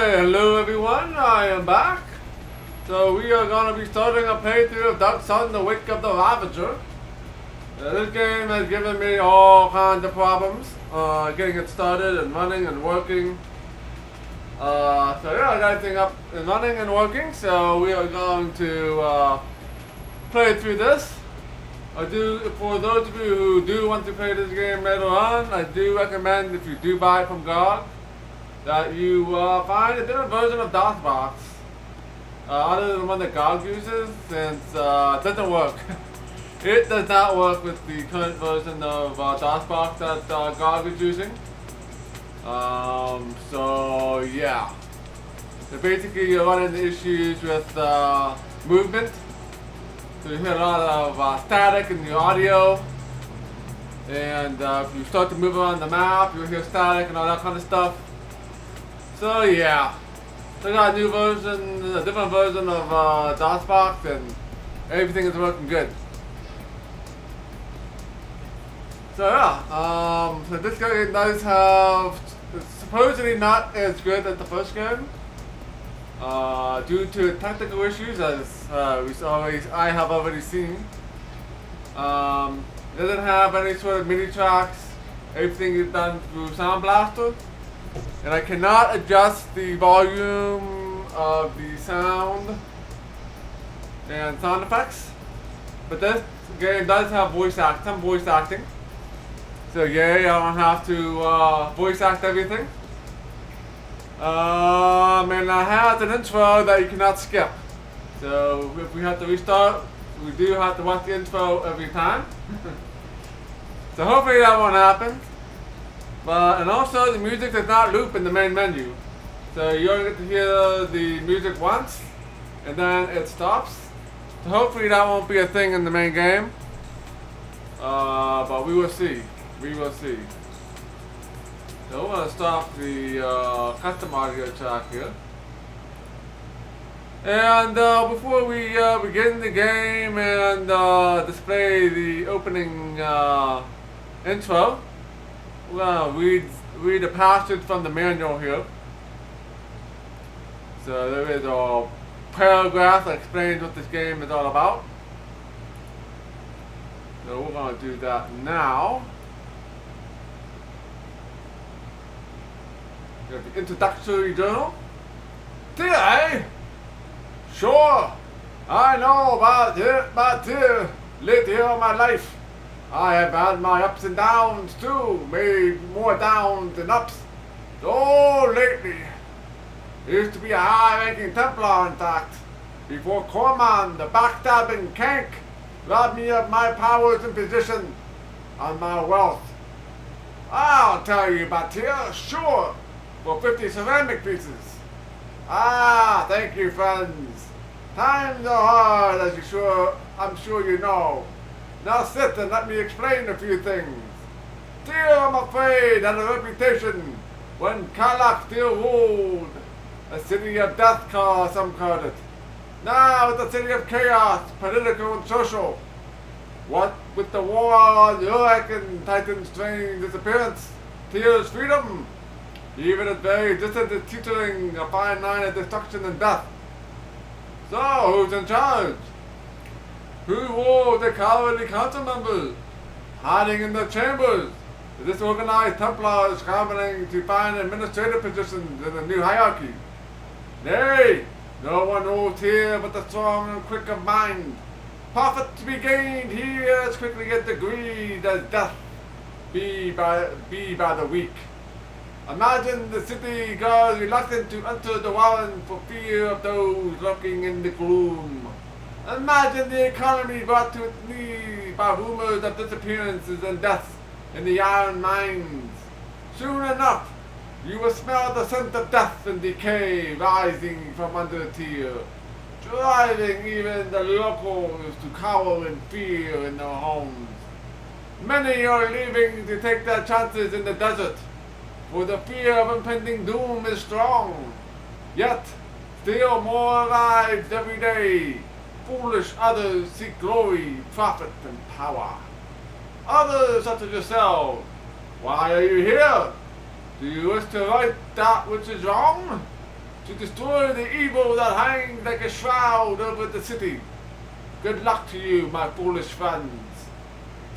Hello everyone, I am back. So we are going to be starting a playthrough of Dark Sun, the Wake of the Ravager. This game has given me all kinds of problems, getting it started and running and working. So yeah, I got everything up and running and working, so we are going to play through this. For those of you who do want to play this game later on, I do recommend, if you do buy it from GOG, that you find a different version of DOSBox, other than the one that GOG uses, since it doesn't work. It does not work with the current version of DOSBox that GOG is using. So yeah. So basically you're running into issues with movement. So you hear a lot of static in the audio. And if you start to move around the map, you'll hear static and all that kind of stuff. So yeah, so I got a new version, a different version of DOSBox, and everything is working good. So yeah, so this game does have, it's supposedly not as good as the first game, due to technical issues, as I have already seen. It doesn't have any sort of MIDI tracks. Everything is done through Sound Blaster. And I cannot adjust the volume of the sound and sound effects. But this game does have some voice acting. So yay, I don't have to voice act everything. And it has an intro that you cannot skip. So if we have to restart, we do have to watch the intro every time. So hopefully that won't happen. And also the music does not loop in the main menu. So you only get to hear the music once, and then it stops. So hopefully that won't be a thing in the main game. But we will see. We will see. So we're going to stop the custom audio track here. And before we begin the game and display the opening intro, we're going to read a passage from the manual here. So there is a paragraph that explains what this game is all about. So we're going to do that now. We have the introductory journal. Did I? Sure. I know about it, but late here in my life, I have had my ups and downs too, made more downs than ups. So lately, there used to be a high-ranking Templar, in fact, before Corman, the backstabbing Kank, robbed me of my powers and position and my wealth. I'll tell you about here, sure, for 50 ceramic pieces. Ah, thank you, friends. Times are hard, as I'm sure you know. Now sit and let me explain a few things. Still, I'm afraid, had a reputation when Kalak still ruled. A city of death, some called it. Now it's a city of chaos, political and social. What with the war on Urek and Titan's strange disappearance, Tear's freedom, even at very distant is teetering a fine line of destruction and death. So, who's in charge? Who were the cowardly council members hiding in their chambers? The disorganized Templars scrambling to find administrative positions in the new hierarchy. Nay, no one knows here but the strong and quick of mind. Profit to be gained here as quickly as degrees as death be by the weak. Imagine the city guards reluctant to enter the warren for fear of those lurking in the gloom. Imagine the economy brought to its knees by rumors of disappearances and deaths in the iron mines. Soon enough, you will smell the scent of death and decay rising from under the tier, driving even the locals to cower in fear in their homes. Many are leaving to take their chances in the desert, for the fear of impending doom is strong. Yet, still more arrives every day. Foolish others seek glory, profit, and power. Others, such as yourselves, why are you here? Do you wish to right that which is wrong? to destroy the evil that hangs like a shroud over the city. Good luck to you, my foolish friends.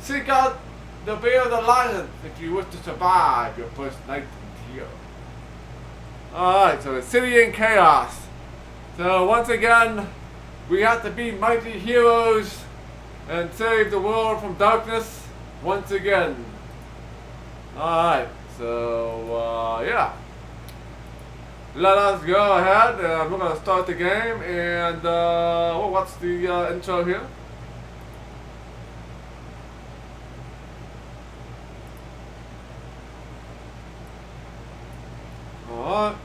Seek out the Veiled Alliance if you wish to survive your first night in here. Alright, so the city in chaos. So once again, we have to be mighty heroes and save the world from darkness once again. Alright, so yeah. Let us go ahead and we're going to start the game and what's the intro here? Alright.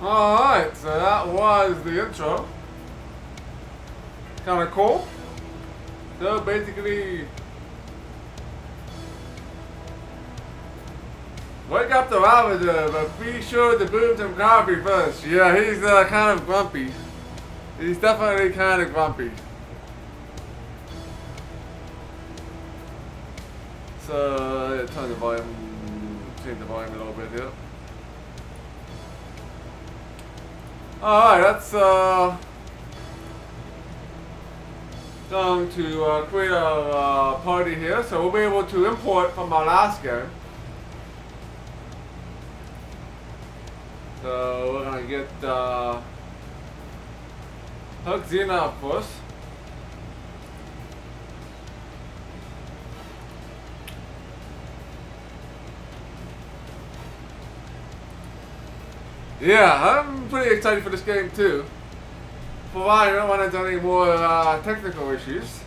Alright, so that was the intro. Kinda cool. So basically, wake up the Ravager, but be sure to brew some coffee first. Yeah, he's kind of grumpy. He's definitely kind of grumpy. So, turn the volume, change the volume a little bit here. Alright, that's going to create a party here, so we'll be able to import from our last game. So we're gonna get hercxena, of course. Yeah, I'm pretty excited for this game too. For why I don't want to do any more technical issues.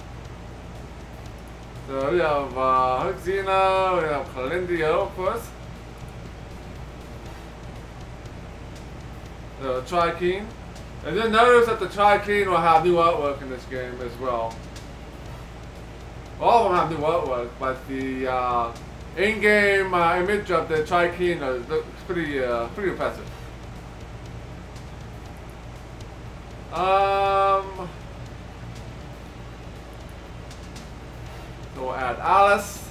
So we have hercxena, we have Calendio, of course. The Tri-Keen. And then notice that the Tri-Keen will have new artwork in this game as well. All of them have new artwork, but the in-game image of the Tri-Keen looks pretty impressive. So we'll add Alice.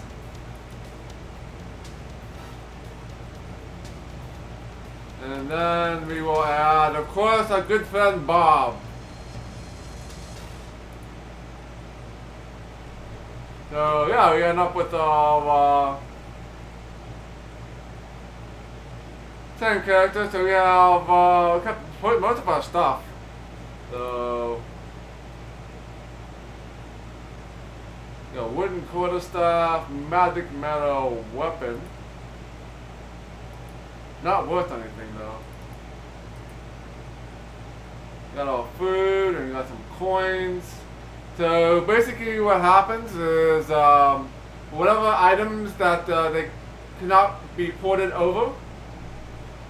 And then we will add, of course, our good friend Bob. So yeah, we end up with 10 characters, so we have put most of our stuff. So, you know, wooden quarterstaff, magic metal weapon. Not worth anything though. Got all food and got some coins. So basically what happens is whatever items that they cannot be ported over,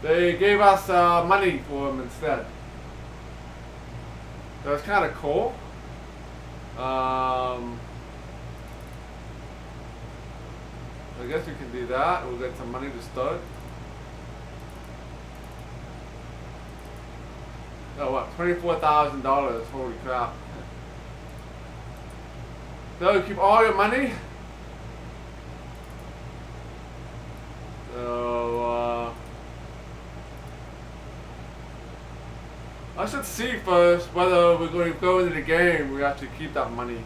they gave us money for them instead. So it's kind of cool. I guess we can do that. We'll get some money to start. Oh, what? $24,000. Holy crap. So you keep all your money. So, I should see first whether we're going to go into the game. We actually keep that money.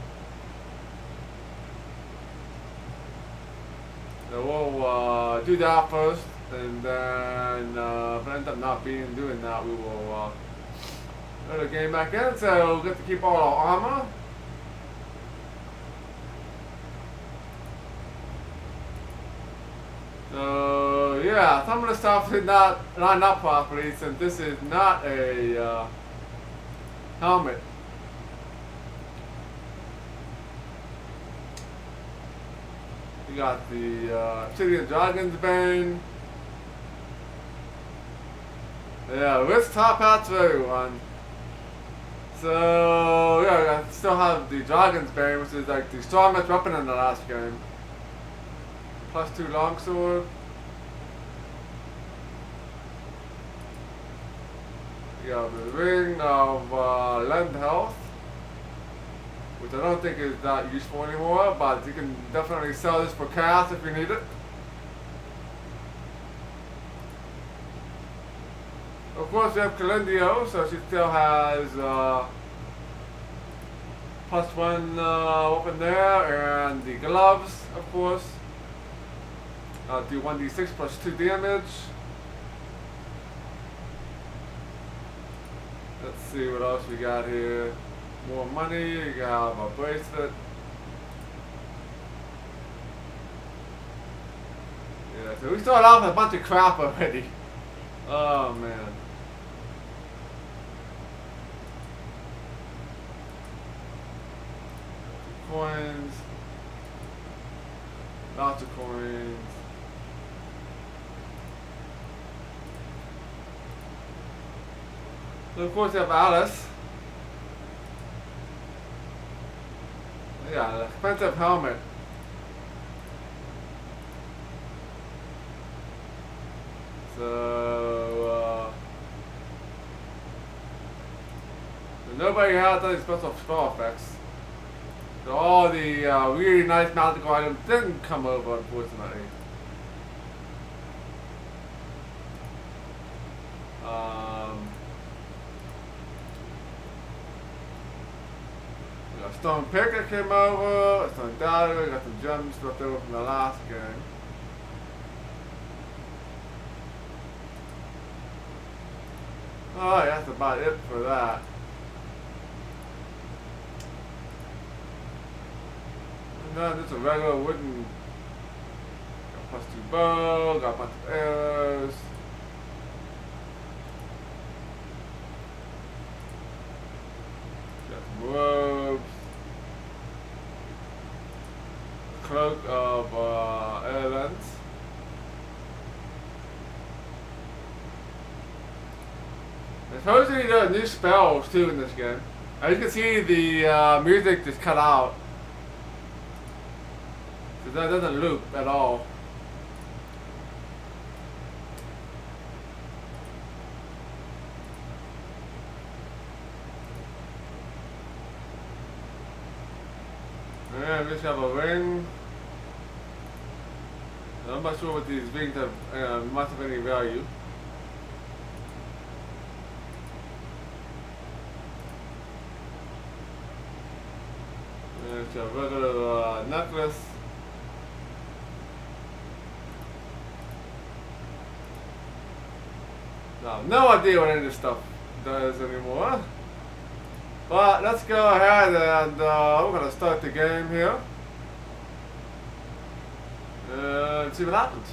So we'll do that first, and then if I end up not doing that, we will go to the game back in. So we'll get to keep all our armor. So yeah, some of the stuff did not line up properly since this is not a helmet. We got the City of Dragon's Bane. Yeah, wrist top hats for everyone. So yeah, I still have the Dragon's Bane, which is like the strongest weapon in the last game. +2 longsword. You have the ring of lend health, which I don't think is that useful anymore, but you can definitely sell this for cash if you need it. Of course, we have Calendio, so she still has +1 weapon there, and the gloves, of course. Do 1d6 +2 damage. Let's see what else we got here. More money. You have a bracelet. Yeah, so we started off with a bunch of crap already. Oh man. Coins. Lots of coins. So of course you have Alice. Yeah, an expensive helmet. So nobody has any special spell effects. So all the really nice magical items didn't come over, unfortunately. We got Stone Pick that came over, Stone Dagger, we got some gems left over from the last game. Alright, that's about it for that. And then just a regular wooden, got +2 bow, got a bunch of arrows. Got some robes. Cloak of Airlands. Supposedly there are new spells too in this game. As you can see, the music just cut out. So that doesn't loop at all. And we just have a ring. I'm not sure what these rings have, must have any value. It's a regular necklace. I have no idea what any of this stuff does anymore. But let's go ahead and we're gonna start the game here. And see what happens.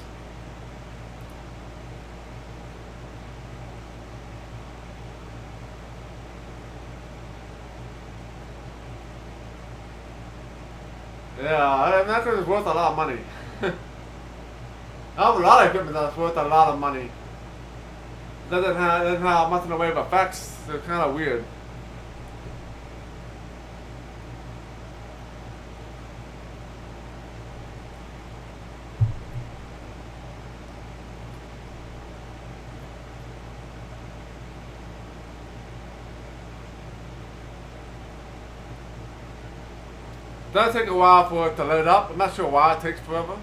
Yeah, that is worth a lot of money. I have a lot of equipment that's worth a lot of money. Doesn't have much in the way of effects. They're kind of weird. It does take a while for it to load up. I'm not sure why it takes forever.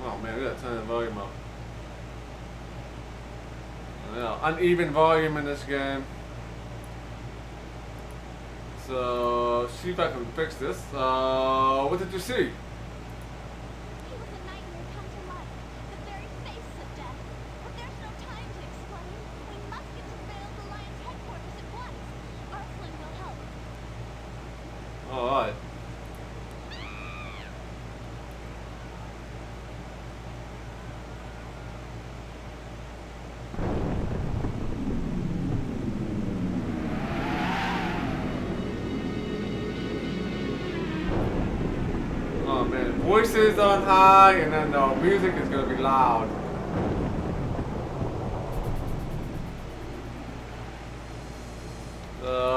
Oh man, we gotta turn the volume up. Yeah, uneven volume in this game. So, see if I can fix this. What did you see? He was a nightmare come to life, the very face of death. But there's no time to explain. We must get to Vale the Lion's headquarters at once. Arslan will help. Alright. Oh man, voices on high and then the music is gonna be loud.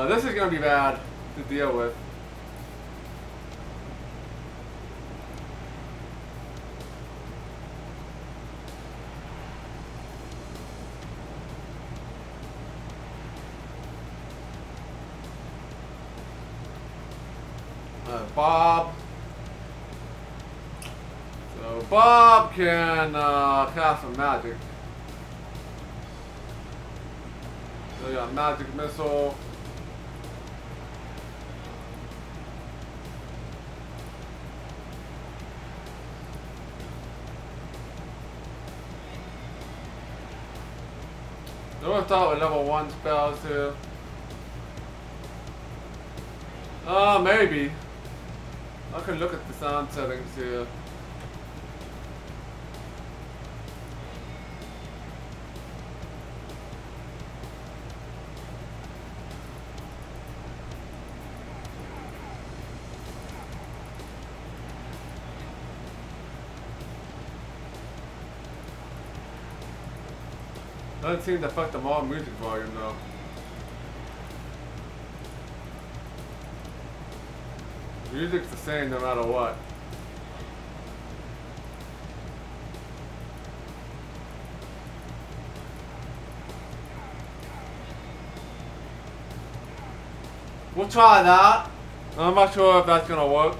This is gonna be bad to deal with. Bob. So Bob can cast some magic. So we got magic missile. So we'll start with level 1 spells here. Maybe. I can look at the sound settings here. Doesn't seem to affect the more music volume though. Music's the same no matter what. We'll try that. I'm not sure if that's gonna work.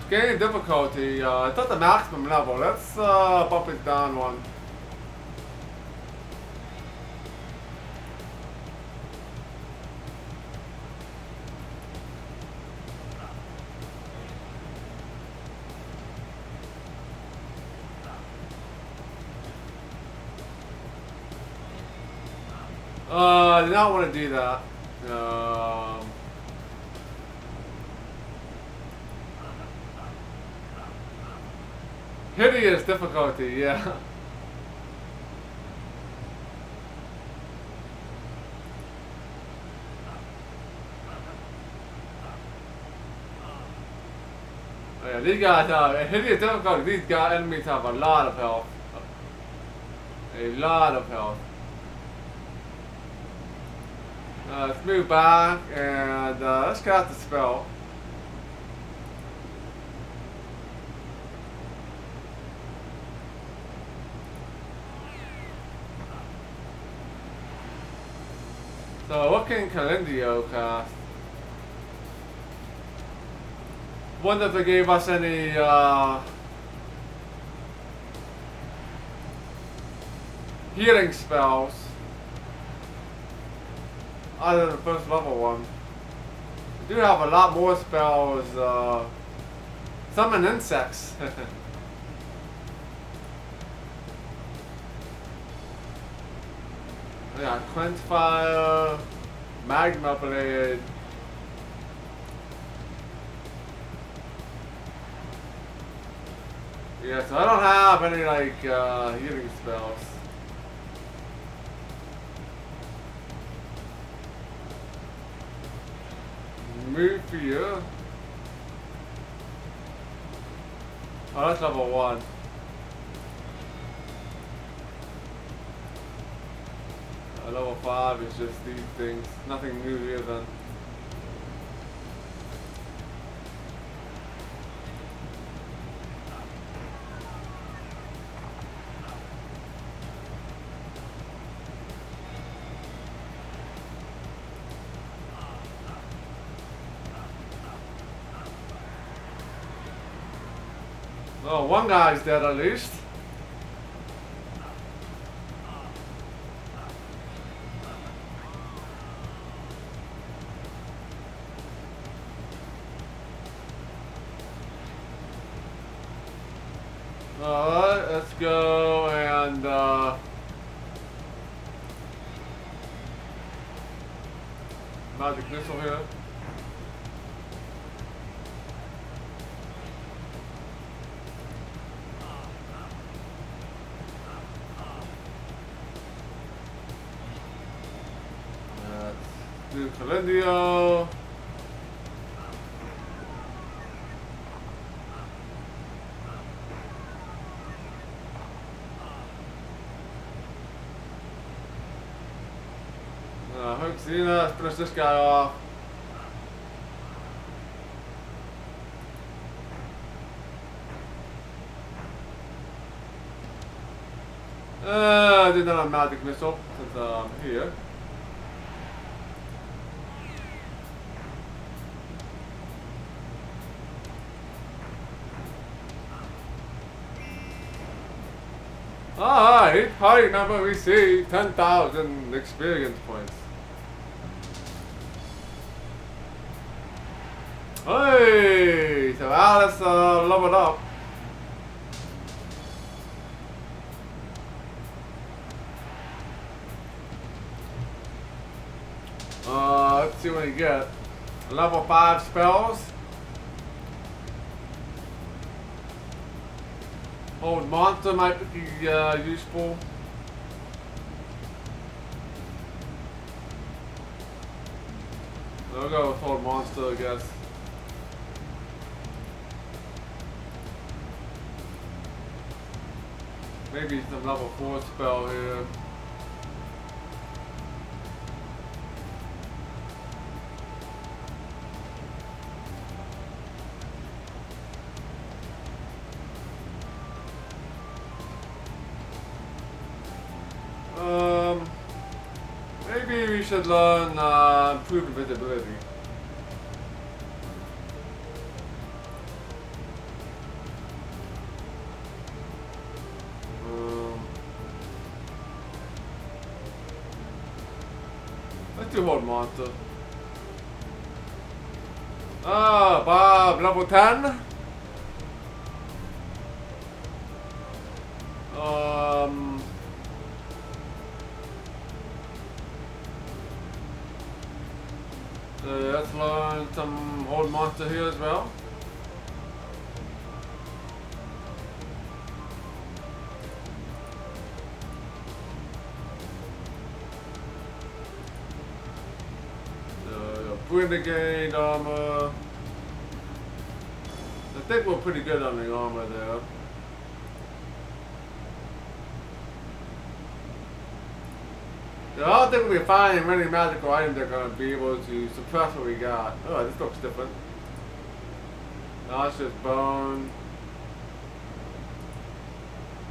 Game difficulty. It's at the maximum level. Let's bump it down one. I do not want to do that. Hideous difficulty, yeah. Yeah, these guys have hideous difficulty. These guys, enemies have a lot of health. A lot of health. Let's move back and let's cast the spell. So what can Calendio cast? Wonder if they gave us any healing spells other than the first level one. We do have a lot more spells. Summon insects. Yeah, Quench Fire, Magma Blade. Yeah, so I don't have any like healing spells. Move for you. Oh, that's level 1. Level 5 is just these things. Nothing new here then. Oh, one guy's dead at least. Alright, let's go and magic missile here. Do Calendio. Hercxena, let's finish this guy off. I did not have magic missile since I'm here. Alright, party member received 10,000 experience points. Hey, so Alice leveled up. Let's see what you get. Level 5 spells. Hold monster might be useful. I'll go with hold monster, I guess. Maybe some level 4 spell here. Maybe we should learn improved visibility. Let's do hold monster. Bob, level 10. Let's learn some hold monster here as well. Renegade armor. I think we're pretty good on the armor there. Yeah, I don't think we'll be finding many magical items that are going to be able to suppress what we got. Oh, this looks different. Nauseous bone.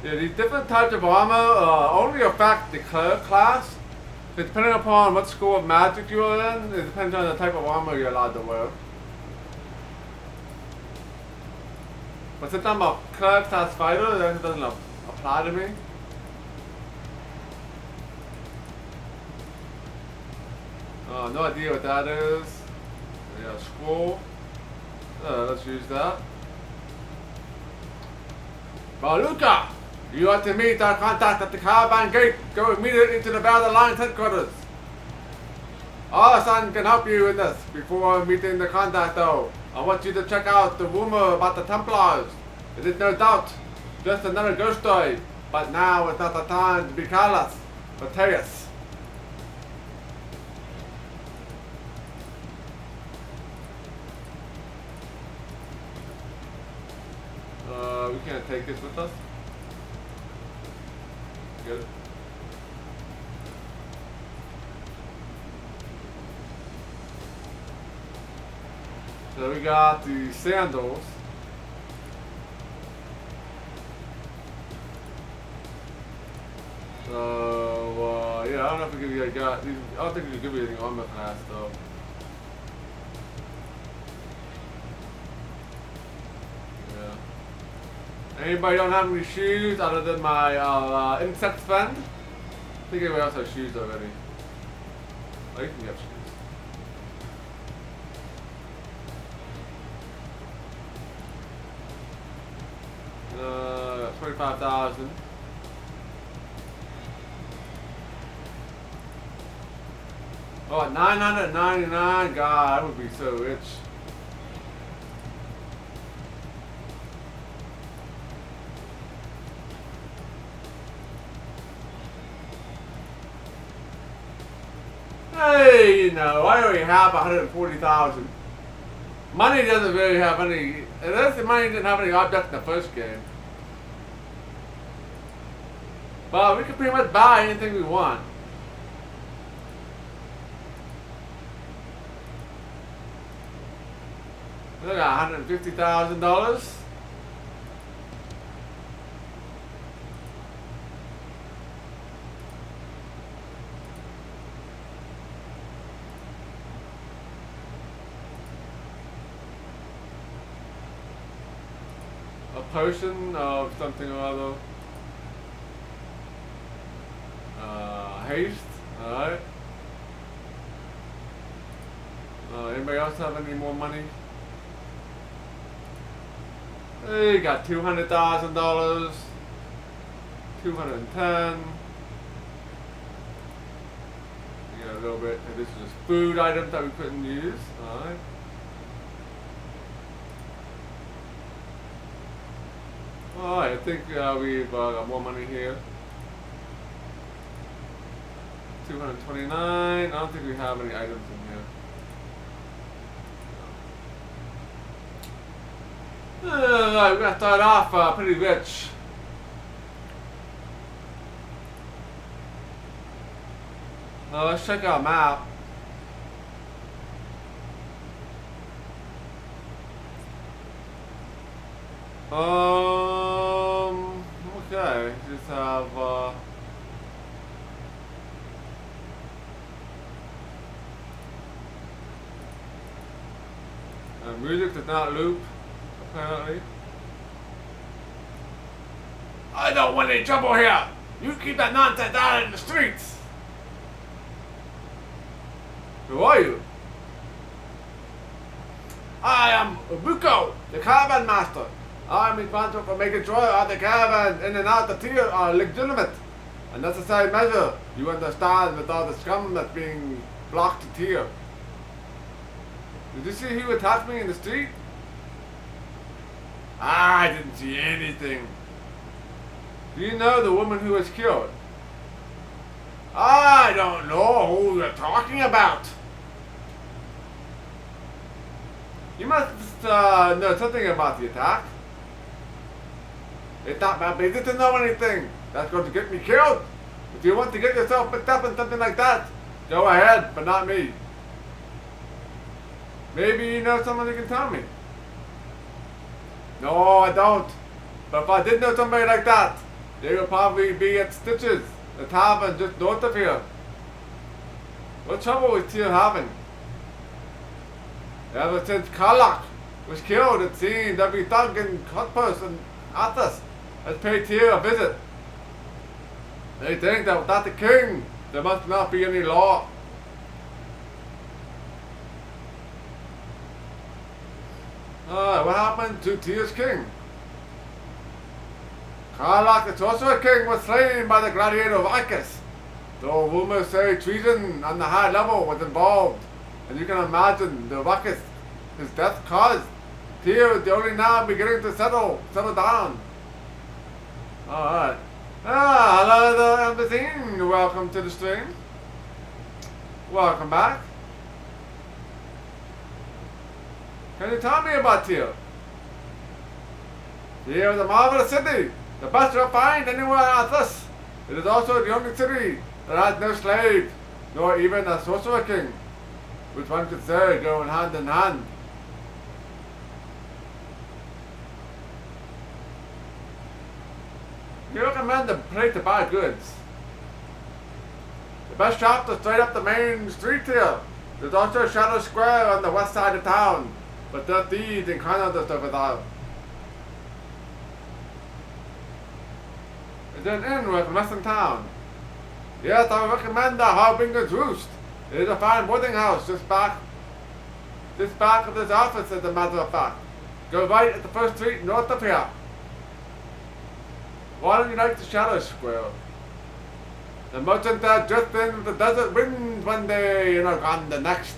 Yeah, these different types of armor only affect the cleric class. Depending upon what school of magic you are in, it depends on the type of armor you're allowed to wear. But since I'm a curve class fighter, then it doesn't apply to me. No idea what that is. Yeah, scroll. Let's use that. Baluka! You are to meet our contact at the caravan gate. Go immediately to the Battle Alliance headquarters. Our son can help you in this. Before meeting the contact though, I want you to check out the rumor about the Templars. It is no doubt just another ghost story, but now is not the time to be careless. Mateus. We can't take this with us. Get it? So we got the sandals. So yeah, I don't know if we can got these. I don't think we can give you anything armor class though. Anybody don't have any shoes other than my insect friend? I think everybody else has shoes already. Oh, you can get shoes. 25,000. Oh, 999. God, I would be so rich. Hey, you know, I already have 140,000. Money doesn't really have any. Unless the money didn't have any objects in the first game. But we can pretty much buy anything we want. Look at $150,000. A potion of something or other. Haste. Alright. Anybody else have any more money? Hey, got $200,000. 210. We got a little bit. This is just food items that we couldn't use. Alright. Alright, I think we've got more money here. 229. I don't think we have any items in here. Alright, we're gonna start off pretty rich. Let's check our map. Okay, just have music does not loop, apparently. I don't want any trouble here! You keep that nonsense out in the streets! Who are you? I am Ubuko, the caravan master. I am responsible for making sure the caravan in and out the tier are legitimate. A necessary measure, you understand, with all the scum that's being blocked here. Did you see who attacked me in the street? I didn't see anything. Do you know the woman who was killed? I don't know who you're talking about. You must know something about the attack. It's not my business to know anything. That's going to get me killed. If you want to get yourself picked up in something like that, go ahead, but not me. Maybe you know someone who can tell me. No, I don't. But if I did know somebody like that, they would probably be at Stitches, the tavern just north of here. What trouble is Tyr having? Ever since Karlach was killed, it seems every thug and person at us has paid here a visit. They think that without the king, there must not be any law. What happened to Tyr's king? Karlach, the sorcerer king, was slain by the gladiator Vicus. Though rumors say treason on the high level was involved, and you can imagine the ruckus his death caused. Tyr is only now beginning to settle down. Alright. Hello there, Embassine. Welcome to the stream. Welcome back. Can you tell me about Tyr? Tyr is a marvelous city, the best you'll find anywhere on this. It is also the only city that has no slave, nor even a sorcerer king, which one could say go hand in hand. You recommend a place to buy goods. The best shop is straight up the main street here. There's also a Shadow Square on the west side of town, but there's thieves and kind of stuff without. There's an inn with western town. Yes, I would recommend the Harbinger's Roost. It is a fine boarding house just back of this office, as a matter of fact. Go right at the first street north of here. Why don't you like the Shadow Square? The merchant that drifted in with the desert winds one day and are gone the next.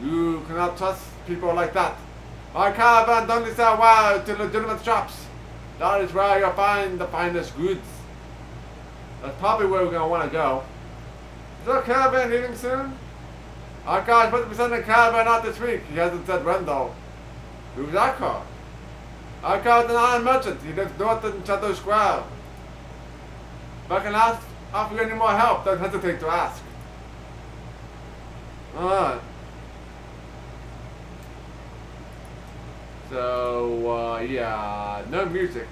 You cannot trust people like that. My caravans only sell wine to legitimate shops. That is where you'll find the finest goods. That's probably where we're going to want to go. Is our caravan leaving soon? Our guy's supposed to be sending a caravan out this week. He hasn't said when though. Who's that car? Our car's an iron merchant. He lives north in Shadow Square. If I can offer you any more help, don't hesitate to ask. Alright. So, yeah, no music.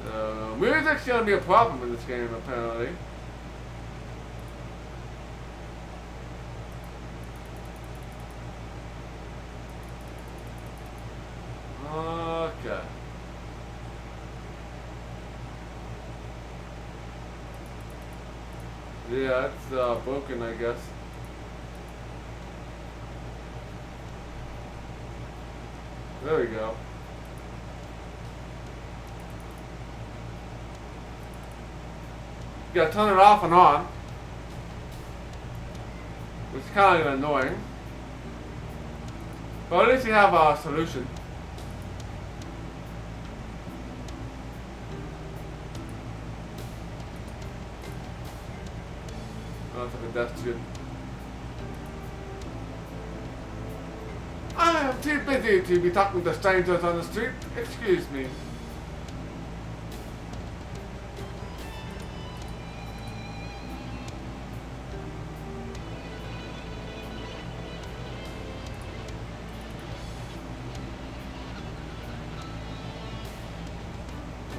So, music's gonna be a problem in this game, apparently. Okay. Yeah, it's broken, I guess. There we go. You gotta turn it off and on, which is kind of annoying. But at least you have a solution. Oh, it's like a pedestrian. I am too busy to be talking to strangers on the street. Excuse me.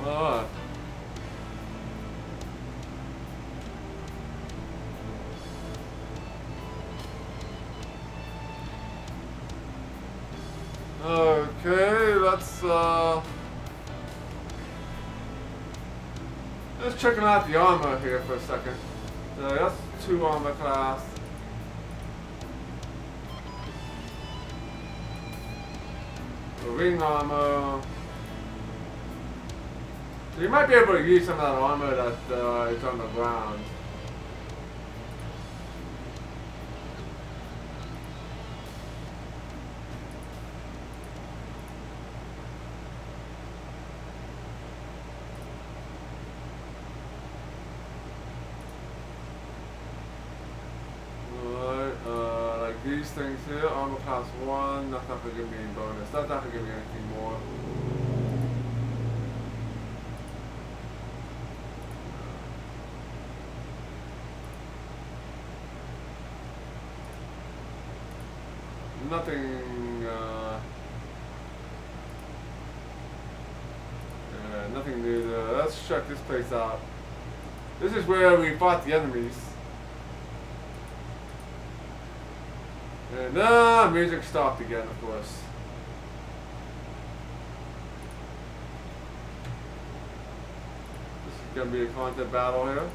Alright. Okay, let's checking out the armor here for a second. So that's 2 armor class. The ring armor. So you might be able to use some of that armor that is on the ground. These things here, armor class 1, that's not going to give me any bonus. That's not going to give me anything more. Nothing, nothing new there. Let's check this place out. This is where we fought the enemies. And music stopped again, of course. This is gonna be a content battle here.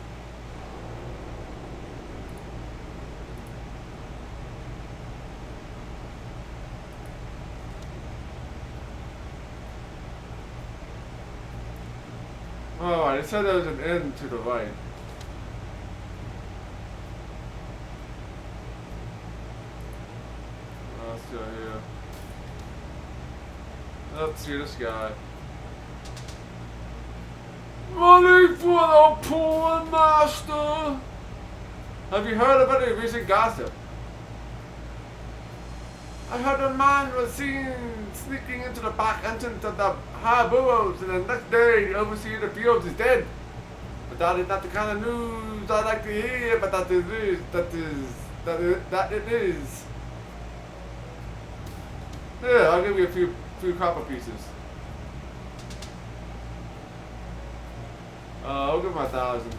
Alright, it said there was an end to the right. Let's go here. Let's see this guy. Money for the poor master! Have you heard of any recent gossip? I heard a man was seen sneaking into the back entrance of the high burrows, and the next day the overseer of the fields is dead. But that is not the kind of news I like to hear, but that it is. Yeah, I'll give you a few copper pieces. I'll give him 1,000.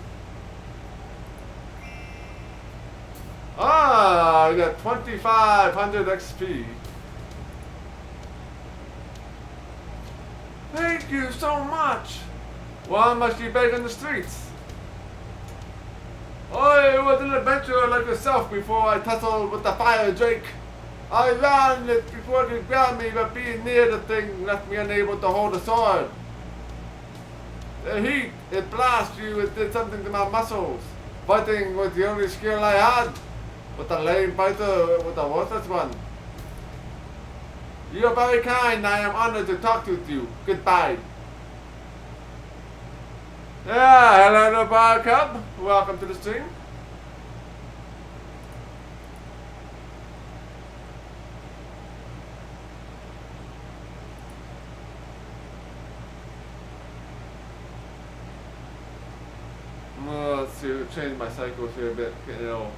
I got 2,500 XP. Thank you so much. Why must you beg in the streets? I was an adventurer like yourself before I tussled with the fire drake. I ran it before it could grab me, but being near the thing left me unable to hold a sword. The heat, it blasted you, it did something to my muscles. Fighting was the only skill I had. But the lame fighter was a worthless one. You are very kind. I am honored to talk with you. Goodbye. Yeah, hello, Bar Cub. Welcome to the stream. Let's see, change my cycles here a bit. Getting ill.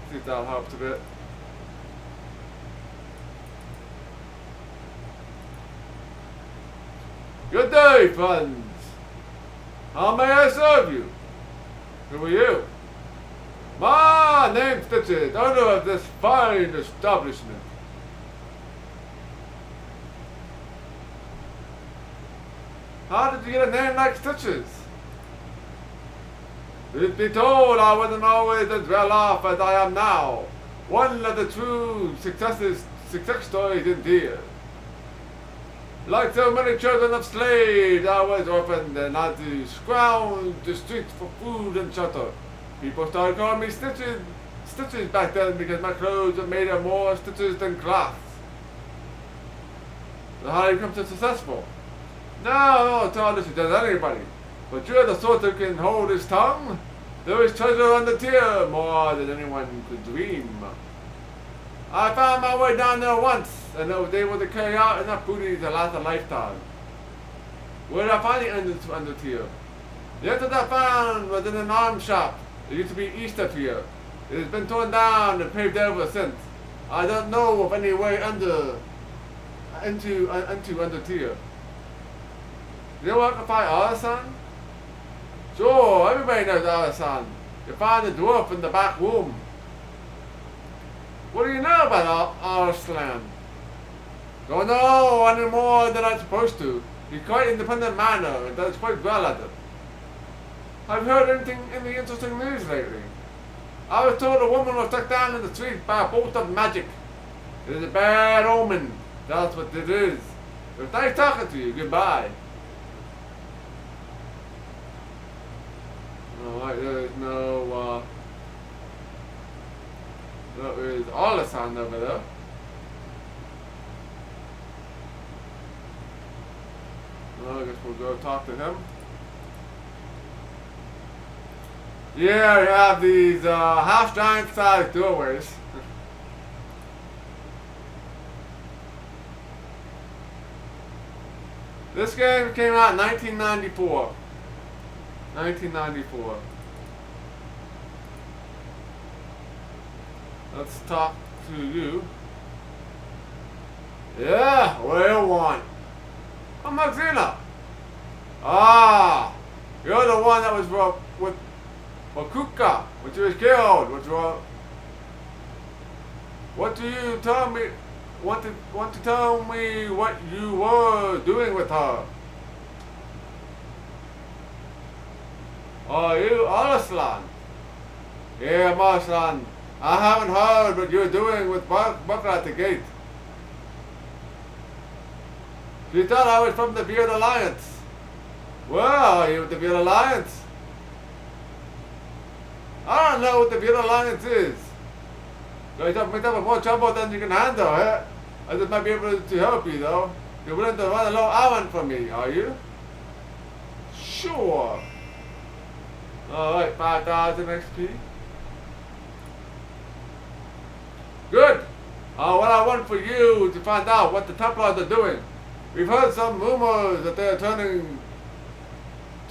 See if that helps a bit. Good day, friends. How may I serve you? Who are you? My name's Stitches, owner of this fine establishment. How did you get a name like Stitches? Truth be told, I wasn't always as well off as I am now. One of the true success stories indeed. Like so many children of slaves, I was orphaned and had to scrounge the streets for food and shelter. People started calling me Stitches back then because my clothes were made of more stitches than cloth. So how did you become so successful? No, it's all this does anybody. But you're the sort who can hold his tongue. There is treasure on the tier, more than anyone could dream. I found my way down there once, and I was able to carry out enough booty to last a lifetime. Where did I find the under tier? The entrance I found was in an arms shop. It used to be east of here. It has been torn down and paved over since. I don't know of any way into under tier. You know what I can find Arasan? Sure, everybody knows Arasan. You find the dwarf in the back room. What do you know about Arslan? Don't know any more than I'm supposed to. He's quite independent manner and does quite well at it. Have you heard anything in the interesting news lately? I was told a woman was struck down in the street by a bolt of magic. It is a bad omen. That's what it is. It was nice talking to you. Goodbye. Alright, there is no, there is Alasan over there. Well, I guess we'll go talk to him. Yeah, we have these, half-giant sized doorways. This game came out in 1994. 1994. Let's talk to you. Yeah, what do you want? I'm hercxena. Ah, you're the one that was with for Kuka, when she was killed, which was... What do you tell me? Want to tell me what you were doing with her? Are you Arslan? Yeah, Marslan. I haven't heard what you're doing with Bucker at the gate. She thought I was from the Beard Alliance. Where are you with the Beard Alliance? I don't know what the Beard Alliance is. You have made up with more trouble than you can handle, eh? I just might be able to help you, though. You're willing to run a little errand for me, are you? Sure. Alright, 5,000 XP. Good. What I want for you is to find out what the Templars are doing. We've heard some rumors that they're turning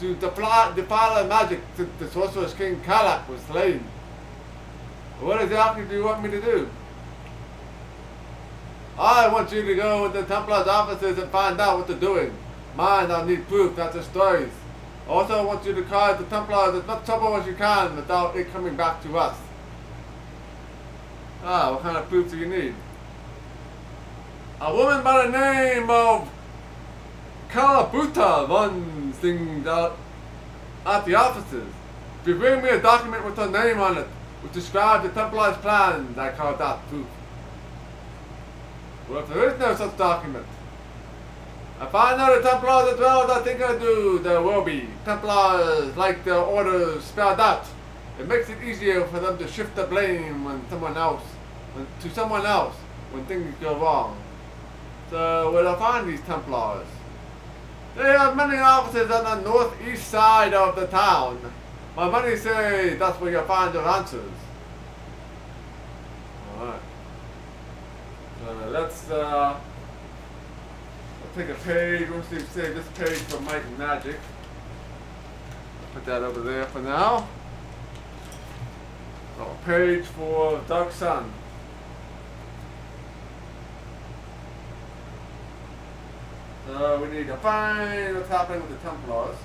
to defile their magic since the Sorcerer's King Kalak was slain. What exactly do you want me to do? I want you to go with the Templars' offices and find out what they're doing. Mine, I'll need proof, not just stories. Also, I want you to cause the Templars as much trouble as you can without it coming back to us. What kind of proof do you need? A woman by the name of Kalabuta runs things out at the offices. If you bring me a document with her name on it, which describes the Templars' plans, I call that proof. Well, if there is no such document, if I know the Templars as well as I think I do, there will be. Templars like their orders spelled out. It makes it easier for them to shift the blame to someone else when things go wrong. So where do I find these Templars? They have many offices on the northeast side of the town. My money says that's where you'll find your answers. Alright. So let's take a page. We'll save this page for Might and Magic. Put that over there for now. So a page for Dark Sun. So we need to find what's happening with the Templars.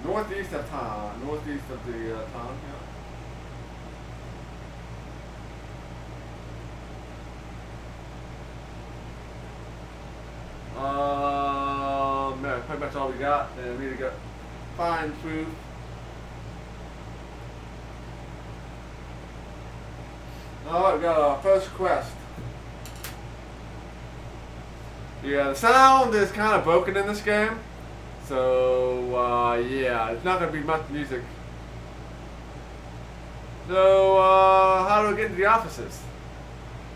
Northeast of town. Northeast of the town, yeah. Yeah, pretty much all we got. And we need to find proof. Alright, we got our first quest. Yeah, the sound is kind of broken in this game. So, yeah, it's not going to be much music. So, how do we get into the offices?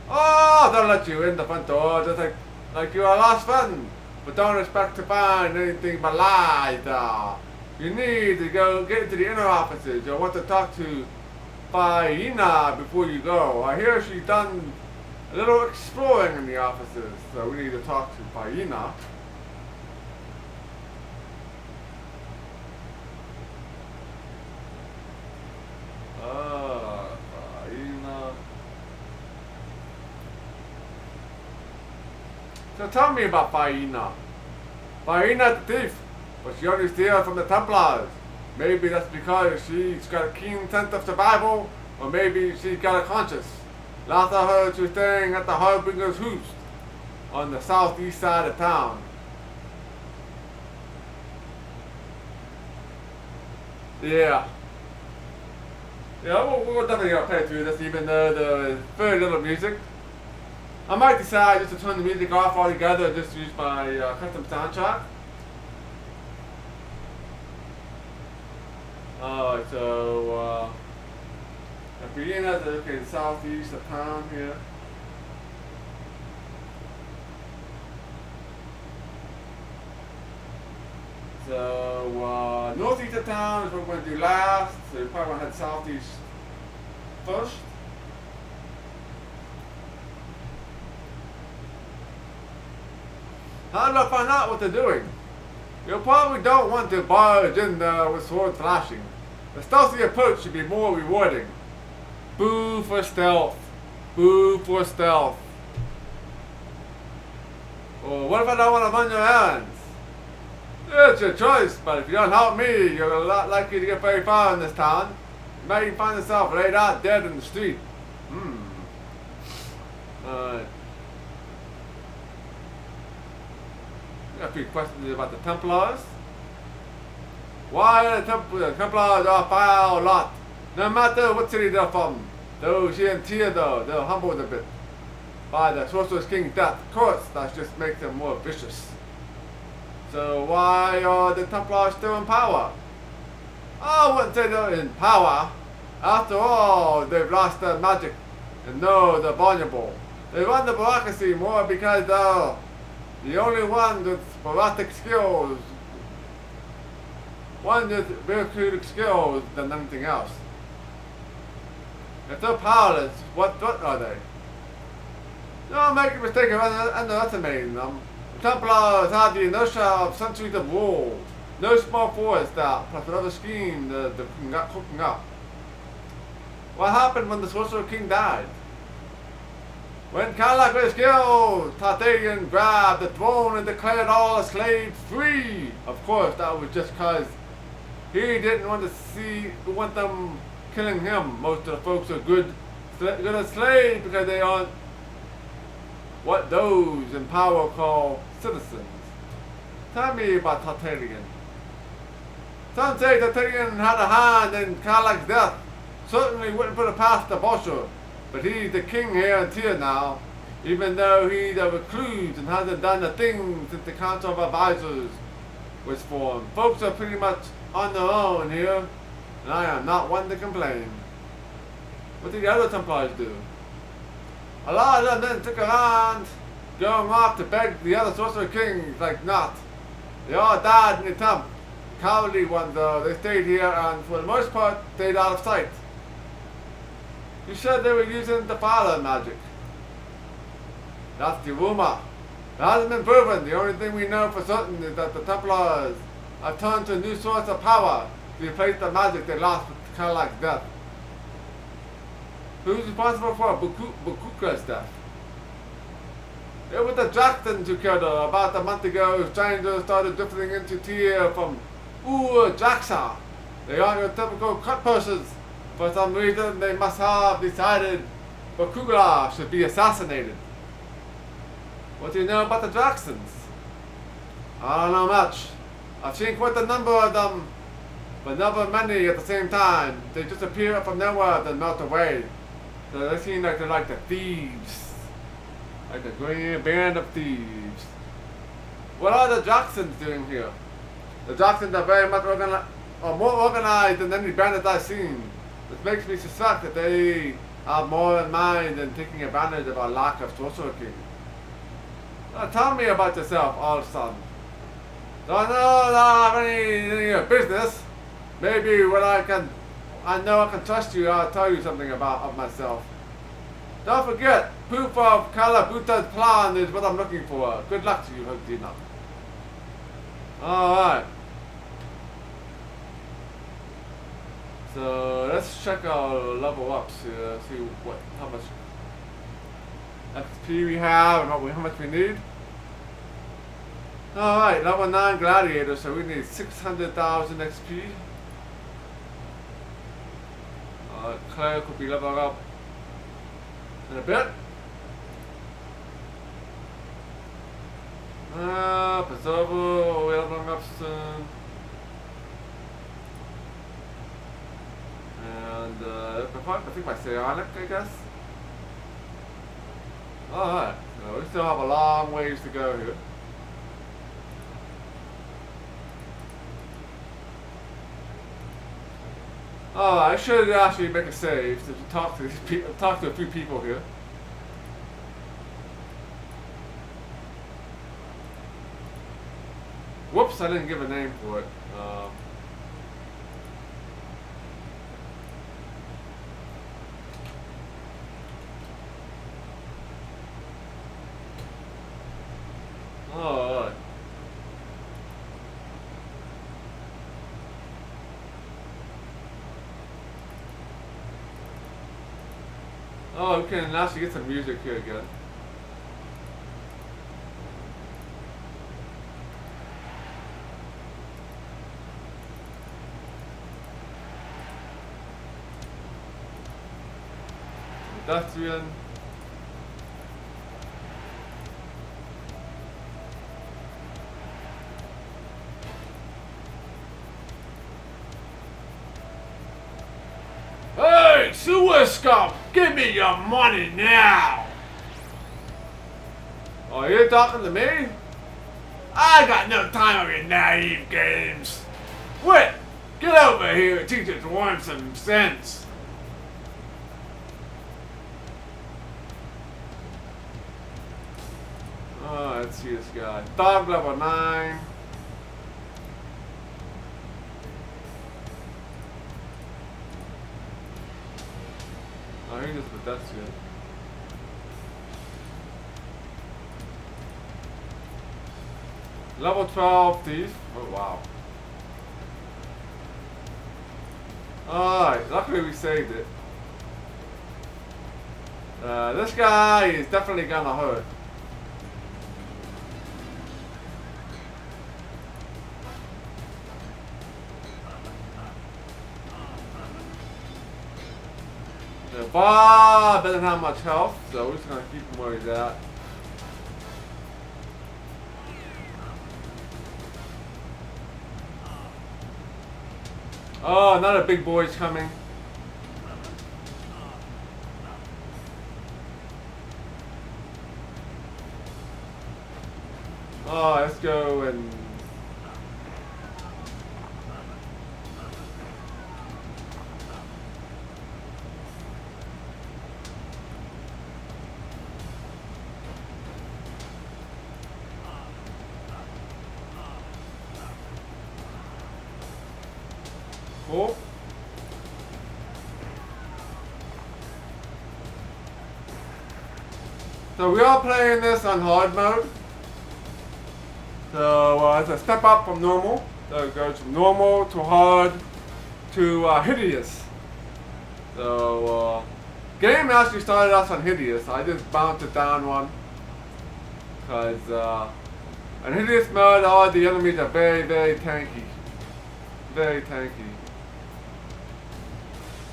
Oh, they'll let you in the front door just like you're a lost friend. But don't expect to find anything but lies. You need to go get into the inner offices. You'll want to talk to Faina before you go. I hear she's done a little exploring in the offices. So we need to talk to Faina. Faina. So tell me about Faina. Faina's the thief, but she only steals from the Templars. Maybe that's because she's got a keen sense of survival, or maybe she's got a conscience. Last I heard, she was staying at the Harbinger's Hoost on the southeast side of town. Yeah. Yeah, we'll definitely play through this, even though there's very little music. I might decide just to turn the music off altogether and just use my custom soundtrack. Alright, so Vienna's okay, southeast of town here. So northeast of town is what we're going to do last. So you probably want to head southeast first. How do I find out what they're doing? You probably don't want to barge in there with sword flashing. The stealthy approach should be more rewarding. Boo for stealth. Boo for stealth. Or what if I don't want to run your errands? It's your choice, but if you don't help me, you're a lot likely to get very far in this town. You might even find yourself laid out dead in the street. Alright. Got a few questions about the Templars. Why are the Templars are a foul lot? No matter what city they're from. Those here in Tyr, though, they're humbled a bit by the Sorcerer's King's death. Of course, that just makes them more vicious. So why are the Templars still in power? I wouldn't say they're in power. After all, they've lost their magic and know they're vulnerable. They run the bureaucracy more because they're the only one with bureaucratic skills. One with bureaucratic skills than anything else. If they're powerless, what threat are they? Don't make a mistake of underestimating them. The Templars have the inertia of centuries of rule. No small force that, plus another scheme that got cooking up. What happened when the Sorcerer King died? When Cadillac was killed, Tartarian grabbed the throne and declared all the slaves free. Of course, that was just because he didn't want them killing him. Most of the folks are good as slaves because they aren't what those in power call citizens. Tell me about Tartarian. Some say Tartarian had a hand in Cadillac's death. Certainly wouldn't put it past the Bosher, but he's the king here in Tyr now, even though he's a recluse and hasn't done a thing since the Council of Advisors was formed. Folks are pretty much on their own here, and I am not one to complain. What did the other Templars do? A lot of them didn't stick around, going off to beg the other Sorcerer Kings like not. They all died in the attempt. Cowardly ones though, they stayed here and for the most part stayed out of sight. You said they were using Defiler magic. That's the rumor. It hasn't been proven. The only thing we know for certain is that the Templars have turned to a new source of power to replace the magic they lost with Cadillac's death. Who's responsible for Bukuka's death? It was the Jacksons who killed her. About a month ago, strangers started drifting into Tyr from Jaxa. They aren't your typical cut purses. For some reason, they must have decided Bakugla should be assassinated. What do you know about the Jacksons? I don't know much. I've seen quite a number of them, but never many at the same time. They just appear from nowhere then melt away. So they seem like they're like the thieves. Like a grand band of thieves. What are the Jacksons doing here? The Jacksons are very much more organized than any bandits I've seen. This makes me suspect that they have more in mind than taking advantage of our lack of Sorcerer King. Now tell me about yourself, old son. Don't know that I have any business. Maybe when I know I can trust you, I'll tell you something of myself. Don't forget, proof of Kalabuta's plan is what I'm looking for. Good luck to you, hercxena. Alright. So let's check our level ups here, see how much XP we have and how much we need. Alright, level 9 gladiator, so we need 600,000 XP. Cleric will be leveling up in a bit. Preserver, we're leveling up soon. And I think my psionic, I guess. Alright, so we still have a long ways to go here. Oh, I should actually make a save to talk to these people, talk to a few people here. Whoops, I didn't give a name for it. Alright. Oh, we can actually get some music here again. pedestrian. Hey, sewer scum! Give me your money now! Oh, you're talking to me? I got no time for your naive games. Quit! Get over here and teach this worm some sense. Oh, let's see this guy. Dog level 9. Oh, he's just a pedestrian. Level 12 thief. Oh wow. Alright, luckily we saved it. This guy is definitely gonna hurt. The bar doesn't have much health, so we're just gonna keep him where he's at. Oh, another big boy's coming. Oh, let's go and... Cool. So we are playing this on hard mode. So it's a step up from normal. So it goes from normal to hard to hideous. So game actually started us on hideous. I just bounced it down one. Because in hideous mode all the enemies are very, very tanky. Very tanky.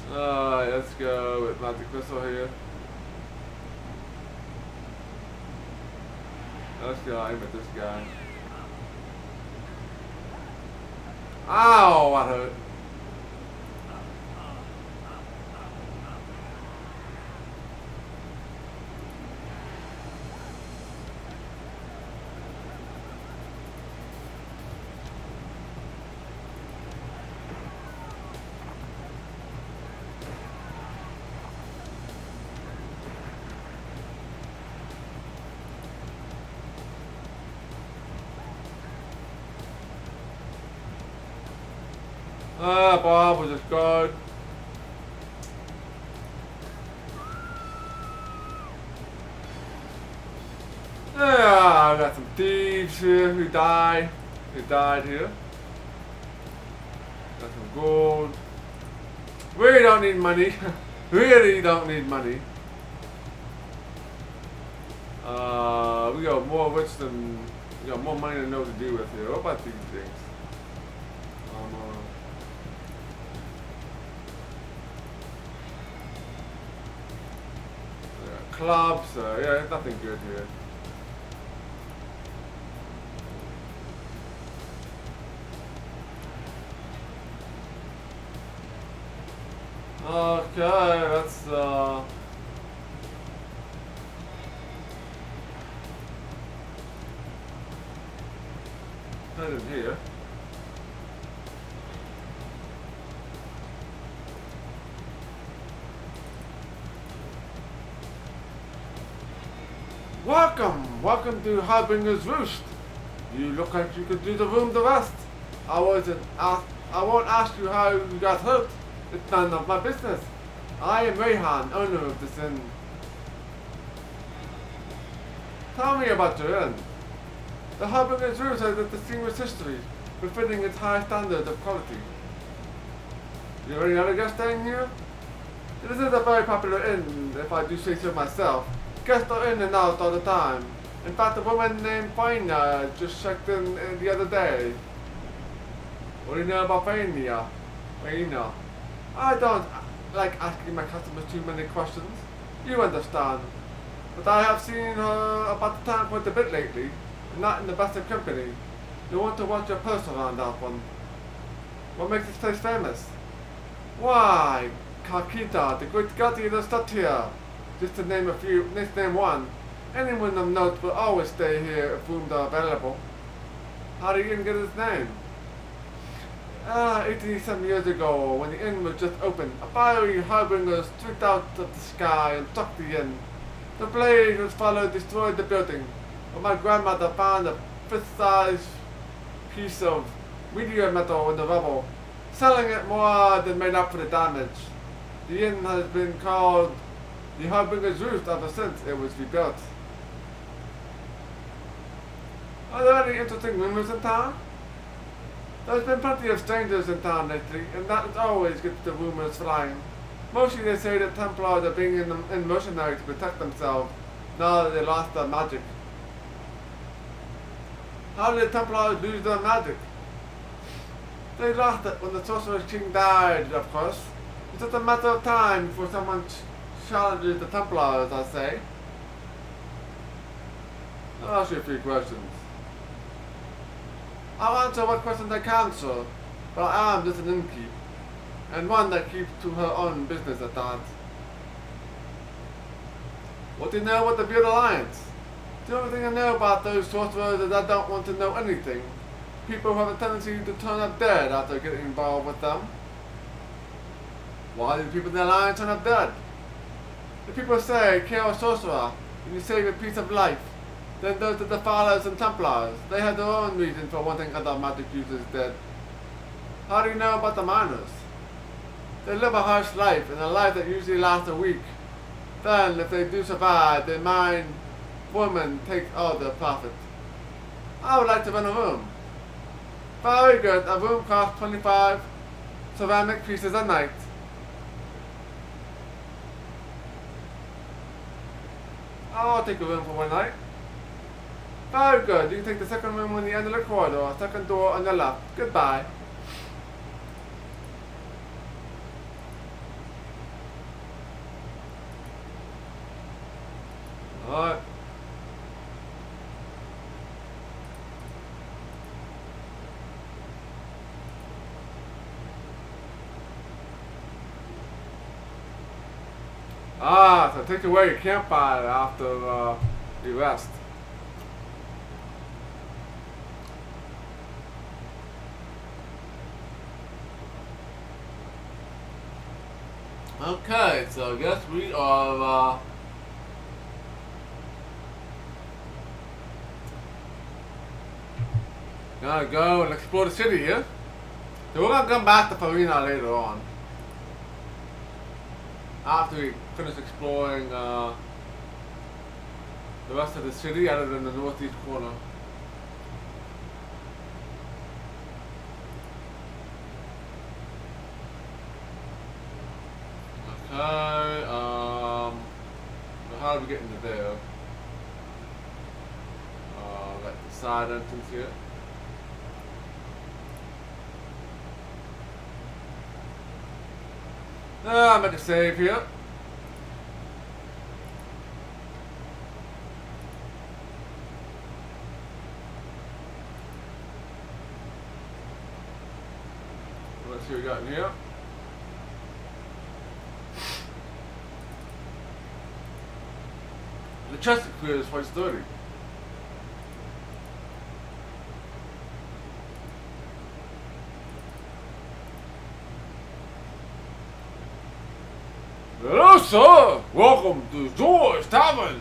Let's go with magic missile here. Let's go aim at this guy. Ow, that hurt. Bob was just good. Yeah, I got some thieves here who died. Who died here. Got some gold. We don't need money. Really don't need money. We got more rich than we got more money than know what to do with here. What about these things? Clubs, yeah, there's nothing good here. Okay, let's head in here. Welcome to Harbinger's Roost. You look like you could do the room the rest. I won't ask you how you got hurt. It's none of my business. I am Rayhan, owner of this inn. Tell me about your inn. The Harbinger's Roost has a distinguished history, befitting its high standard of quality. You have any other guests staying here? This is a very popular inn, if I do say so myself. Guests are in and out all the time. In fact, a woman named Faina just checked in the other day. What do you know about Faina? I don't like asking my customers too many questions. You understand. But I have seen her about the town quite a bit lately, and not in the best of company. You want to watch your purse around that one. What makes this place famous? Why, Kakita, the great guardian of the here. Just to name a few, let's name one. Anyone of note will always stay here if rooms are available. How did you even get his name? 80-some years ago, when the inn was just open, a fiery harbinger streaked out of the sky and struck the inn. The blaze was followed, destroyed the building, but my grandmother found a fist-sized piece of meteor metal in the rubble, selling it more than made up for the damage. The inn has been called the Harbinger's Roost ever since it was rebuilt. Are there any interesting rumors in town? There's been plenty of strangers in town lately, and that always gets the rumors flying. Mostly they say that Templars are being in mercenaries to protect themselves now that they lost their magic. How did the Templars lose their magic? They lost it when the Sorcerer King died, of course. It's just a matter of time before someone challenges the Templars, I say. I'll ask you a few questions. I'll answer what questions I can, sir, but I am just an innkeep, and one that keeps to her own business at that. What do you know about the Beard Alliance? The only thing I know about those sorcerers is I don't want to know anything. People have a tendency to turn up dead after getting involved with them. Why do people in the Alliance turn up dead? The people say, kill a sorcerer, and you save a piece of life. Then there's the Defilers and Templars. They have their own reason for wanting other magic users dead. How do you know about the miners? They live a harsh life, and a life that usually lasts a week. Then, if they do survive, the mine woman takes all their profit. I would like to rent a room. Very good. A room costs 25 ceramic pieces a night. I'll take a room for one night. Very good. You can take the second room on the end of the corridor, second door on the left. Goodbye. Alright. So take away your campfire after you rest. Okay, so I guess we are gonna go and explore the city here. So we're gonna come back to Farina later on. After we finish exploring the rest of the city other than the northeast corner. Okay, how do we get into there? Like the side entrance here. I'm at the save here. Let's see what we got in here. The chest is clear is quite sturdy. Hello, sir. Welcome to Zor's Tavern.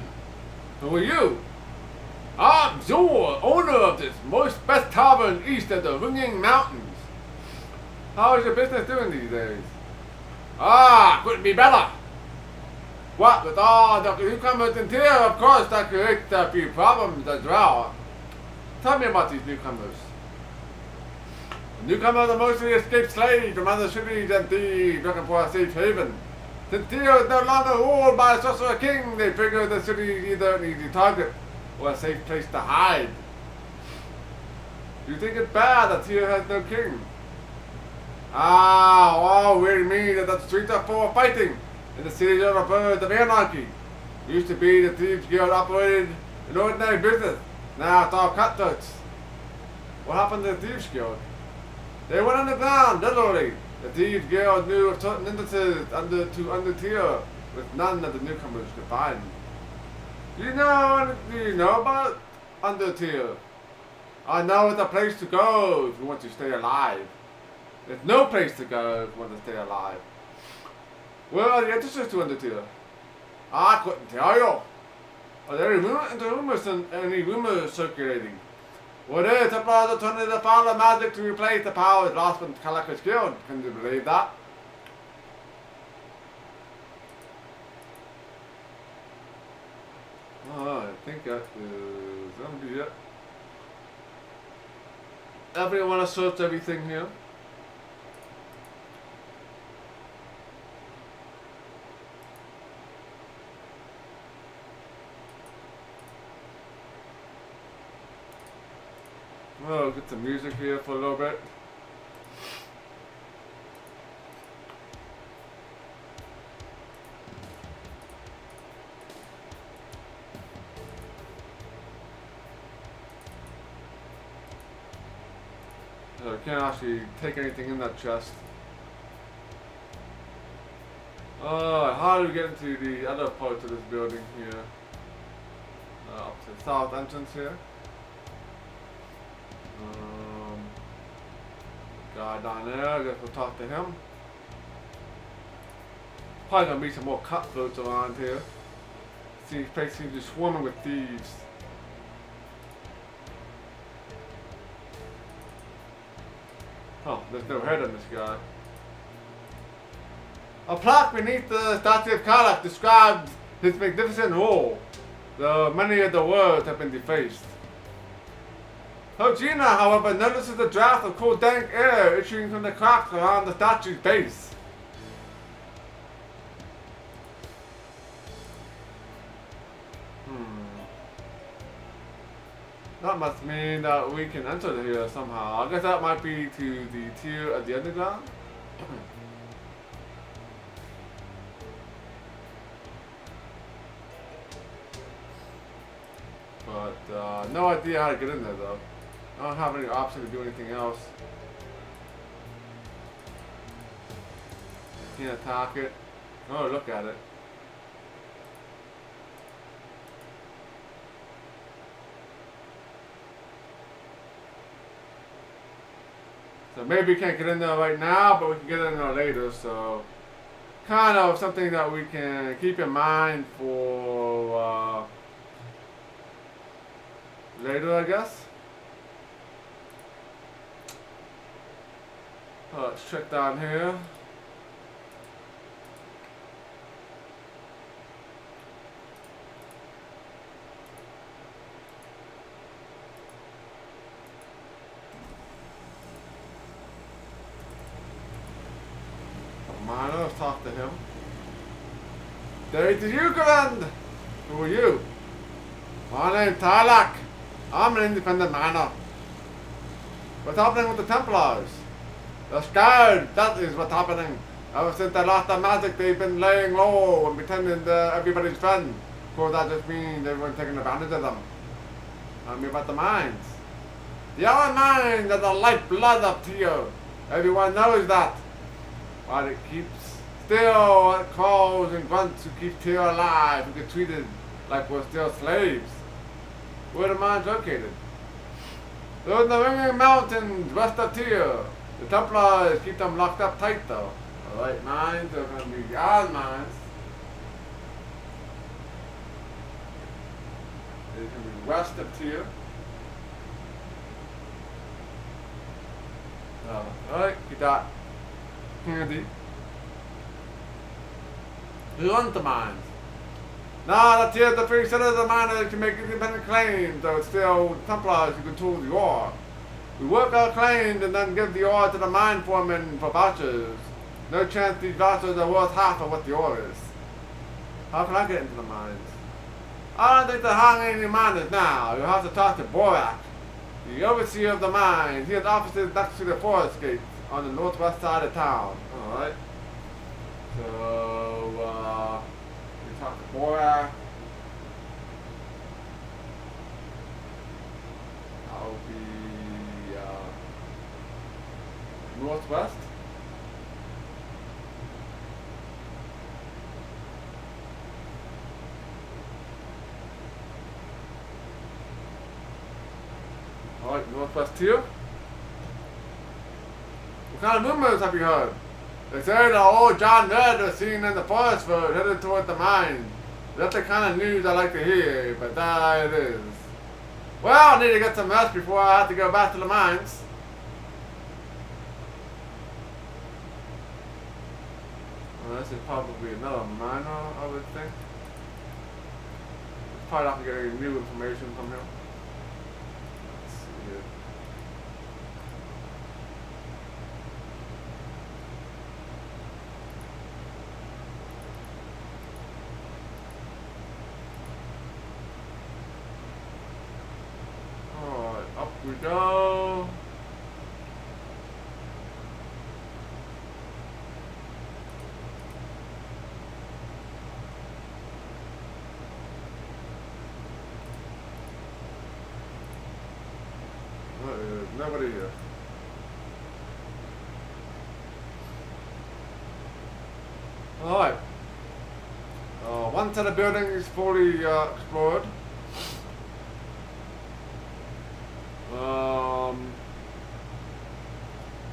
Who are you? I'm Zor, owner of this most best tavern east of the Ringing Mountains. How is your business doing these days? Couldn't be better. What with all the newcomers in here, of course, that creates a few problems as well. Tell me about these newcomers. The newcomers are mostly escaped slaves from other cities and thieves looking for a safe haven. Since Theo is no longer ruled by a sorcerer king, they figure the city is either an easy target or a safe place to hide. Do you think it's bad that Theo has no king? We mean that the streets are full of fighting. in the city of the birds of anarchy. Used to be the Thieves Guild operated an ordinary business. Now it's all cutthroats. What happened to the Thieves Guild? They went underground, literally. The Thieves Guild knew of certain entrances under tier, with none of the newcomers could find. Do you know about under tier? I know it's a place to go if you want to stay alive. There's no place to go if you want to stay alive. Where are the entrances to under tier? I couldn't tell you. Are there any rumors circulating? What is Templars are turning to power of magic to replace the powers lost from Collector's Guild? Can you believe that? Oh, I think that is gonna be it. Everyone wanna search everything here? Well, get some music here for a little bit. So I can't actually take anything in that chest. How do we get into the other parts of this building here? Up to the south entrance here. Guy down there, I guess we'll talk to him. Probably gonna be some more cutthroats around here. See, this place seems to be swarming with thieves. Oh, there's no head on this guy. A plaque beneath the statue of Karlach describes his magnificent rule, though many of the words have been defaced. hercxena, however, notices a draft of cool dank air issuing from the cracks around the statue's base. That must mean that we can enter here somehow. I guess that might be to the tier of the underground. But no idea how to get in there though. I don't have any option to do anything else. Can't attack it. Oh, look at it. So maybe we can't get in there right now, but we can get in there later. So kind of something that we can keep in mind for later, I guess. Let's check down here. Miner, let's talk to him. Day to you, Grand! Who are you? My name's Tarlak. I'm an independent miner. What's happening with the Templars? They're scared, that is what's happening. Ever since they lost their magic, they've been laying low and pretending they're everybody's friend. Of course, that just means everyone's taking advantage of them. Tell me about the mines. The other mines are the lifeblood of Tio. Everyone knows that. But it keeps still calls and grunts who keep Tio alive and get treated like we're still slaves. Where are the mines located? They're in the Ringing Mountains west of Tio. The Templars keep them locked up tight though. Alright, mines are going to be our mines. They're going to be west of Tio. Alright, we got candy. We want the mines. Now that Tio, the free citizens of the miners can make independent claims, though it's still Templars who control the ore. We work our claims and then give the ore to the mine foreman for vouchers. No chance these vouchers are worth half of what the ore is. How can I get into the mines? I don't think they're hiring any miners now. You'll have to talk to Borak, the overseer of the mines. He has offices next to the forest gate on the northwest side of town. Alright. So, we talk to Bora. I'll be, northwest. Alright, northwest here. What kind of rumors have you heard? They say the old John Red was seen in the forest road headed toward the mine. That's the kind of news I like to hear, but there it is. Well, I need to get some rest before I have to go back to the mines. Well, this is probably another miner, I would think. Probably not getting any new information from him. Let's see here. Alright, up we go. There's nobody here. Alright. One set of buildings is fully explored.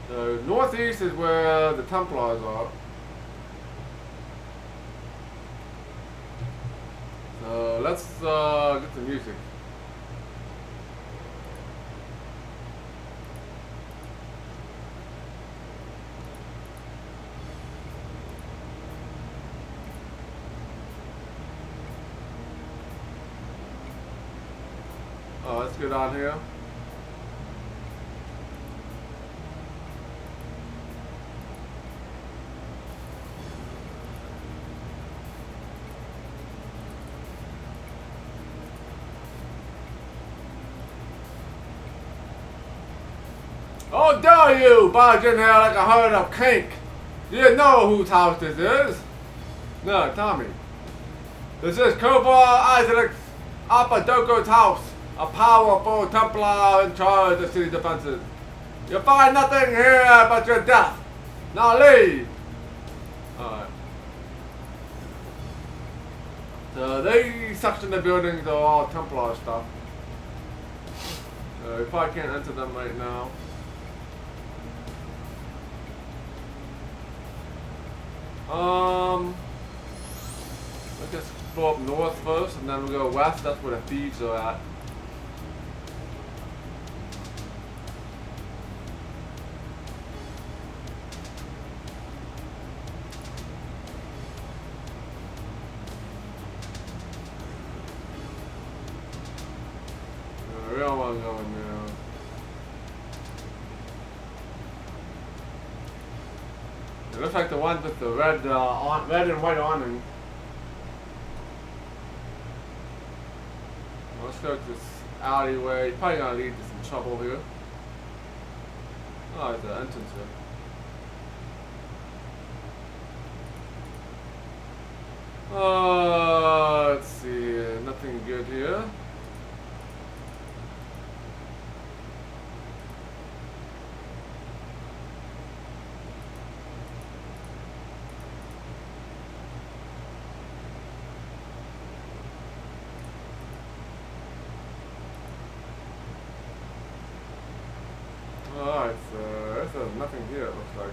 So northeast is where the Templars are. So let's get the music. Oh, let's go down here. Oh, dare you barge in here like a herd of kink? You know whose house this is? No, Tommy. This is Cobra Isaac Apadoko's house, a powerful Templar in charge of city defenses. You'll find nothing here but your death. Now leave. Alright. So these section of buildings are all Templar stuff. So we probably can't enter them right now. Let's just go up north first, and then we'll go west. That's where the thieves are at. We don't want to go in there. It looks like the one with the red, red and white awning. Let's go to this alleyway. Probably gonna lead to some trouble here. Oh, there's an entrance here. Let's see. Nothing good here. Alright, so there's nothing here, it looks like.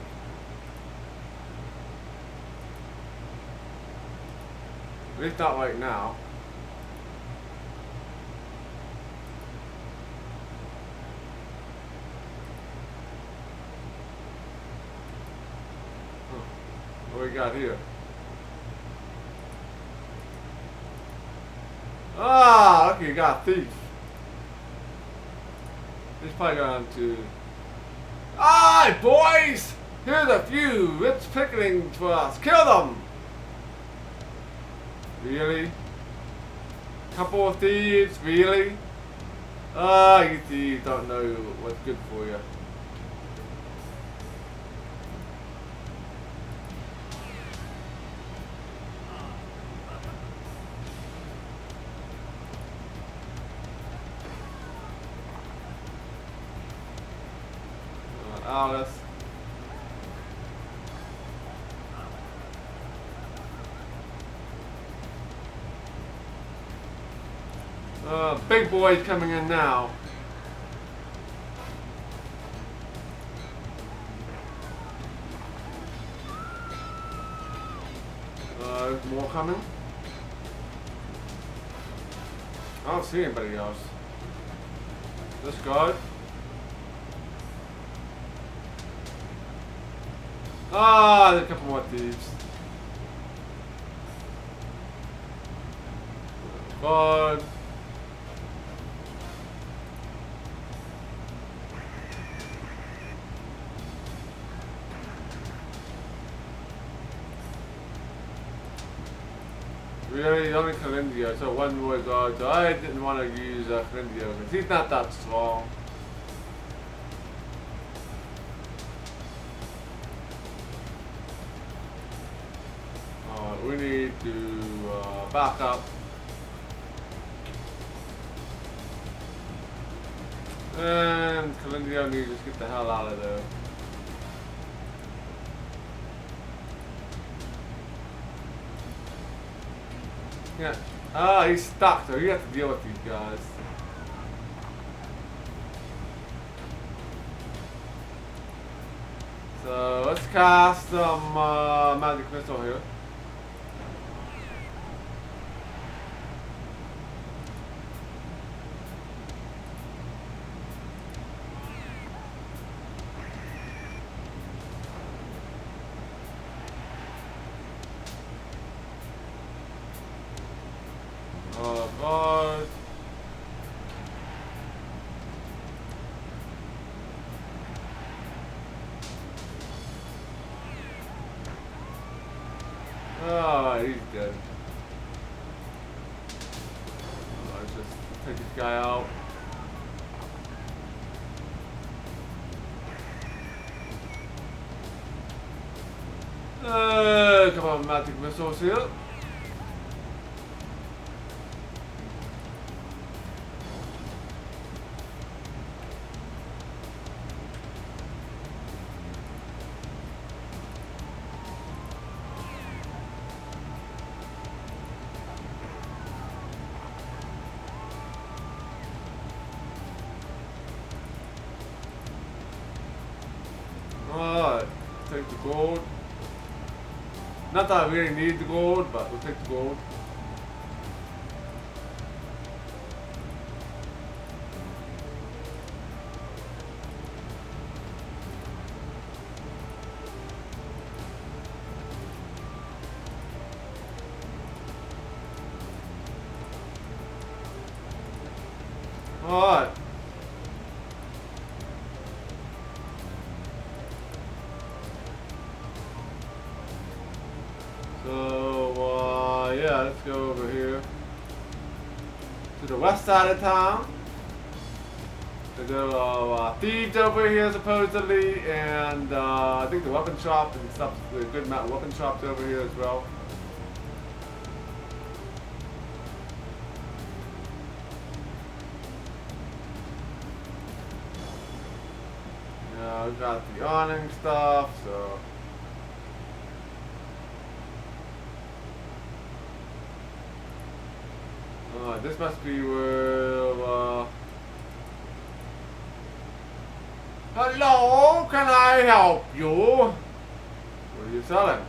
At least not right now. What we got here? Ah, okay, you got a thief. He's probably going to... Alright, boys! Here's a few rich pickings for us. Kill them! Really? Couple of thieves? Really? Ah, you thieves don't know what's good for you. Alice. Big boy's coming in now. There's more coming. I don't see anybody else. This guy. Ah, there's a couple more thieves. God. Really, only Calindia, so one more guard. So I didn't want to use Calindia because he's not that strong. We need to back up. And Calindia needs to just get the hell out of there. Yeah. Ah, he's stuck, so you have to deal with these guys. So let's cast some magic missile here. Oh God. Oh, he's dead. Let's just take this guy out. Come on, magic missiles here. Alright, take the gold. Not that I really need the gold, but we'll take the gold. Alright. So, yeah, let's go over here to the west side of town. There are thieves over here supposedly, and I think the weapon shop and stuff. The good amount of weapon shops over here as well. Yeah, we got the awning stuff, so. This must be where, Hello, can I help you? What are you selling?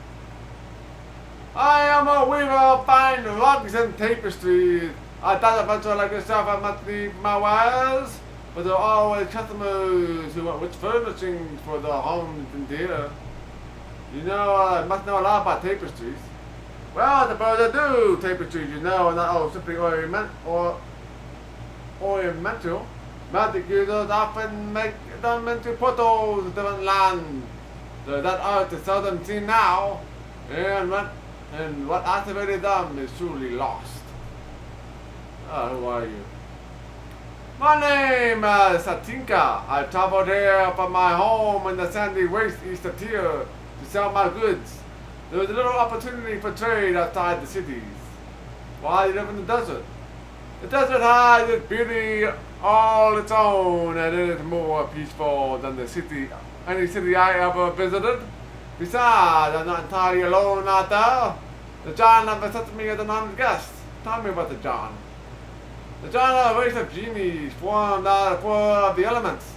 I am a weaver of fine rugs and tapestries. I thought a venture like yourself I must leave my wares, but there are always customers who want rich furnishings for their homes and dear. You know, I must know a lot about tapestries. Well, I suppose I do. Tapestries, you know, not all simply ornamental. Magic users often make them into portals of different lands. So that art is seldom seen now, and what activated them is truly lost. Who are you? My name is Satinka. I traveled here from my home in the sandy waste east of here to sell my goods. There is little opportunity for trade outside the cities. Why you live in the desert? The desert has its beauty all its own, and it is more peaceful than the city any city I ever visited. Besides, I'm not entirely alone out there. The John never sent me as an honored guest. Tell me about the John. The John are a race of genies formed out of four of the elements,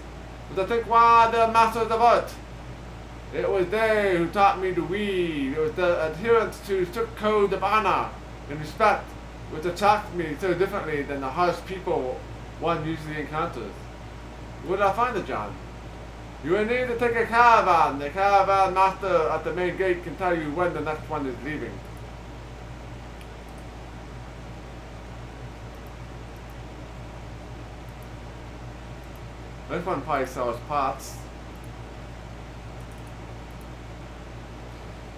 but I think one of the masters of art. It was they who taught me to weave. It was the adherence to strict codes of honor and respect which attracted me so differently than the harsh people one usually encounters. Where did I find the John? You will need to take a caravan. The caravan master at the main gate can tell you when the next one is leaving. This one probably sells parts.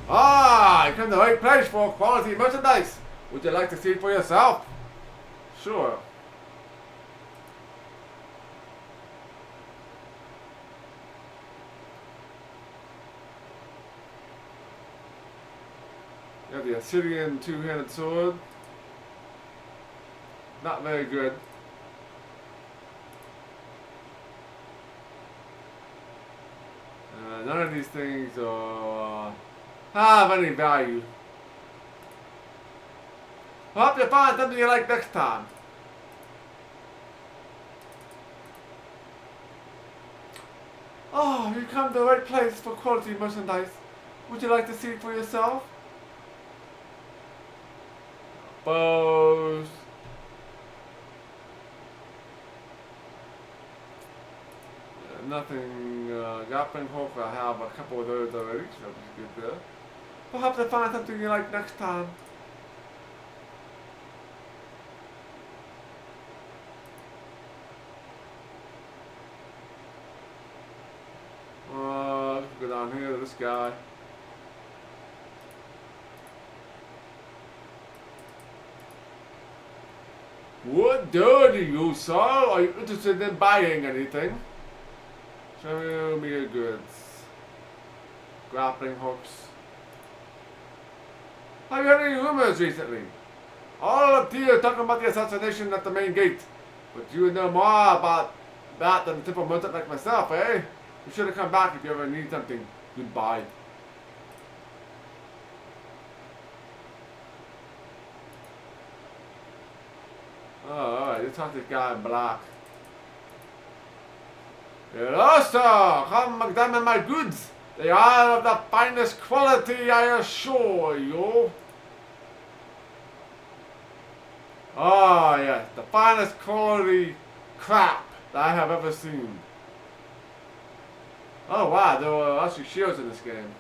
Ah, you come to the right place for quality merchandise. Would you like to see it for yourself? Sure. You have the Assyrian two-handed sword. Not very good. None of these things have any value. I hope you find something you like next time. Oh, you come to the right place for quality merchandise. Would you like to see it for yourself? Bows. Nothing, grappling hook. I have a couple of those already, so that's good there. Perhaps I find something you like next time. Let's go down here to this guy. What do you, sir? Are you interested in buying anything? Show me your goods. Grappling hooks. Have you heard any rumors recently? All of you are talking about the assassination at the main gate. But you know more about that than a typical merchant like myself, eh? You should have come back if you ever need something. Goodbye. Oh, alright, let's talk to this guy in black. Hello, sir! Come examine my goods. They are of the finest quality, I assure you. Oh, yes, the finest quality crap that I have ever seen. Oh, wow, there were actually shields in this game.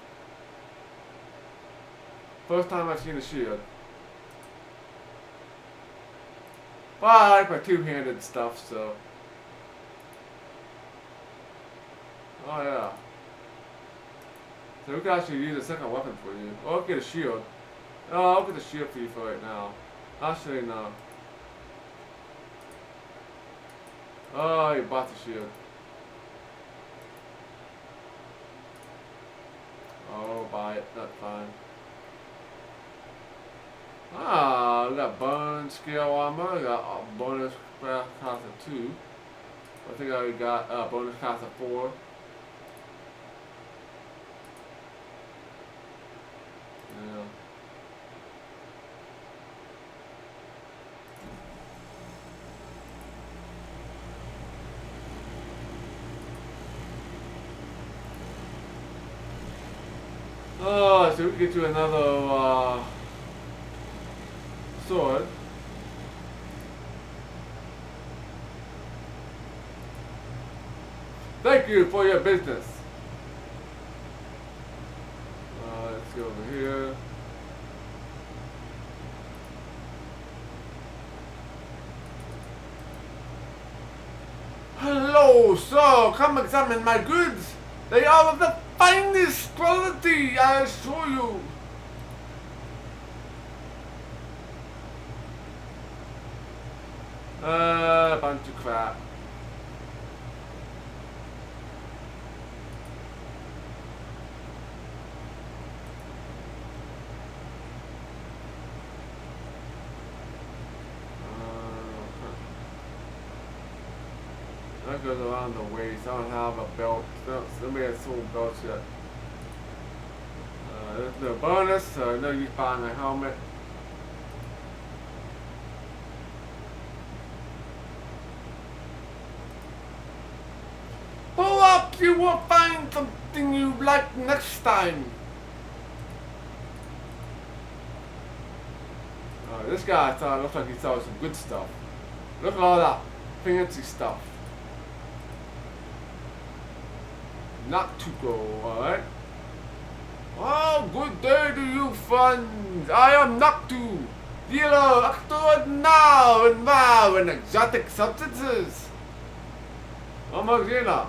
First time I've seen a shield. Well, I like my two-handed stuff, so. Oh, yeah. So we can actually use a second weapon for you. Or I'll get a shield. Oh, I'll get a shield for you for right now. Actually, no. Oh, you bought the shield. Oh, buy it. That's fine. Ah, we got bone scale armor. We got bonus cost of 2. I think I got bonus cost of 4. Yeah. Oh, so we can get you another sword. Thank you for your business. Let's go over here. Hello, sir. Come examine my goods. They are of the finest quality, I assure you. Bunch of crap. That goes around the waist. I don't have a belt. Somebody has sold belts yet. There's no bonus, so no use buying a helmet. Pull up! You will find something you like next time. This guy looks like he sells some good stuff. Look at all that fancy stuff. Not to go, alright? Oh, good day to you, friends. I am Noctu, dealer extraordinaire and rare in exotic substances. hercxena.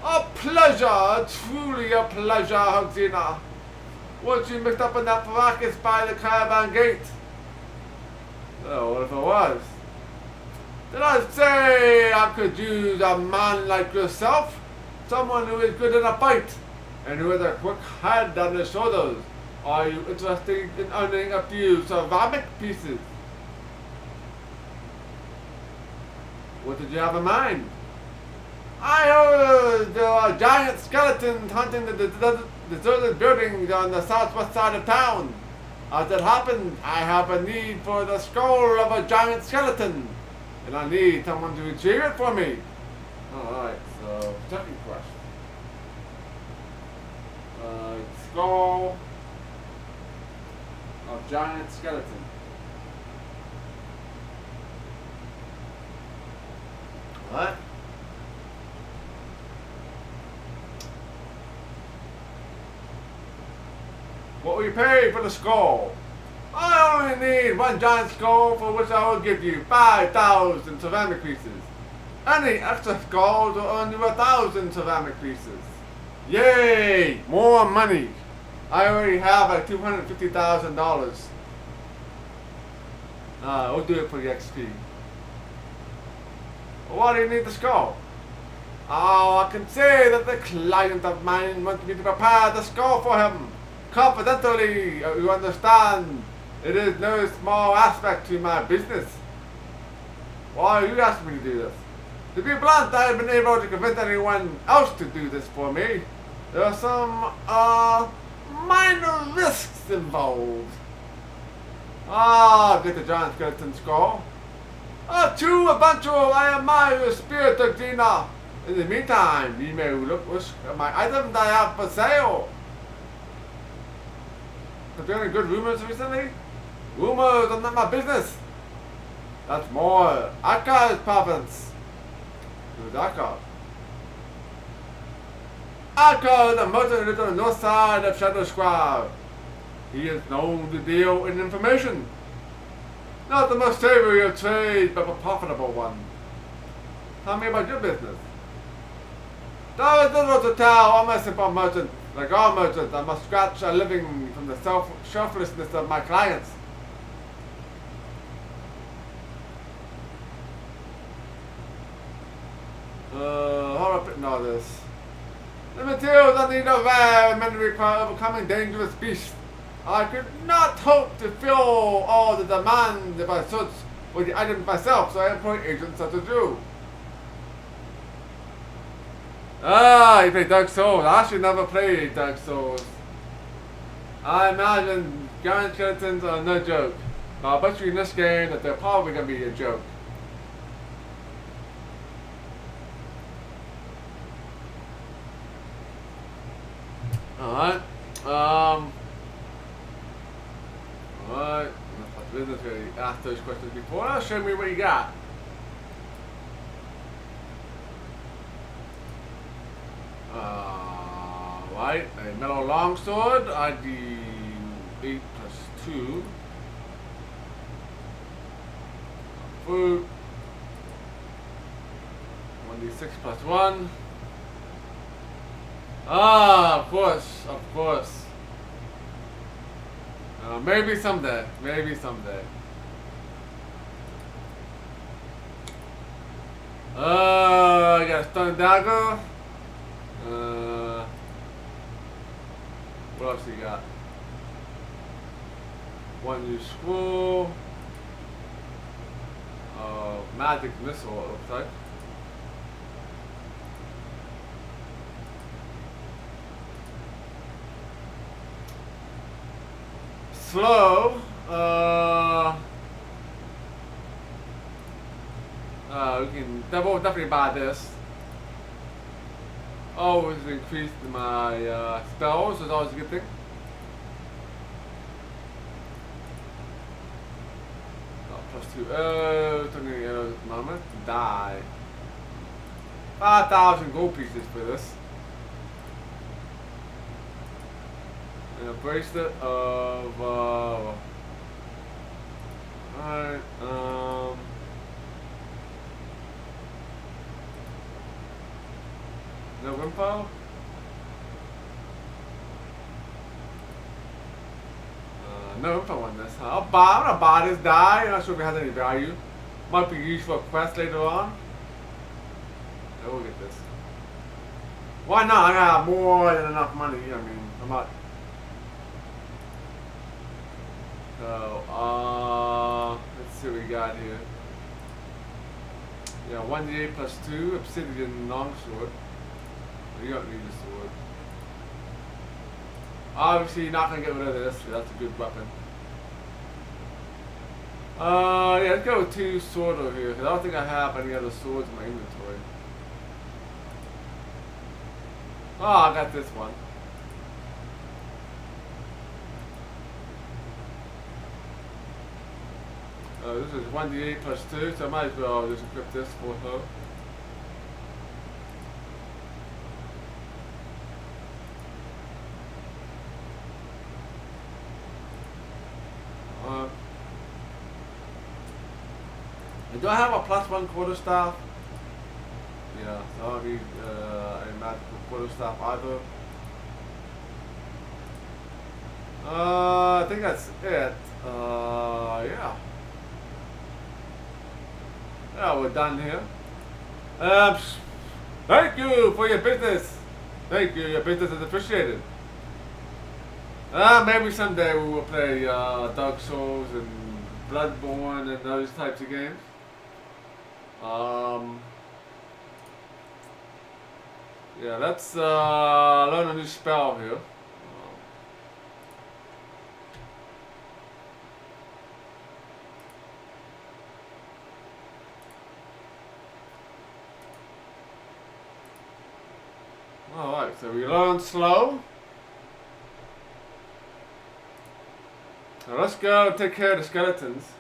A pleasure, truly a pleasure, hercxena. Once you mixed up in that fracas by the caravan gate. Oh, what if it was? Did I say I could use a man like yourself? Someone who is good in a fight, and who has a quick head on his shoulders. Are you interested in owning a few ceramic pieces? What did you have in mind? I heard there are giant skeletons hunting the deserted buildings on the southwest side of town. As it happened, I have a need for the skull of a giant skeleton, and I need someone to retrieve it for me. Alright, so second question. Skull of giant skeleton. What? What will you pay for the skull? I only need one giant skull, for which I will give you 5,000 ceramic pieces. Any extra skulls will earn you 1,000 ceramic pieces. Yay! More money. I already have like $250,000. We'll do it for the XP. Why do you need the skull? Oh, I can say that the client of mine wants me to prepare the skull for him. Confidentially, you understand. It is no small aspect to my business. Why are you asking me to do this? To be blunt, I have been able to convince anyone else to do this for me. There are some, minor risks involved. Get the giant skeleton skull. Too eventual, I admire your spirit, hercxena. In the meantime, you may look at my items I have for sale. Have there been any good rumors recently? Rumors are not my business. That's more Aka's province. Who's Aka? Aka is a merchant who lives on the north side of Shadow Square. He is known to deal in information. Not the most savory of trades, but a profitable one. Tell me about your business. There is little to tell. I'm a simple merchant. Like all merchants, I must scratch a living from the selflessness of my clients. How do I put in all this? The materials I need are rare and many require overcoming dangerous beasts. I could not hope to fill all the demand if I search for the items myself, so I employ agents such as you. You play Dark Souls. I actually never played Dark Souls. I imagine giant skeletons are no joke. But I bet you in this game that they're probably going to be a joke. Alright. Alright. Business really asked those questions before. Now show me what you got. Right, a metal longsword, ID 8 plus 2. Food. 1d6 plus 1. Of course, of course. Maybe someday, maybe someday. I got a stun dagger. What else you got? One new scroll. Magic missile, it looks like. slow. We can definitely buy this. Always increase my spells, is always a good thing. +2 arrows, 20 arrows at the moment. Die. 5,000 gold pieces for this. And a bracelet of alright, no info? No info on this, huh? I'm gonna buy this die. I'm not sure if it has any value. Might be used for a quest later on. Yeah, we'll get this. Why not? I got more than enough money. I mean, I'm not. So, let's see what we got here. Yeah, 1d8 +2, obsidian longsword. You don't need a sword. Obviously, you're not gonna get rid of this. That's a good weapon. Yeah, let's go with 2 sword over here, because I don't think I have any other swords in my inventory. Oh, I got this one. This is 1d8 +2, so I might as well just equip this for her. Do I have a +1 quarterstaff? Yeah, so I don't need a magical quarterstaff either. I think that's it. Yeah. Yeah, we're done here. Thank you for your business. Thank you, your business is appreciated. Maybe someday we will play Dark Souls and Bloodborne and those types of games. Yeah, let's learn a new spell here. Alright, so we learn slow. Now let's go and take care of the skeletons.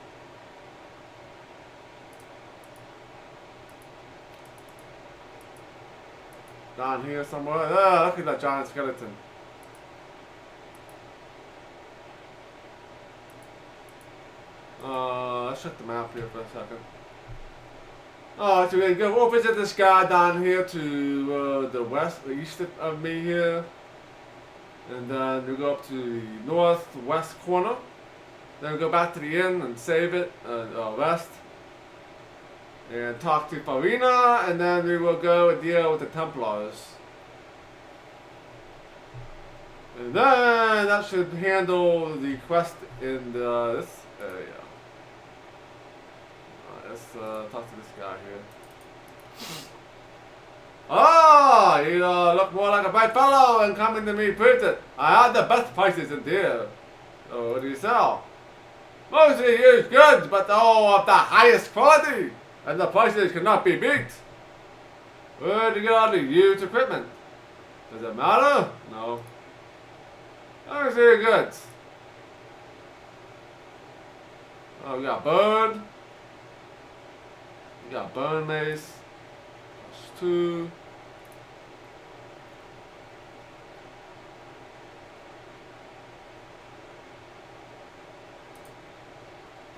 Down here somewhere. Ah, look at that giant skeleton. Let's check the map here for a second. Oh, so we go. We'll visit this guy down here to the west, east of me here, and then we go up to the northwest corner. Then we go back to the inn and save it, rest, and talk to Farina, and then we will go and deal with the Templars. And then that should handle the quest in this area. Let's talk to this guy here. Ah, you look more like a bright fellow and coming to me printed. I have the best prices in here. So what do you sell? Mostly used goods, but all of the highest quality, and the prices cannot be beat. Where do you get all the used equipment? Does it matter? No. Let me see your goods. Oh, we got bird. We got bone mace. +2.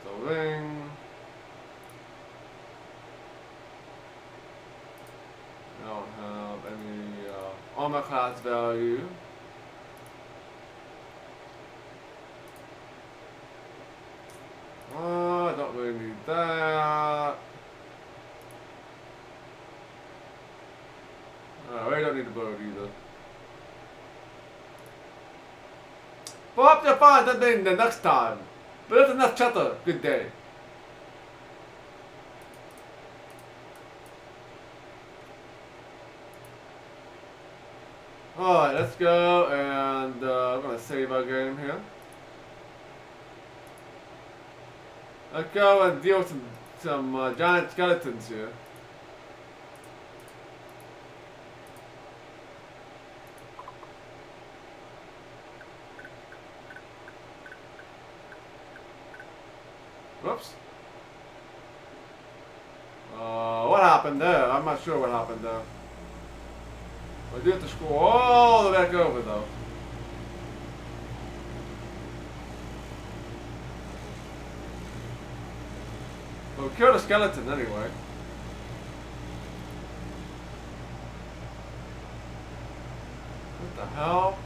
The ring. I don't have any armor class value. I don't really need that. I don't need the boat either. Perhaps you'll find something the next time. But that's enough chatter. Good day. Alright, let's go and I'm gonna save our game here. Let's go and deal with some giant skeletons here. Whoops. What happened there? I'm not sure what happened there. I do have to scroll all the way back over though. Well, kill the skeleton anyway. What the hell?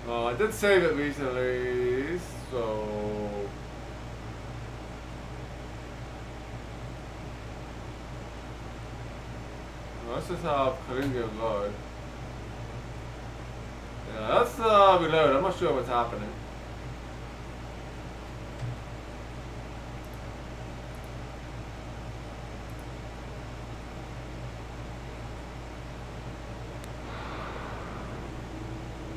I did save it recently, so... Let's just have Karinga load. Yeah, let's reload. I'm not sure what's happening.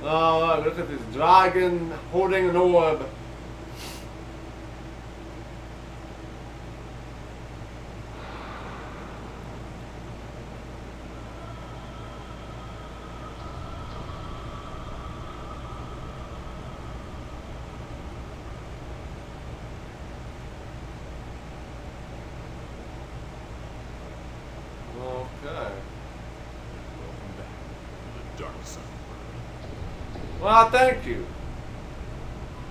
Oh, look at this dragon holding an orb. Okay. Welcome back to the dark side. Well, thank you.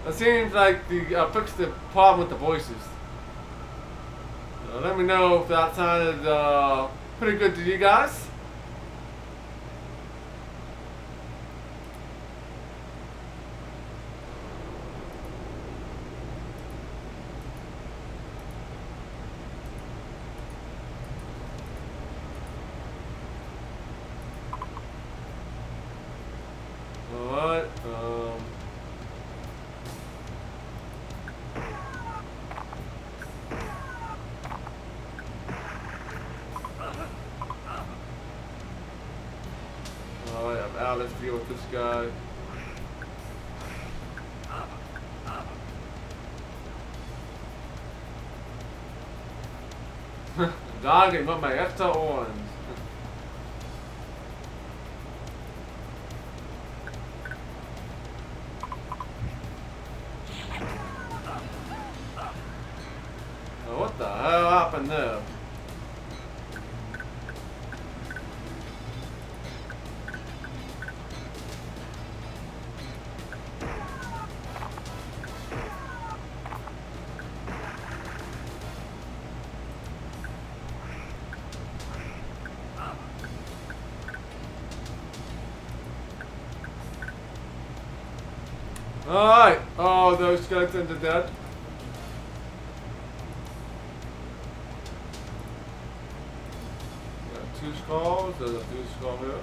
It seems like the fixed the problem with the voices. Let me know if that sounded pretty good to you guys. Alright, Alright, I'm out. Let's deal with this guy. Dog got my extra orange. What the hell happened there? Alright, oh, those skeletons are dead. Got 2 skulls, there's a 2 skull here.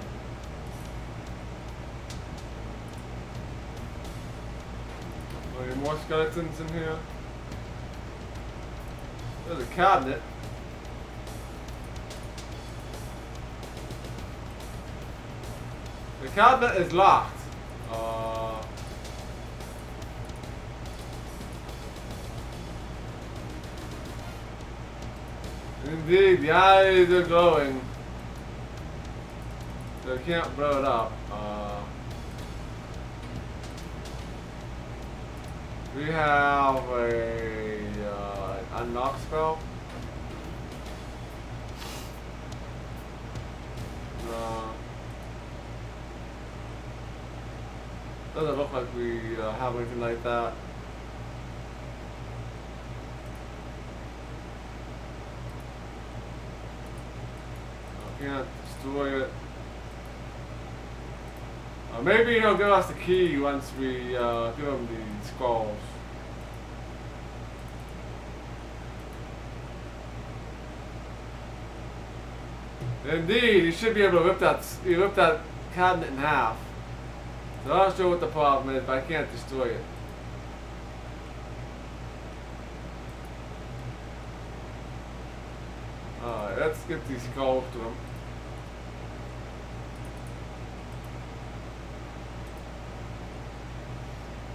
Any more skeletons in here? There's a cabinet. The cabinet is locked. Indeed, the eyes are glowing. So I can't blow it up. We have a unlock spell. Doesn't look like we have anything like that. Can't destroy it. Maybe he'll give us the key once we give him the skulls. Indeed, he should be able to rip that cabinet in half. So I'm not sure what the problem is, but I can't destroy it. Alright, let's get these skulls to him.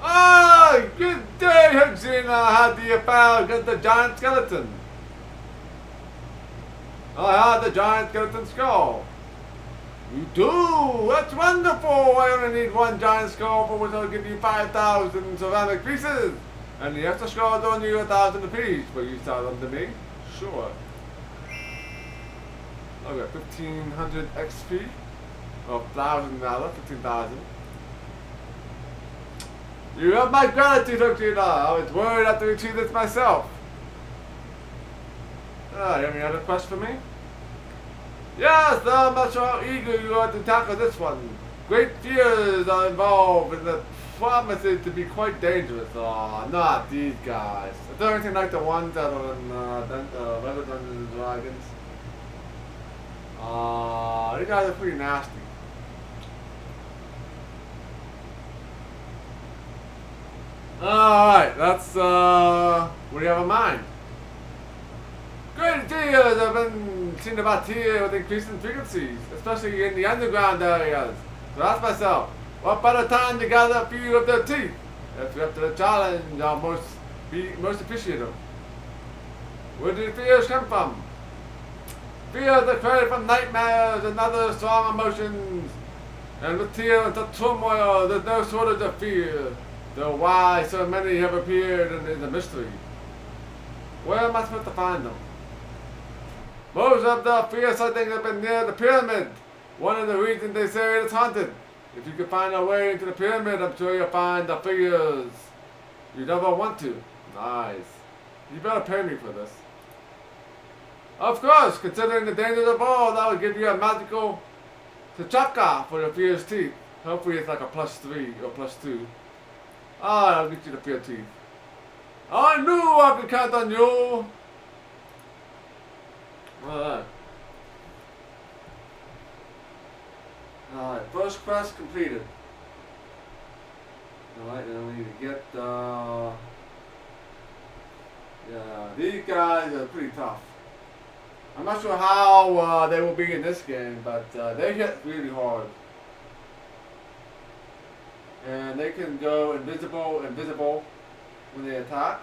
Ah! hercxena had the battle against the giant skeleton. I had the giant skeleton skull. You do? That's wonderful! I only need one giant skull for which I'll give you 5,000 ceramic pieces. And the extra skulls only 1,000 apiece. Will you sell them to me? Sure. Okay, 1,500 XP. Or 1,000 rather, 15,000. You have my gratitude, hercxena. I was worried I had to achieve this myself. You have any other quest for me? Yes, I'm not sure how eager you are to tackle this one. Great fears are involved and the promises to be quite dangerous. Aw, not these guys. Is there anything like the ones that are in Ravager Dungeons and Dragons? These guys are pretty nasty. Alright, that's what do you have in mind? Great fears have been seen about here with increasing frequencies, especially in the underground areas. So ask myself, what better time to gather a few of their teeth? If you're up to the challenge, I'll be most appreciative. Where do the fears come from? Fears are created from nightmares and other strong emotions. And with tears and such turmoil, there's no shortage of fear. Though why so many have appeared is a mystery. Where am I supposed to find them? Most of the fear sightings have been near the pyramid. One of the reasons they say it is haunted. If you can find a way into the pyramid, I'm sure you'll find the figures you never want to. Nice. You better pay me for this. Of course, considering the dangers of all, that will give you a magical T'Chaka for your fear's teeth. Hopefully it's like a +3 or +2. I'll get you the fear teeth. I knew I could count on you. Alright. Alright, first quest completed. Alright, then we need to get yeah, these guys are pretty tough. I'm not sure how they will be in this game, but they hit really hard. And they can go invisible when they attack.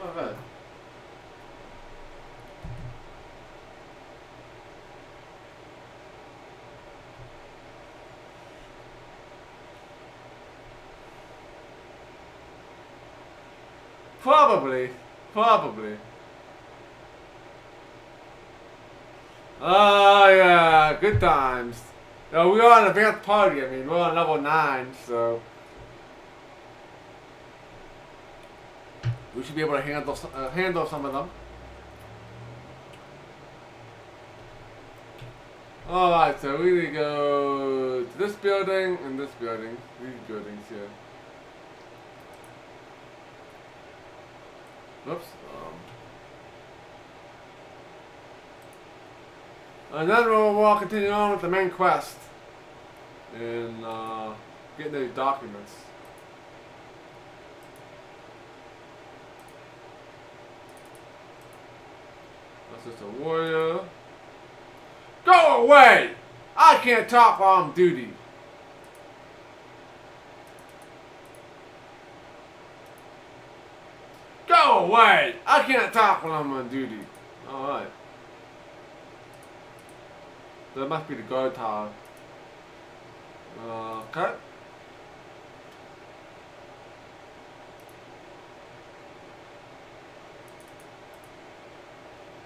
Alright. Probably. Yeah, good times. No, we are an advanced party. I mean, we're on level 9, so we should be able to handle some of them. Alright, so we need to go to this building and this building. These buildings here. Oops. And then we'll continue on with the main quest and getting these documents. That's just a warrior. Go away! I can't talk while I'm duty. Go away! I can't talk when I'm on duty. Alright. That must be the guard tower. Cut.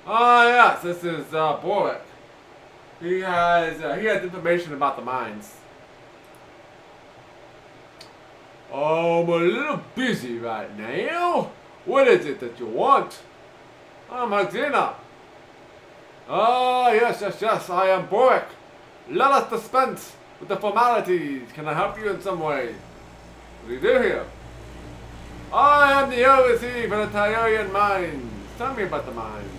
Oh yes, this is Boric. He has information about the mines. Oh, I'm a little busy right now. What is it that you want? I'm hercxena. Oh, yes, I am Boric. Let us dispense with the formalities. Can I help you in some way? What do you do here? I am the overseer for the Tyrian mines. Tell me about the mines.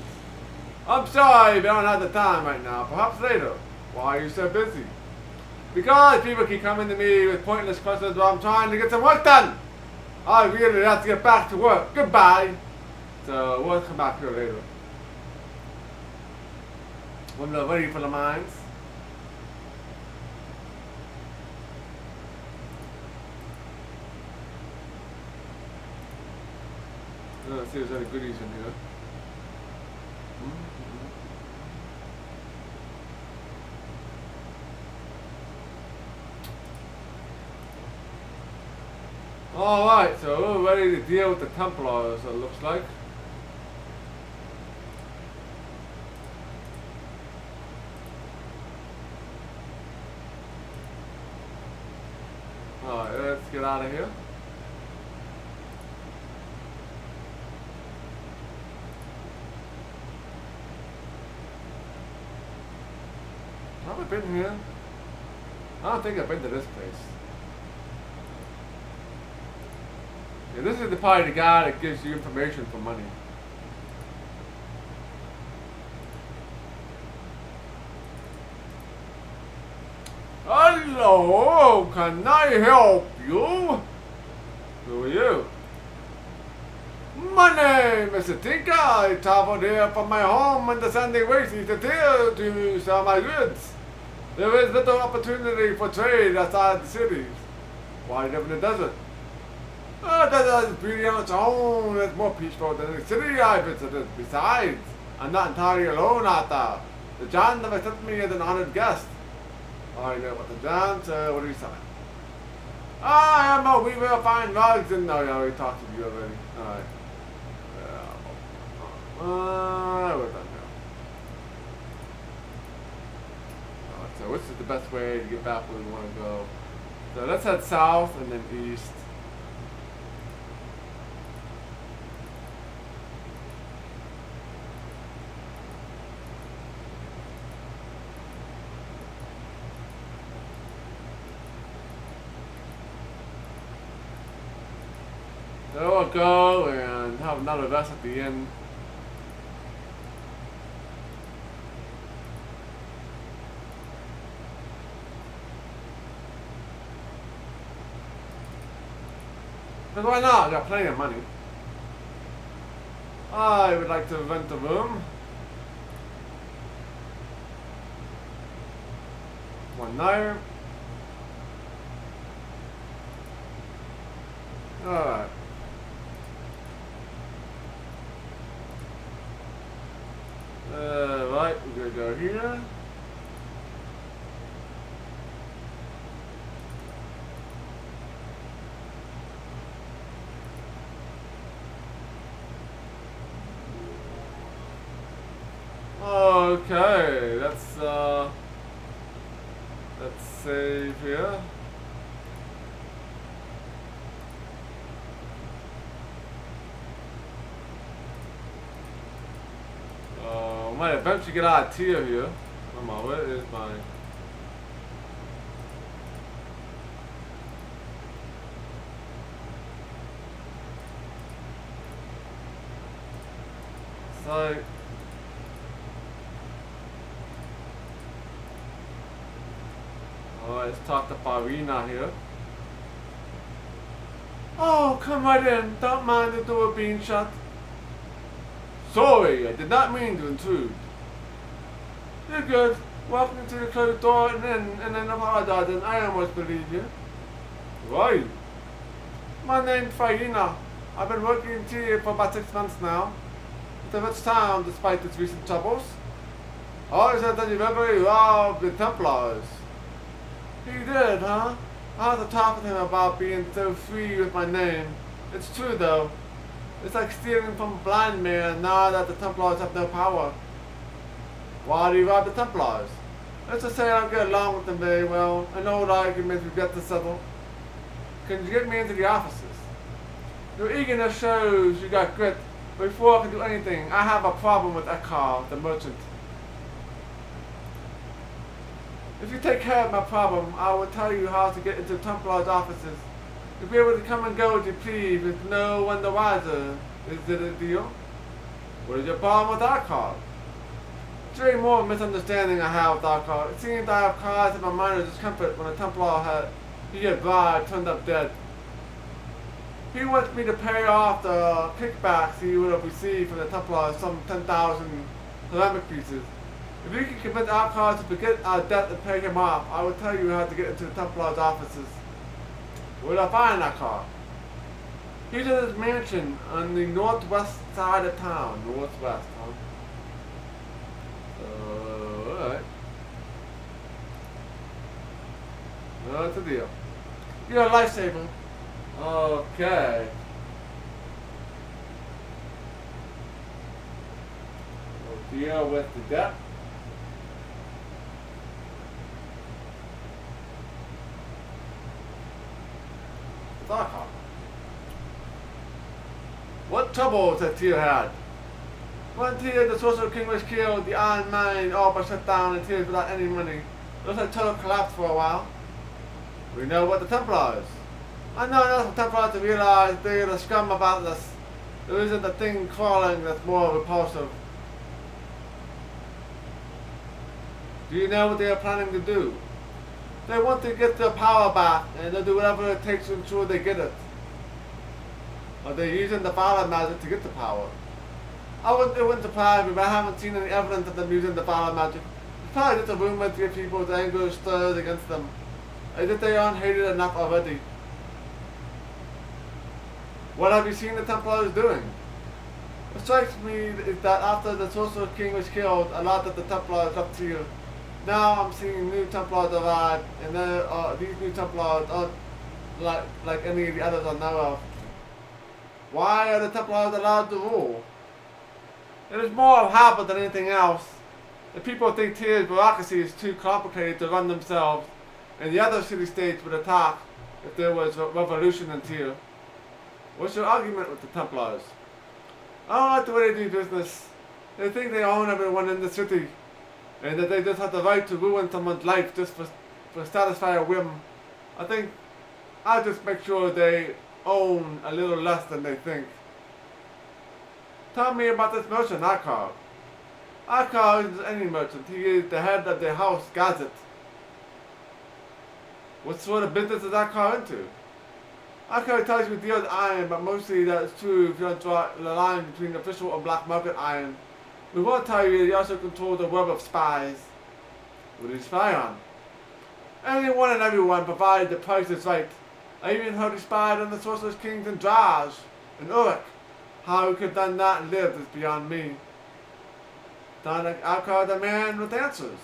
I'm sorry, but I don't have the time right now. Perhaps later. Why are you so busy? Because people keep coming to me with pointless questions while I'm trying to get some work done. I really have to get back to work. Goodbye. So we'll come back here later. When we're ready for the mines. Let's see if there's any goodies in here. Alright, so we're ready to deal with the Templars, it looks like. Alright, let's get out of here. Have I been here? I don't think I've been to this place. Yeah, this is the part of the guy that gives you information for money. Hello, can I help you? Who are you? My name is Tika. I traveled here from my home in the sandy wastes to sell my goods. There is little opportunity for trade outside the cities. Why live in the desert? The desert is beauty on its own. It's more peaceful than the city I visited. Besides, I'm not entirely alone out there. The John never accepted me as an honored guest. I know about the John, so what are you selling? I am a weaver of fine rugs, and no, I already talked to you already. Alright. We're done now. Alright, so which is the best way to get back where we want to go? So let's head south and then east. So we'll go and have another rest at the inn. But why not? I got plenty of money. I would like to rent a room. One night. Alright. Right, we're gonna go here. Okay, let's save here. I might eventually get out of tier here. Come on, where is my... So... Alright, let's talk to Farina here. Oh, come right in. Don't mind the door being shut. Sorry, I did not mean to intrude. You're good. Welcome to the closed door and then apologize, and I almost believe you. Who are you? My name's Farina. I've been working here for about 6 months now. It's a rich town despite its recent troubles. I said that you very robbed the Templars. You did, huh? I had to talk with him about being so free with my name. It's true though. It's like stealing from a blind man now that the Templars have no power. Why do you rob the Templars? Let's just say I don't get along with them very well. An old argument we've got to settle. Can you get me into the offices? Your eagerness shows you got grit. Before I can do anything, I have a problem with Eckhart, the merchant. If you take care of my problem, I will tell you how to get into Templar's offices. You'll be able to come and go as you please with no one the wiser. Is it a deal? What is your problem with Eckhart? It's really more of a misunderstanding I have with Eckhart. It seems I have caused him a minor discomfort when a Templar he had bribed turned up dead. He wants me to pay off the kickbacks he would have received from the Templars, some 10,000 ceramic pieces. If you can convince Alcard to forget our debt and pay him off, I will tell you how to get into the Templars' offices. Where do I find Alcard? He's in his mansion on the northwest side of town. Northwest, huh? Alright. What's the deal? You're a lifesaver. Okay. We'll deal with the debt. Stockholm. What troubles has Tyr had? When Tyr, the Sorcerer King, was killed, the Iron Mine all but shut down and Tyr without any money. It was like total collapse for a while. We know what the Templars. I know enough of Templars to realize they are the scum about this. There isn't a thing crawling that's more repulsive. Do you know what they are planning to do? They want to get their power back, and they'll do whatever it takes to ensure they get it. Or they're using the Fire Magic to get the power. It wouldn't surprise me, but I haven't seen any evidence of them using the Fire Magic. It's probably just a rumor to get people's anger stirred against them. As if they aren't hated enough already. What have you seen the Templars doing? What strikes me is that after the Sorcerer King was killed, a lot of the Templars left here. Now I'm seeing new Templars arrive, and these new Templars aren't like any of the others I know of. Why are the Templars allowed to rule? It is more of habit than anything else. The people think Tyr's bureaucracy is too complicated to run themselves, and the other city-states would attack if there was a revolution in Tyr. What's your argument with the Templars? I don't like the way they do business. They think they own everyone in the city, and that they just have the right to ruin someone's life just for satisfy a whim. I think I'll just make sure they own a little less than they think. Tell me about this merchant, Akar. Akar isn't any merchant. He is the head of the house Gazet. What sort of business is Akar into? Akar tells you to deal with iron, but mostly that is true if you don't draw the line between official and black market iron. We won't tell you that he also controls a web of spies. What do you spy on? Anyone and everyone, provided the price is right. I even heard he spied on the Sorcerer's Kings in Draj and Uruk. How he could have done that and lived is beyond me. Sound like Akar the man with answers.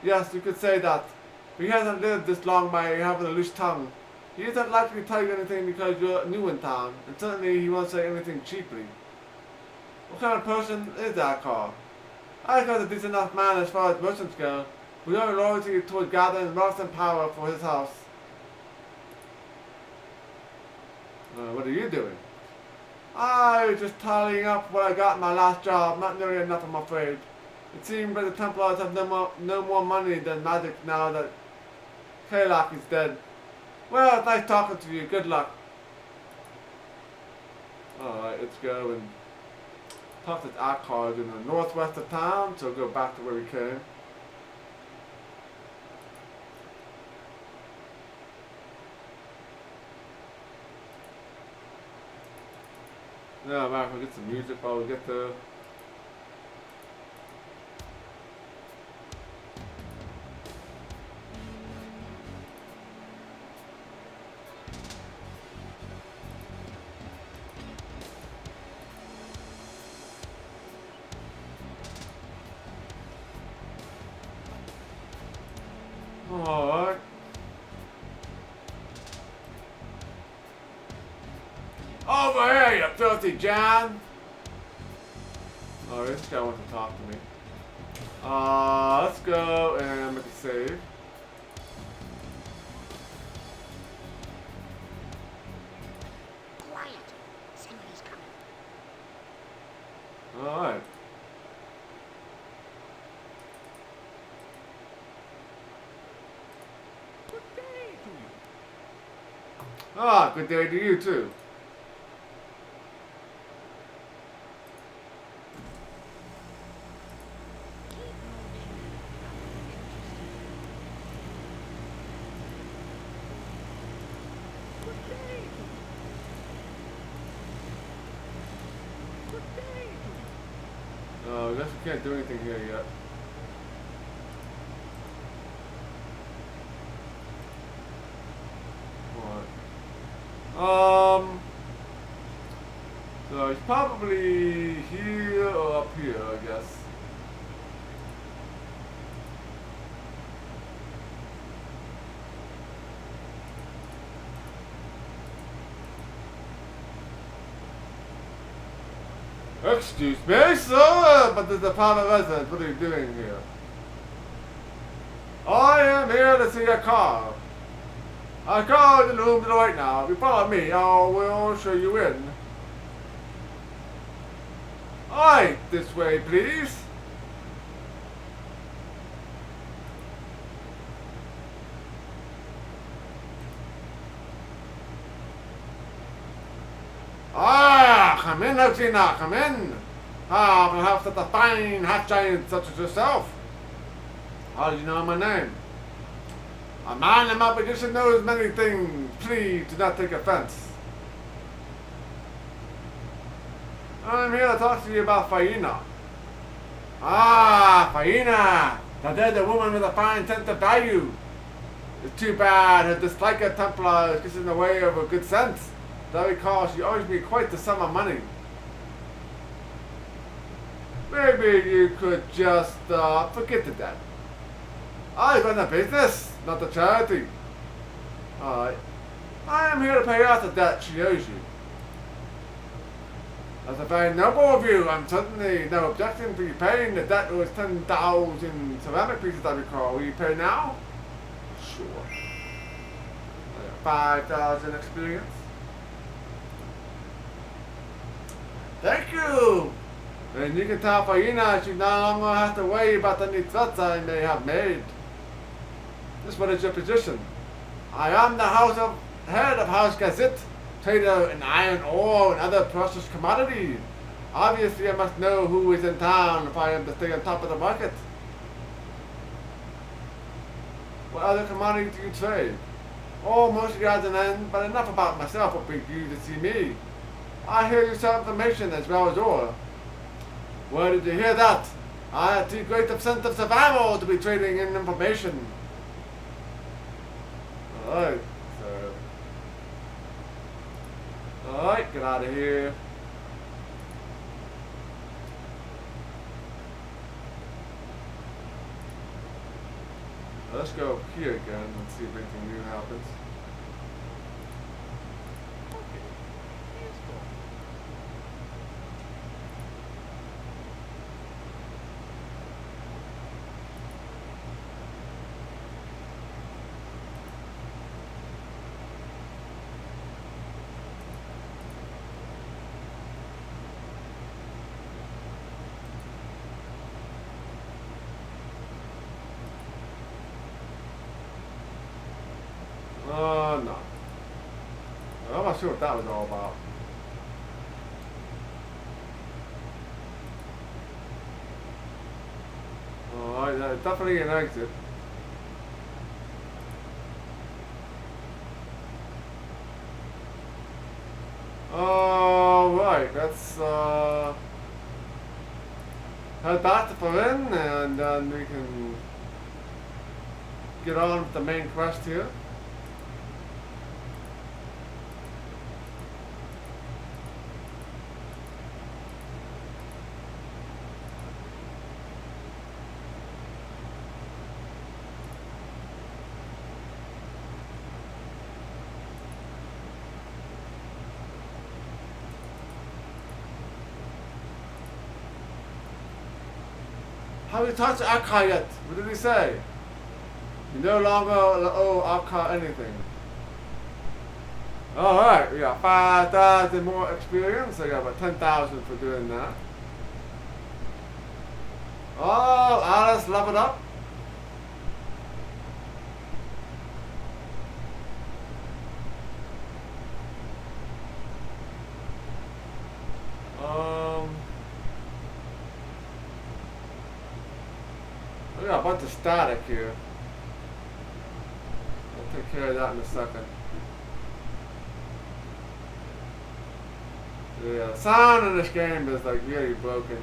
Yes, you could say that. But he hasn't lived this long by having a loose tongue. He isn't likely to tell you anything because you're new in town, and certainly he won't say anything cheaply. What kind of person is Akar? Akar's a decent enough man as far as merchants go, but your loyalty toward gathering wealth and power for his house. What are you doing? I was just tallying up what I got in my last job, not nearly enough I'm afraid. It seems like the Templars have no more money than magic now that Kalak is dead. Well, it's nice talking to you. Good luck. Alright, let's go and talk to Akar in the northwest of town, so we'll go back to where we came. Yeah, I might as well get some music while we get there. Alright. Over here, you filthy John! Oh, this guy wants to talk to me. Let's go and make a save. Quiet. Somebody's coming. Alright. Good day to you. Ah, good day to you too. I guess we can't do anything here yet. What? So it's probably here or up here, I guess. Excuse me, sir, but there's a private residence. What are you doing here? I am here to see a car. A car is in the room to the right now. If you follow me, I will show you in. Alright, this way, please. Ah, come in, hercxena, come in. Ah, perhaps such a fine half giant such as yourself. How do you know my name? A man in my position knows many things. Please do not take offense. I'm here to talk to you about hercxena. Ah, hercxena, the dead woman with a fine sense of value. It's too bad her dislike of Templars gets in the way of her good sense. As I recall, she owes me quite the sum of money. Maybe you could just forget the debt. I run a business, not a charity. Alright. I am here to pay out the debt she owes you. That's a very noble of you. I'm certainly no objection to you paying. The debt was 10,000 ceramic pieces, I recall. Will you pay now? Sure. 5,000 experience. Thank you! And you can tell hercxena she no longer has to worry about any threats I may have made. This what is your position? I am the head of House Gazette, trader in iron ore and other precious commodities. Obviously I must know who is in town if I am to stay on top of the market. What other commodities do you trade? Oh, mostly odds and ends, but enough about myself will bring you to see me. I hear you sell information as well as ore. Where did you hear that? I have too great a sense of survival to be trading in information. Alright, so... Alright, get out of here. Let's go up here again and see if anything new happens. No. I'm not sure what that was all about. Alright, definitely an exit. Alright, let's head back to Perin and then we can get on with the main quest here. Have you touched Akka yet? What did he say? You no longer owe Akka anything. Alright, we got 5,000 more experience. I got about 10,000 for doing that. Oh, Alice leveled up. We got a bunch of static here. I'll take care of that in a second. Yeah, sound in this game is like really broken.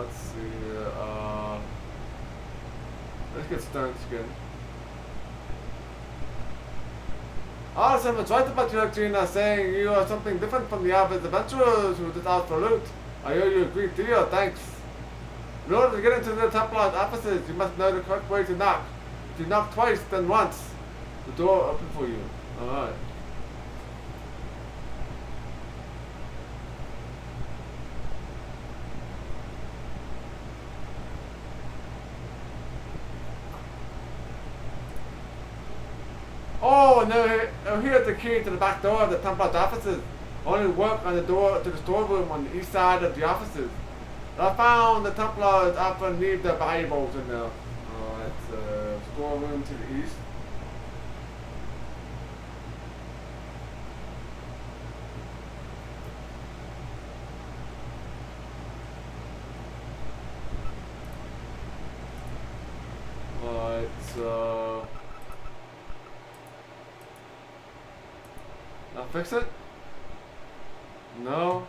let's see. Let's get stone skin. Awesome, it's right about you, hercxena, saying you are something different from the average adventurers who just out for loot. I owe you a great deal, thanks. In order to get into the Templar's offices, you must know the correct way to knock. If you knock twice, then once, the door will open for you. Alright. Oh, no, here's the key to the back door of the Templar's offices. Only work on the door to the storeroom on the east side of the offices. I found the Templars often leave their valuables in there. Alright, storeroom to the east. Alright, so... Now fix it? No.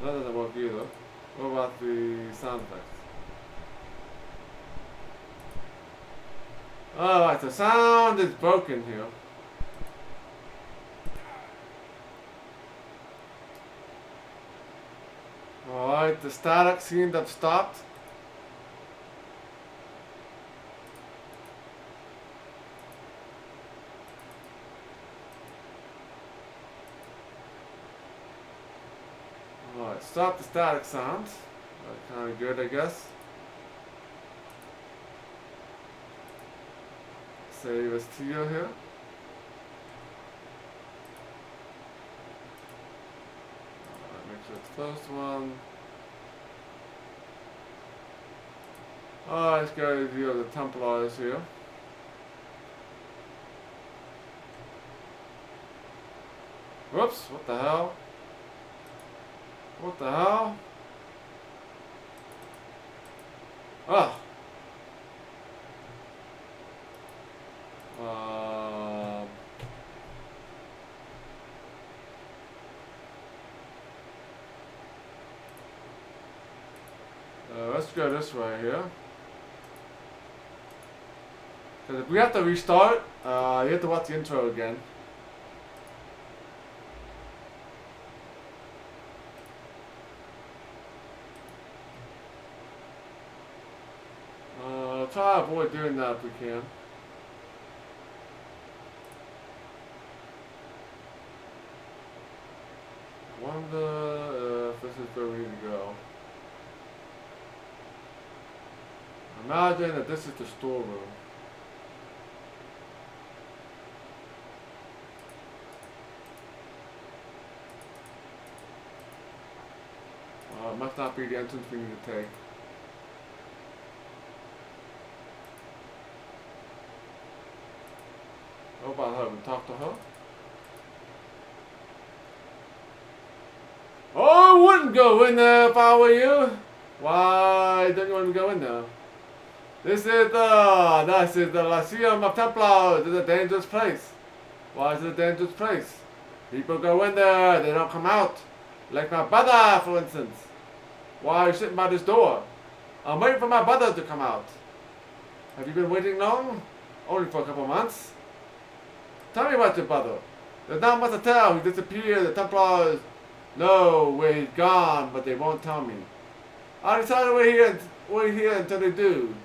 That doesn't work either. What about the sound effects? Alright, the sound is broken here. Alright, the static seemed to have stopped. Alright, stop the static sound. Kind of good, I guess. Save as Tio here. Make sure it's the first one. Alright, let's go to the Templars here. Whoops, what the hell? What the hell? Ah. Let's go this way here. Because if we have to restart, you have to watch the intro again. Try to avoid doing that if we can. Wonder if this is where we need to go. Imagine that this is the storeroom. It must not be the entrance we need to take. How about her? We talk to her? Oh, I wouldn't go in there if I were you. Why don't you want to go in there? This is the Lyceum of Templars. It's a dangerous place. Why is it a dangerous place? People go in there, they don't come out. Like my brother, for instance. Why are you sitting by this door? I'm waiting for my brother to come out. Have you been waiting long? Only for a couple months. Tell me about your brother. There's not much to tell. He disappeared. The Templars know where he's gone, but they won't tell me. I decided to wait here until they do.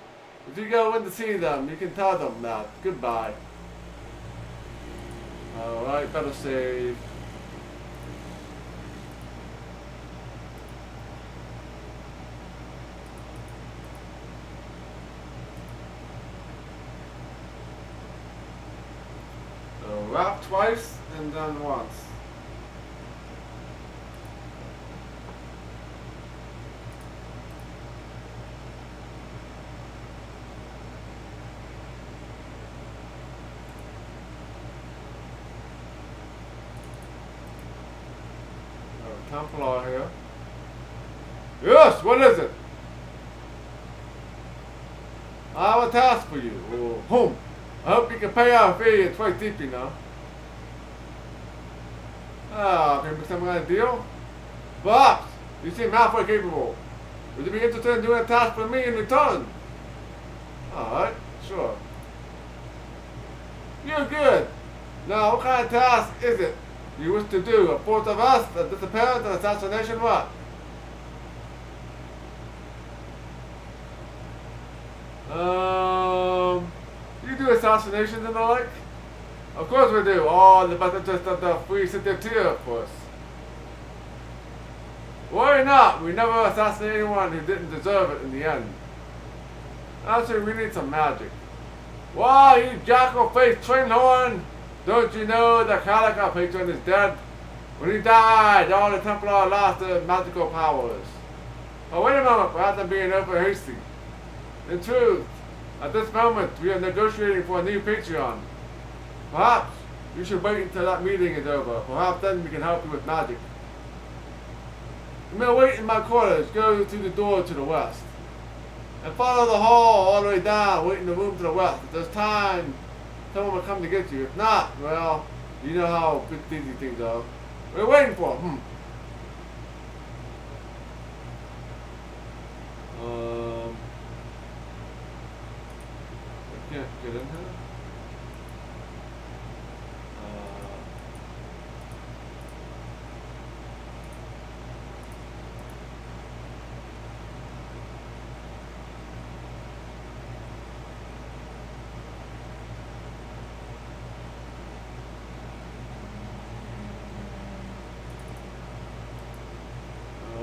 If you go in to see them, you can tell them that. Goodbye. Alright, better save. So, wrap twice and then once. Templar here. Yes, what is it? I have a task for you. Whom? I hope you can pay our fee and twice deep, you know. Maybe some kind of deal? Perhaps. You seem halfway capable. Would you be interested in doing a task for me in return? Alright, sure. You're good. Now, what kind of task is it you wish to do? A fourth of us, a disappearance, an assassination, what? You do assassinations and the like? Of course we do. All the best interest of the free city tier, of course. Worry not. We never assassinate anyone who didn't deserve it in the end. Actually, we need some magic. Why, you jackal-faced train horn! Don't you know the Calico patron is dead? When he died, all the Templar lost their magical powers. Oh, wait a moment. Perhaps I'm being over hasty. In truth, at this moment, we are negotiating for a new Patreon. Perhaps you should wait until that meeting is over. Perhaps then we can help you with magic. You may wait in my quarters. Go to the door to the west. And follow the hall all the way down. Wait in the room to the west. If there's time, someone will come to get you. If not, well, you know how busy things are. We're waiting for them. I can't get in here.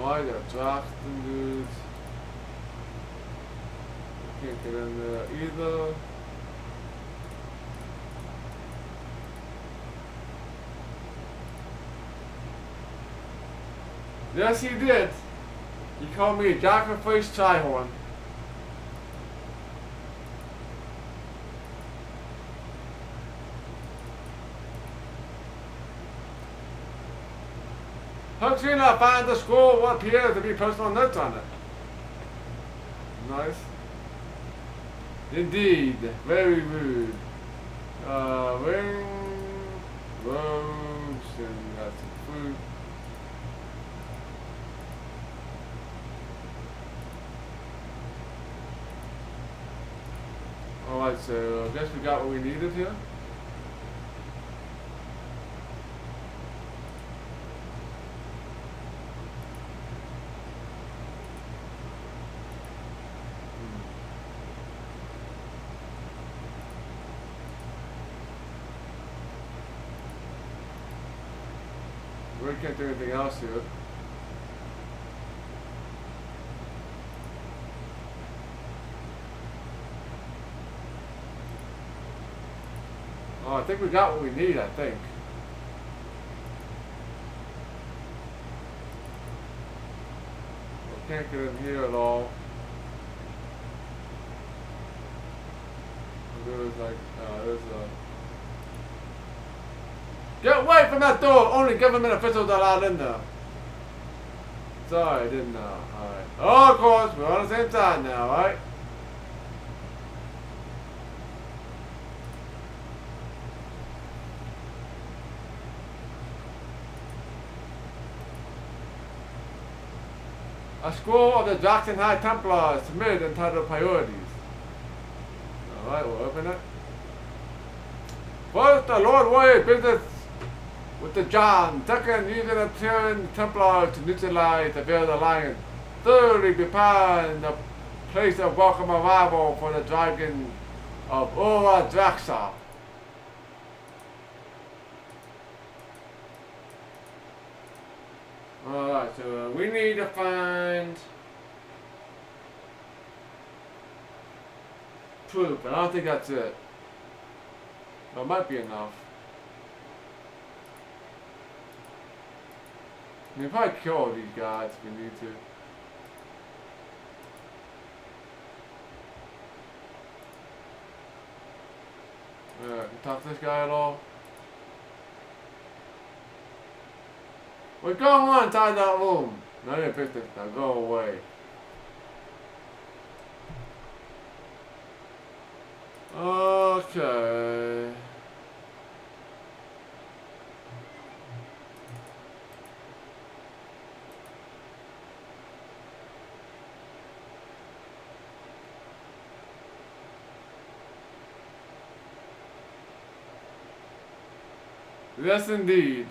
I got dropped and dudes. Can't get in there either. Yes, he did. He called me a jackal-faced tryhorn. hercxena find the scroll what appears to be personal notes on it. Nice. Indeed. Very rude. Ring, robes, and got some food. Alright, so I guess we got what we needed here. We can't do anything else here. Oh, I think we got what we need, I think. We can't get in here at all. There's like, there's a... Get away from that door! Only government officials are allowed in there. Sorry, I didn't know. Alright. Oh, of course, we're on the same side now, right? A scroll of the Jackson High Templars submitted entitled Priorities. Alright, we'll open it. First, the Lord Warrior business with the John. Second, using a Tyrian Templar to neutralize the Veiled Alliance. Thirdly, preparing the place of welcome arrival for the dragon of Ura Draxa. Alright, so we need to find proof, but I don't think that's it. Well, it might be enough. We can probably kill all these guys if we need to. Can you talk to this guy at all? What's going on inside that room? None of your business now. Go away. Okay. Yes, indeed.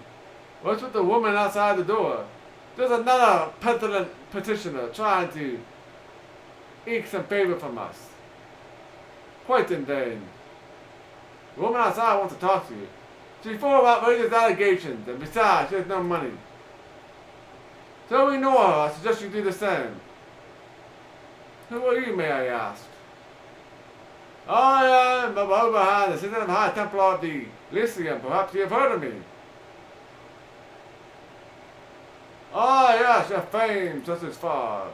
What's with the woman outside the door? There's another petulant petitioner trying to eke some favor from us. Quite indeed. The woman outside wants to talk to you. She's full of outrageous allegations, and besides, she has no money. So we know her. I suggest you do the same. Who are you, may I ask? I am Oberhan, the Assistant High Templar of the Lyceum. Perhaps you have heard of me. Ah, yes, your fame just as far.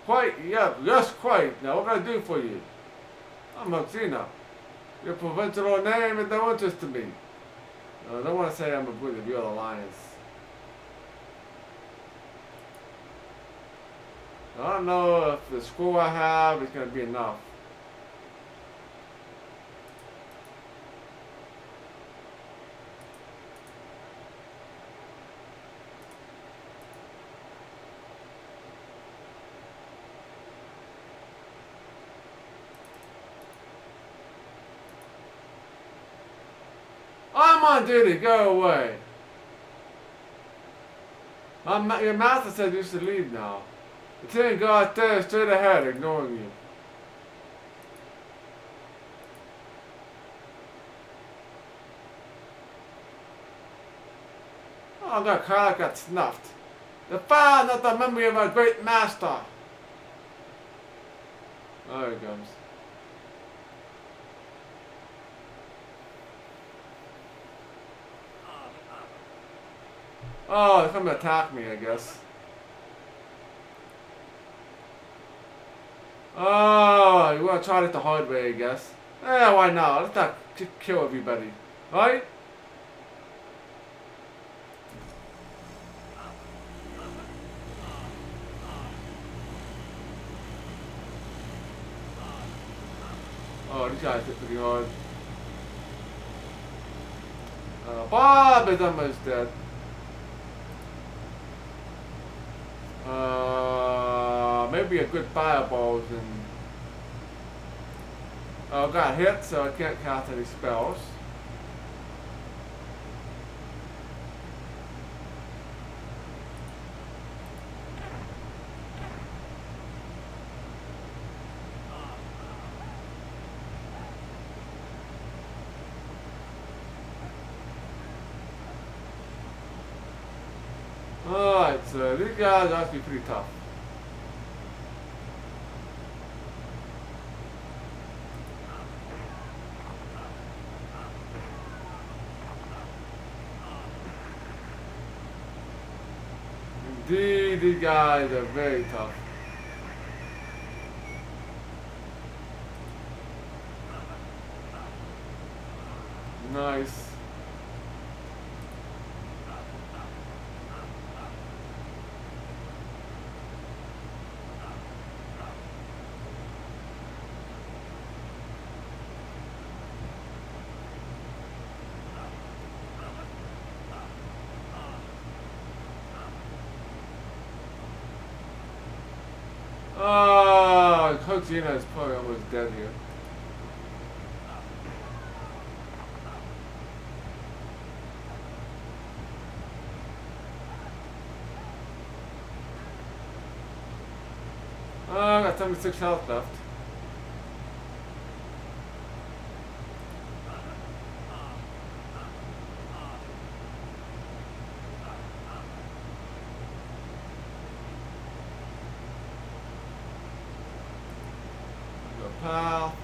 Quite, yeah, yes, quite. Now, what can I do for you? I'm hercxena. Your provincial name is no interest to me. No, I don't want to say I'm a good of your alliance. I don't know if the score I have is going to be enough. I'm on duty. Go away. Your master said you should leave now. The thing got there straight ahead, ignoring you. Oh, that car got snuffed. The fire, not the memory of our great master. There he comes. Oh, they're coming to attack me, I guess. Oh, you want to try it the hard way, I guess. Yeah, why not? Let's not kill everybody. Right? Oh, these guys hit pretty hard. Bob is almost dead. Maybe a good fireballs and got hit, so I can't cast any spells. Alright, so these guys are actually pretty tough. Indeed, these guys are very tough. Nice. Oh, hercxena is probably almost dead here. Oh, I got 76 health left. Pal.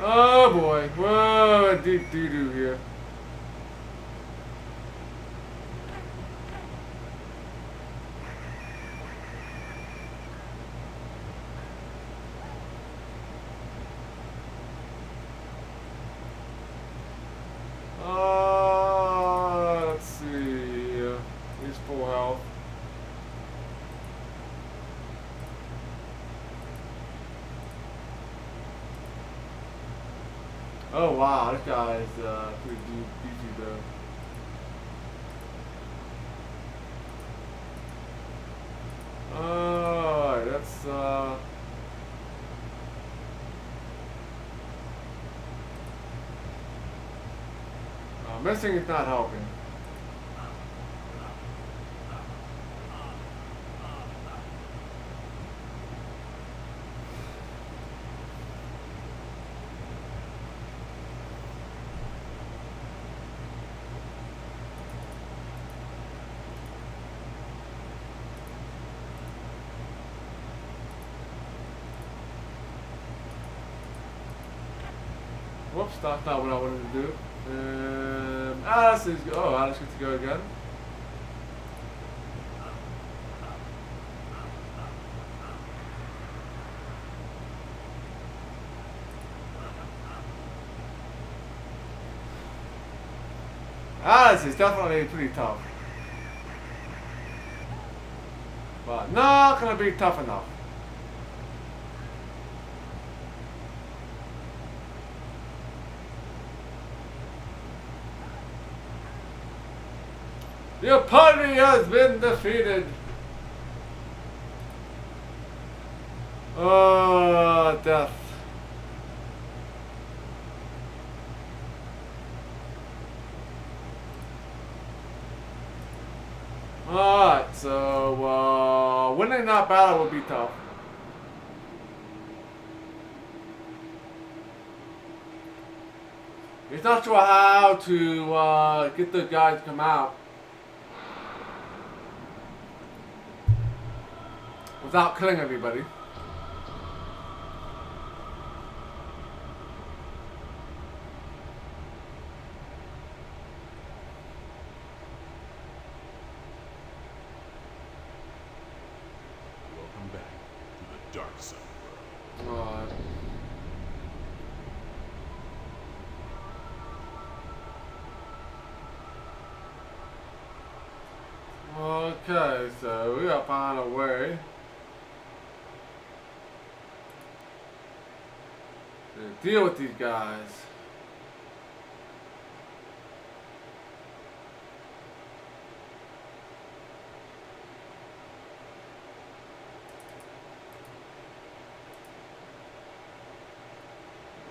Oh boy, whoa, a deep doo-doo here. Let's see. He's full health. Oh wow, this guy is pretty beefy though. Alright, that's missing is not helping. Whoops, that's not what I wanted to do. Alice is, oh, Alice gets to go again. Alice is definitely pretty tough. But not gonna be tough enough. Your party has been defeated. Oh, death. Alright, so winning that battle would be tough. He's not sure how to get the guys to come out without killing everybody. Welcome back to the dark side world. Alright. Okay, so we gotta find a way to deal with these guys.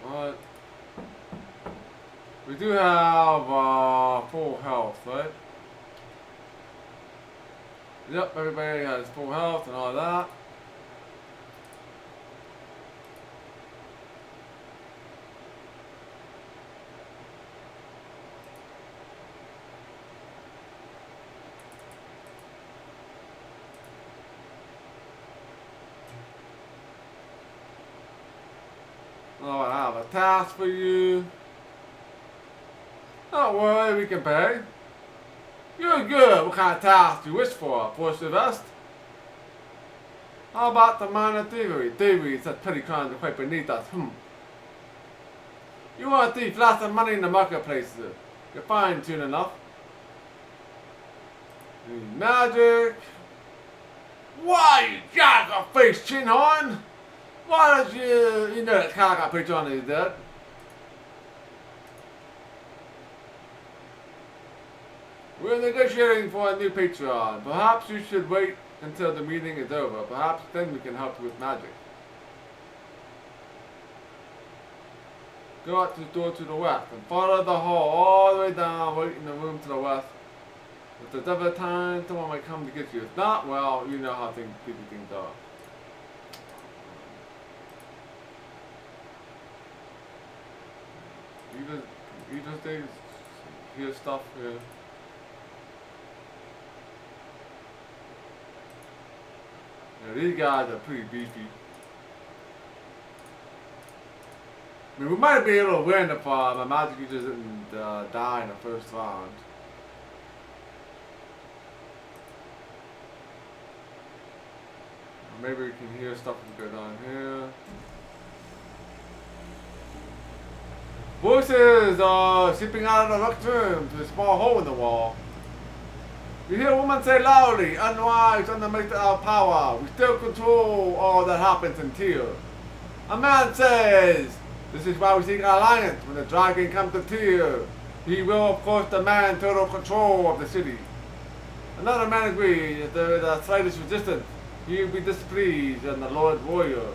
What? We do have full health, right? Yep, everybody has full health and all that. Oh, I have a task for you. Don't worry, we can pay. You're good. What kind of task do you wish for, poor Sylvester? How about the minor thievery? Thievery is such petty crimes are quite beneath us. You want to thief lots of money in the marketplace. You're fine-tuned enough. You need magic. Why, you jack-a-face chinhorn? Why don't you know that cock I put on is dead? We're negotiating for a new Patreon. Perhaps you should wait until the meeting is over. Perhaps then we can help you with magic. Go out to the door to the west and follow the hall all the way down, wait in the room to the west. If there's ever time, someone might come to get you. If not, well, you know how things are. You just things, hear stuff here. Yeah, these guys are pretty beefy. I mean, we might be able to win if my magic users didn't die in the first round. Or maybe we can hear stuff go down here. Voices seeping out of the next room through a small hole in the wall. You hear a woman say loudly, unwise, underneath our power. We still control all that happens in here. A man says, This is why we seek an alliance. When the dragon comes to Tyr, he will of course demand total control of the city. Another man agrees. If there is the slightest resistance, he will be displeased, and the Lord Warrior.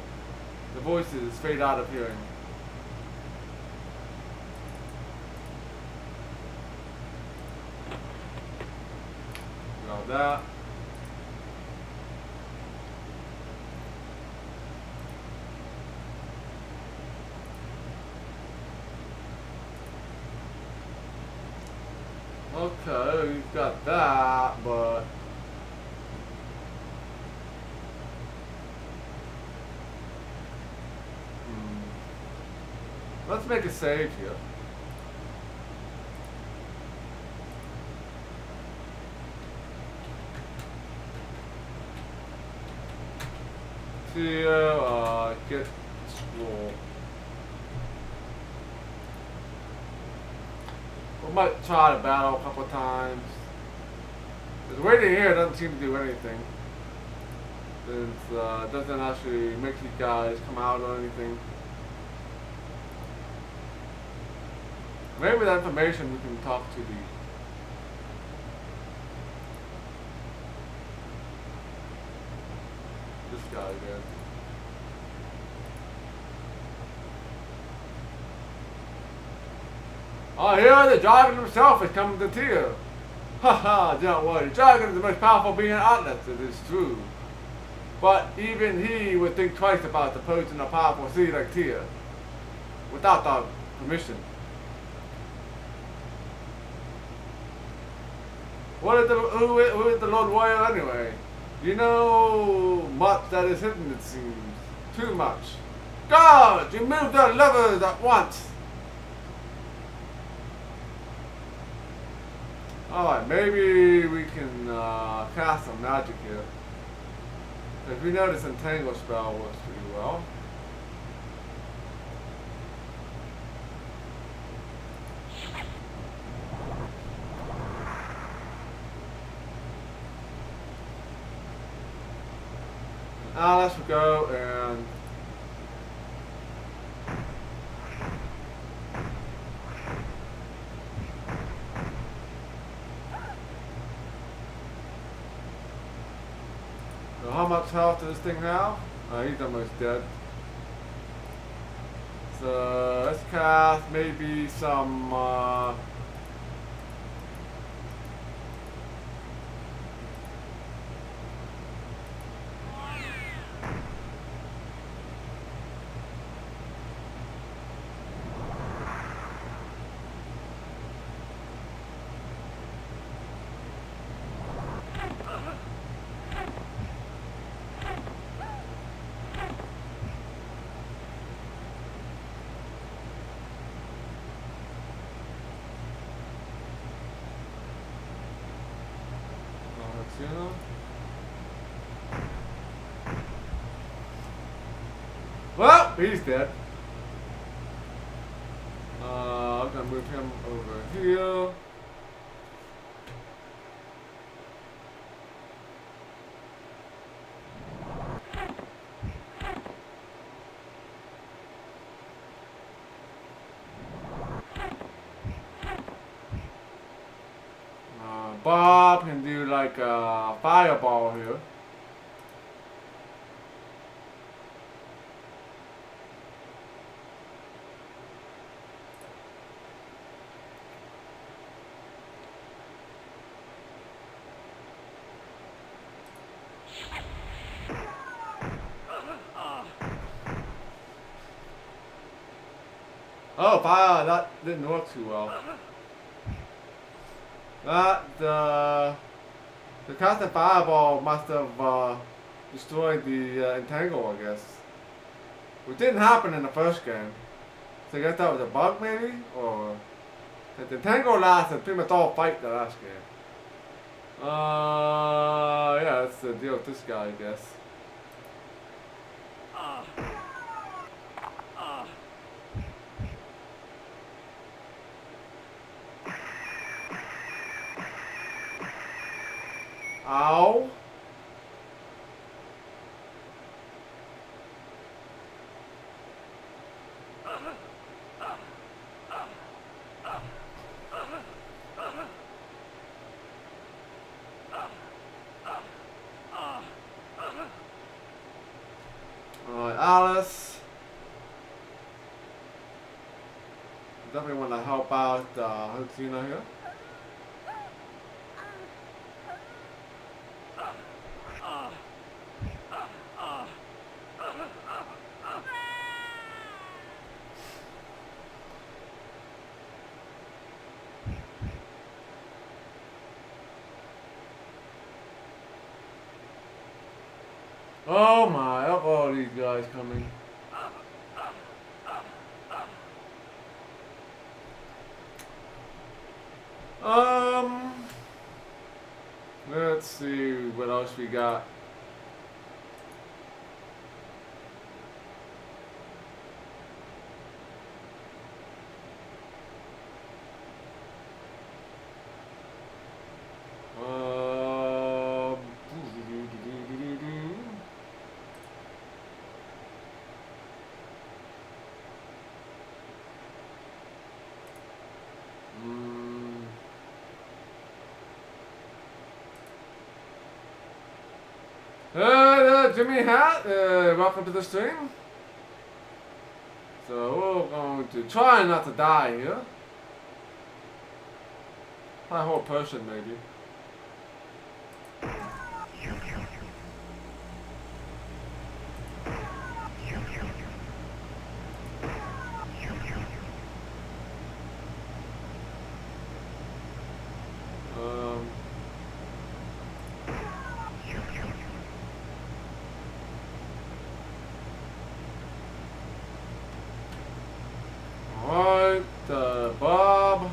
The voices fade out of hearing. Got that. Okay, we've got that, but let's make a save here. To get scroll. We might try to battle a couple times. Because waiting here doesn't seem to do anything. Since it doesn't actually make you guys come out or anything. Maybe with that information we can talk to this guy again. Oh, here the dragon himself is coming to Tyr. Haha, don't worry. The dragon is the most powerful being in Atlas, it is true. But even he would think twice about opposing a powerful city like Tyr. Without our permission. Who is the Lord Warrior anyway? You know much that is hidden, it seems. Too much. Guards, remove the levers at once. Alright, maybe we can cast some magic here. If we know this entangle spell works pretty well. Now let's go and so how much health does this thing have? He's almost dead. So let's cast maybe some hercxena. Well, he's dead. I'm gonna move him over here. Bob can do like a fireball here. Oh, fire! That didn't work too well. The casting fireball must have destroyed the entangle, I guess. Which didn't happen in the first game. So I guess that was a bug, maybe? Or the entangle lasted pretty much all fight the last game. Yeah, that's the deal with this guy, I guess. Ow. Alice. Definitely want to help out hercxena here. Oh my, look at all these guys coming. Let's see what else we got. Jimmy Hat, welcome to the stream. So we're going to try not to die here. My whole person maybe. Bob.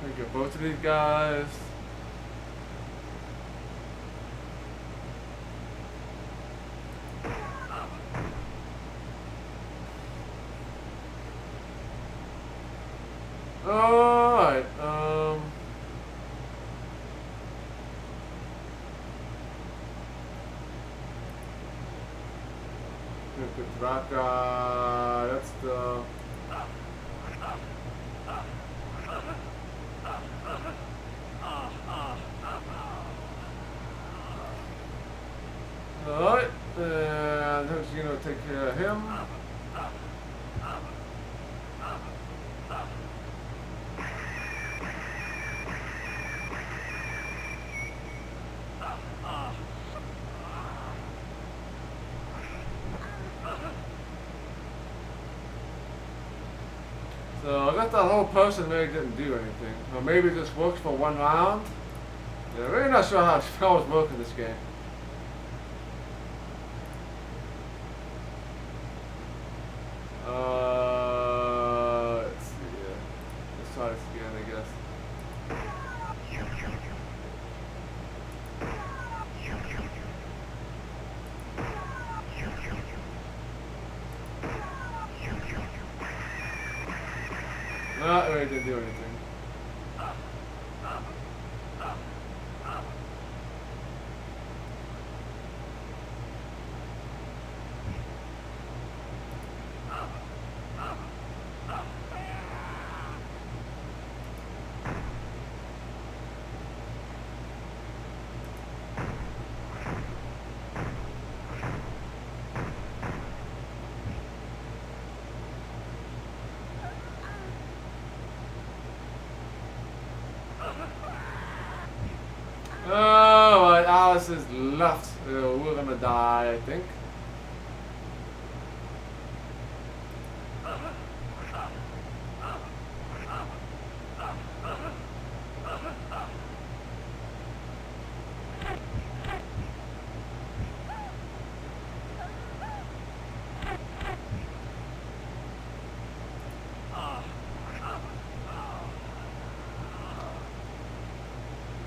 Thank you, both of these guys. Alright, that guy, that's the... Alright, and who's gonna take care of him? So I guess that whole person really didn't do anything. Or maybe it just works for one round. Yeah, really not sure how spells work in this game. Let's see. Let's try this again, I guess. No, it really didn't do anything. Oh, right, Alice is left. We're gonna die, I think.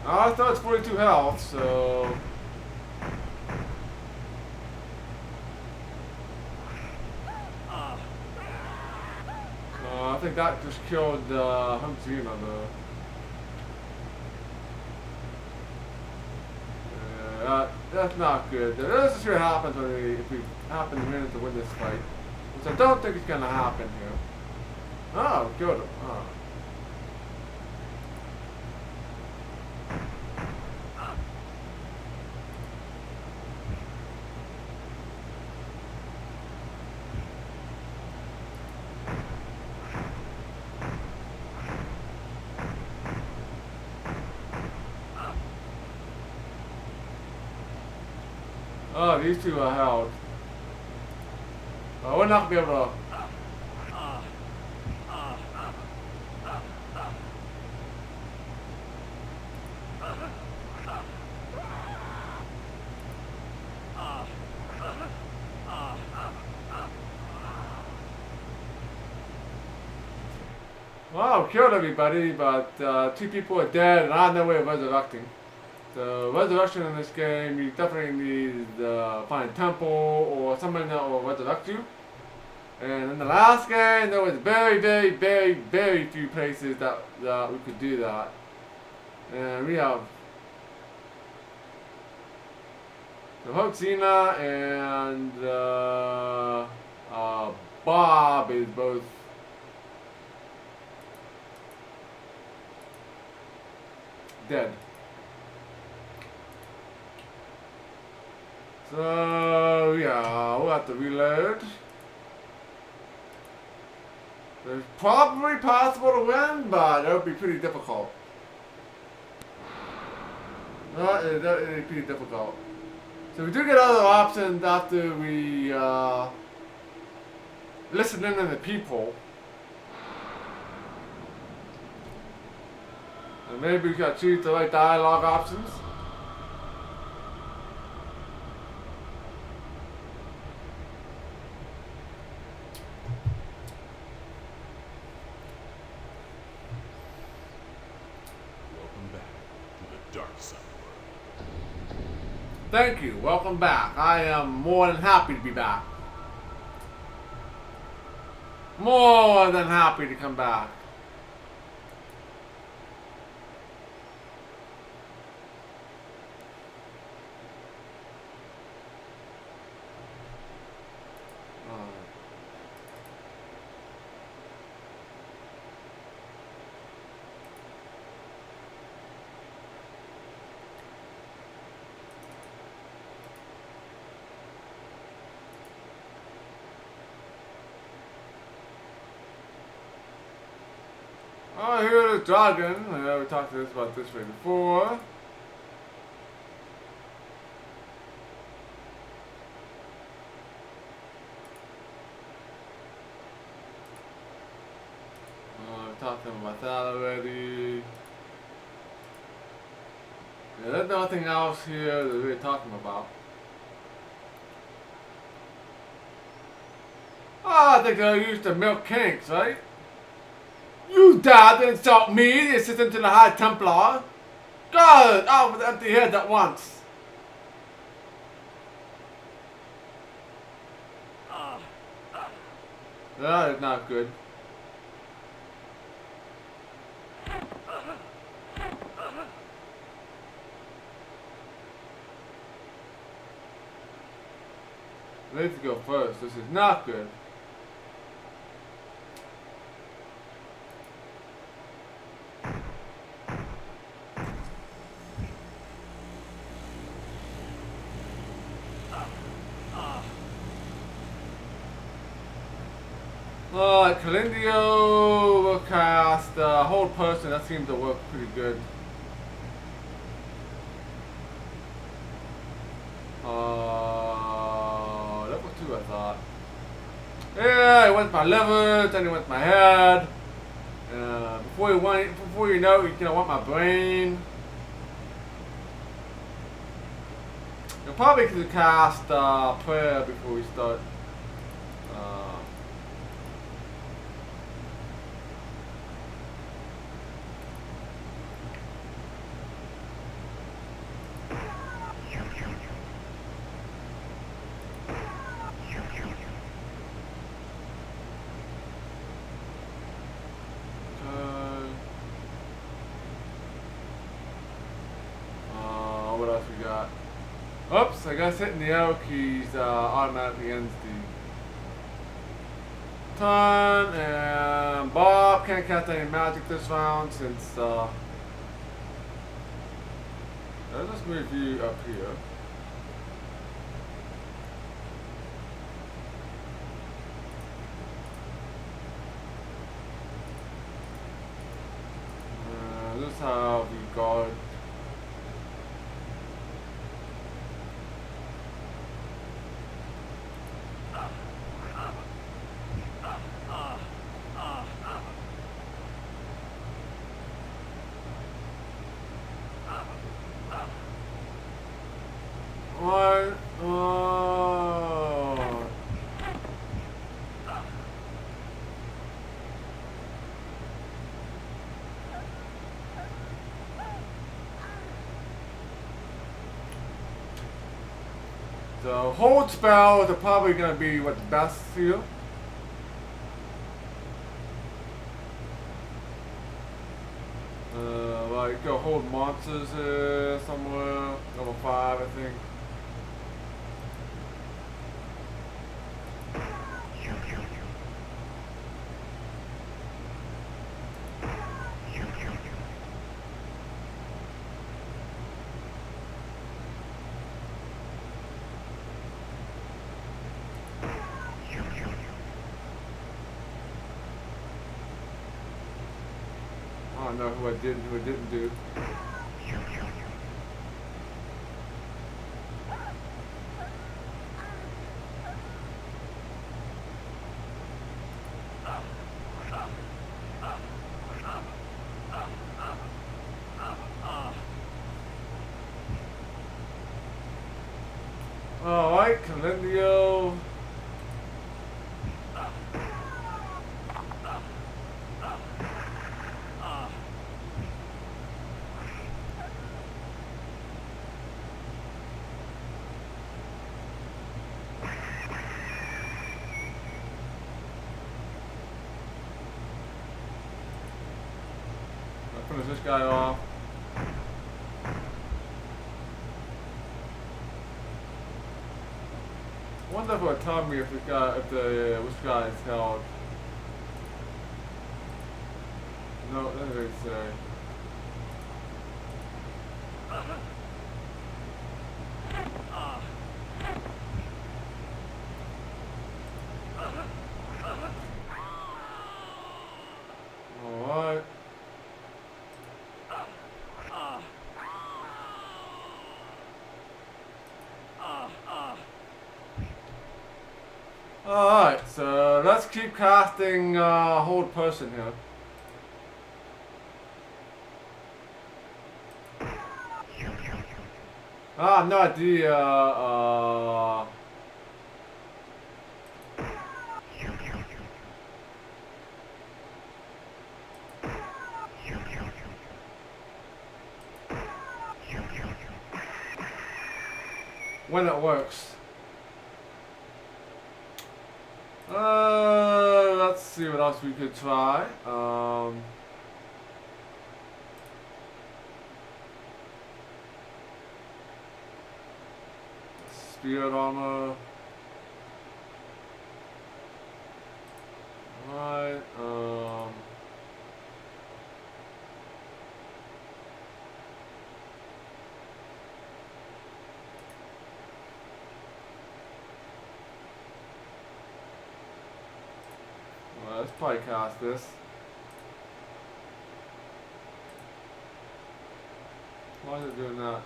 I thought it's 42 health, so... I think that just killed hercxena though. That's not good. This is what happens when if we happen to manage to win this fight. Which I don't think is gonna happen here. Oh, killed him. Oh. Oh, these two are held. We're not gonna be able to. Well, killed everybody, but 2 people are dead and I have no way of resurrecting. So resurrection in this game, you definitely need to find a temple or somebody that will resurrect you. And in the last game, there was very few places that we could do that. And we have the hercxena and Bob is both dead. So yeah, we'll have to reload. It's probably possible to win, but it would be pretty difficult. That is pretty difficult. So we do get other options after we listen in on the people. And maybe we can choose the right dialogue options. Thank you. Welcome back. I am more than happy to be back. More than happy to come back. Oh, here's the dragon. We talked about this way before. We talked to them about that already. Yeah, there's nothing else here that we're talking about. Oh, I think they'll use the milk kinks, right? You dare to insult me, the assistant to the High Templar? God, out with empty head at once. That is not good. Let's go first. This is not good. Calindio will cast Hold Person. That seems to work pretty good. That was 2, I thought. Yeah, it went my liver, then it went my head. Before you know it, want my brain. You'll probably could cast prayer before we start. What else we got? Oops, I guess hitting the arrow keys automatically ends the turn, and Bob can't cast any magic this round since let's just move you up here. This is how we guard. What? Oh. The hold spells are probably going to be what's best for you. Like go hold monsters somewhere. Level 5, I think. I don't know who I did and who I didn't do. Alright, Calendio. I'll finish this guy off. I wonder if it would tell me if this guy, if the which guy is held. No, that doesn't really say. Alright. Alright, so let's keep casting hold person here. I have no idea when it works. Let's see what else we could try. Spirit armor. Right. Let's probably cast this. Why is it doing that?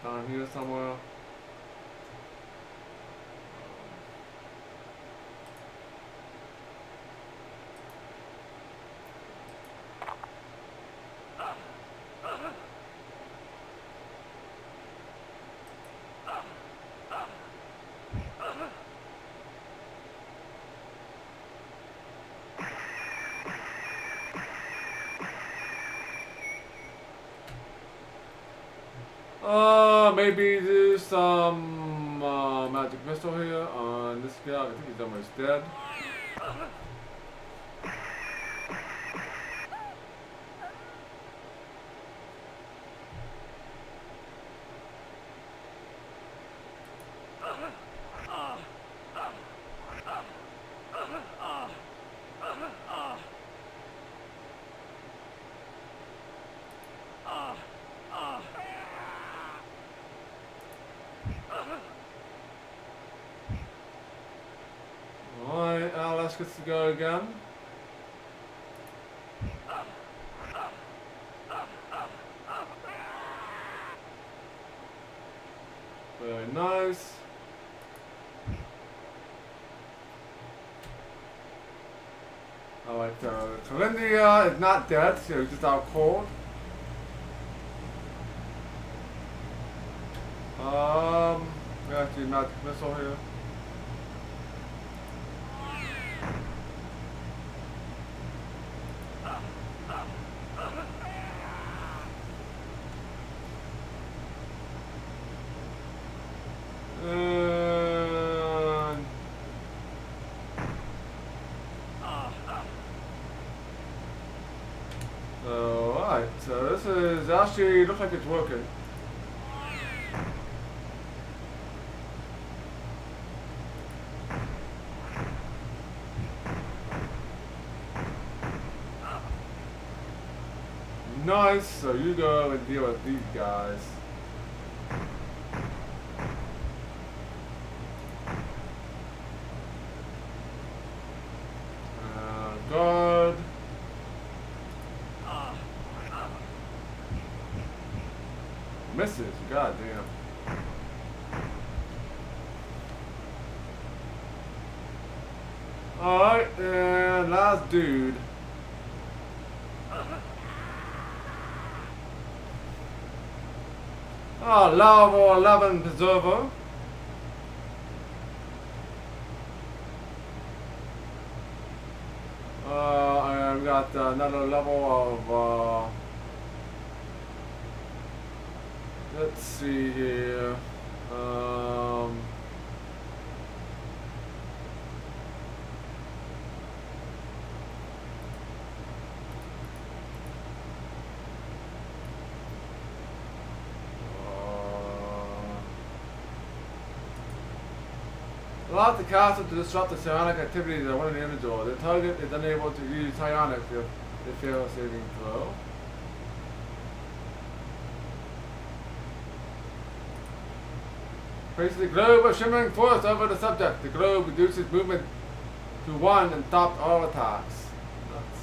Down here somewhere. Maybe do some magic missile here on this guy. I think he's almost dead. Alright, Alice gets to go again. Very nice. Alright, Calindia is not dead, so he's just out cold. We have to do magic missile here. Alright, so this is actually looks like it's working. Nice, so you go and deal with these guys. Guard. Misses, god damn. Alright, and last dude. Oh, level 11 preserver. And we got another level of, let's see here. Allow the castle to disrupt the psionic activities of one of the individual. The target is unable to use psionics if they fail a saving throw. Places the globe of shimmering force over the subject. The globe reduces movement to 1 and stops all attacks. Nuts.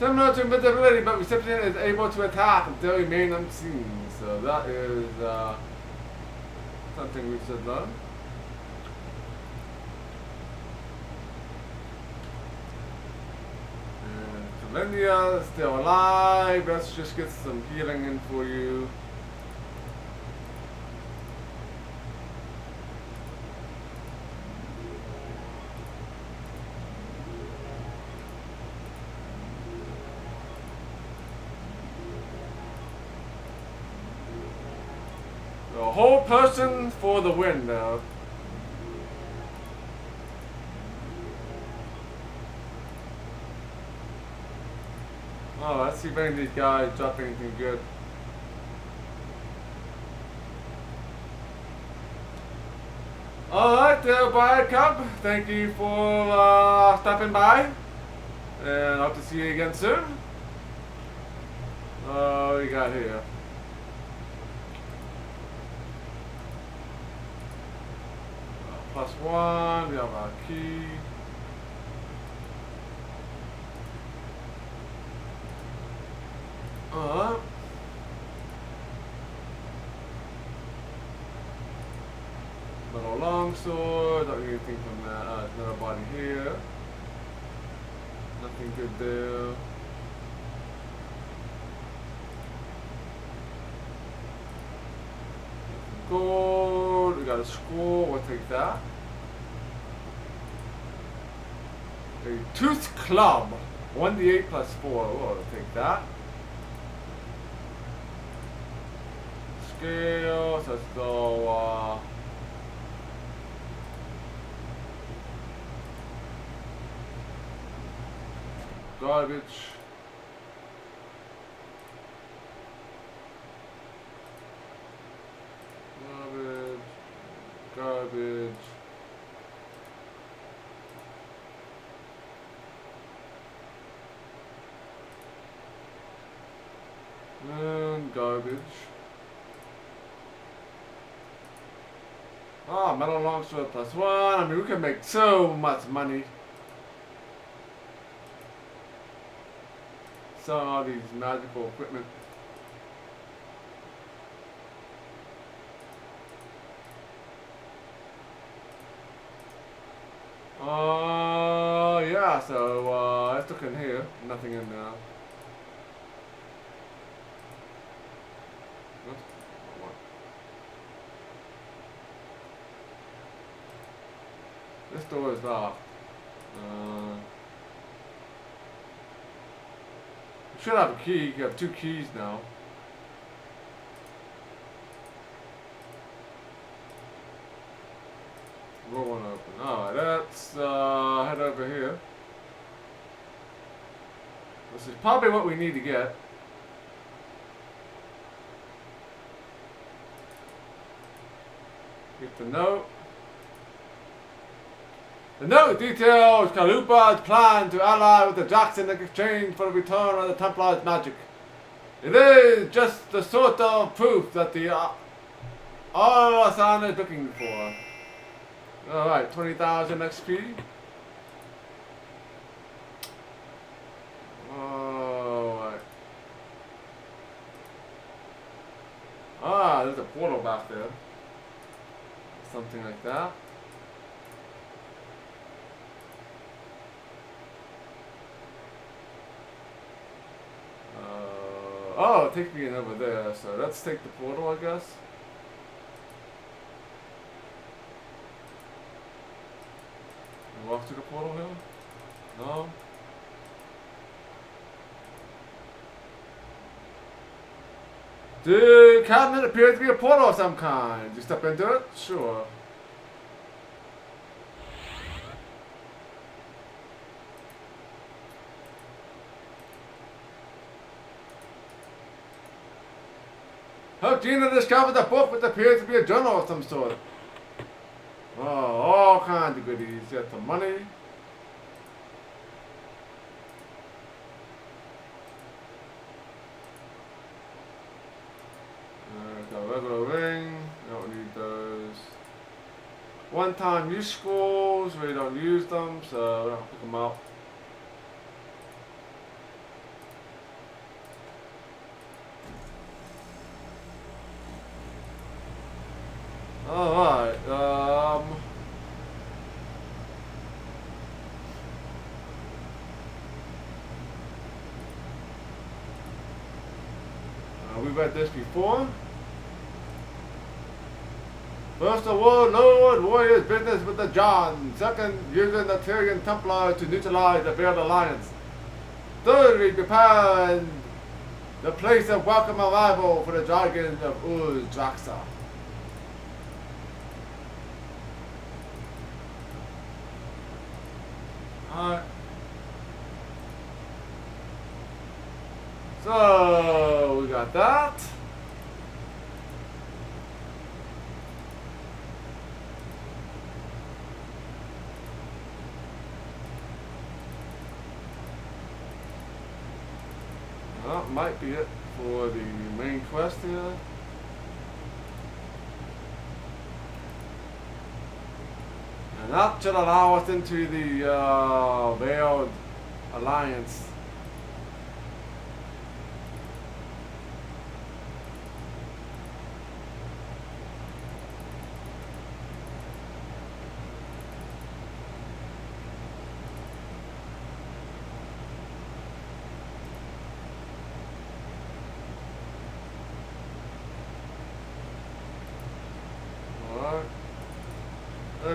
Similar to invisibility, but recipient is able to attack until remain unseen. So that is something we should learn. And Calindia is still alive. Let's just get some healing in for you. A whole person for the win now. Oh, let's see if any of these guys drop anything good. Alright, Brian Cub, thank you for stopping by. And hope to see you again soon. What we got here? +1, we have our key. Little longsword, don't get anything from that. There's another body here. Nothing good there. Gold, we got a scroll, we'll take that. A tooth club. 1d8 plus 4. Oh, I'll take that. Scales, let's go, garbage. Garbage. Garbage. And garbage. Ah, metal longsword plus 1. I mean, we can make so much money. Selling all these magical equipment. Yeah, so, let's look in here. Nothing in there. What? This door is locked. You should have a key. You have 2 keys now. Door won't open. Alright, let's head over here. This is probably what we need to get. Get the note. The note details Kalupa's plan to ally with the Jackson in exchange for the return of the Templar's magic. It is just the sort of proof that the Arasan is looking for. Alright, 20,000 XP. Alright. Ah, there's a portal back there. Something like that. Oh, it takes me in over there, so let's take the portal, I guess. Walk through the portal here? No? The cabinet appears to be a portal of some kind. You step into it? Sure. hercxena discovered a book which appears to be a journal of some sort. Oh, all kinds of goodies. You got some money. Got a regular ring. Don't need those. One-time use scrolls. We don't use them, so we don't pick them up. Alright, we read this before. First of all, Lord Warrior's business with the John. Second, using the Tyrian Templar to neutralize the Veiled Alliance. Thirdly, preparing the place of welcome arrival for the dragons of Draxa. Alright. So, we got that. That might be it for the main quest here. And that should allow us into the Veiled Alliance.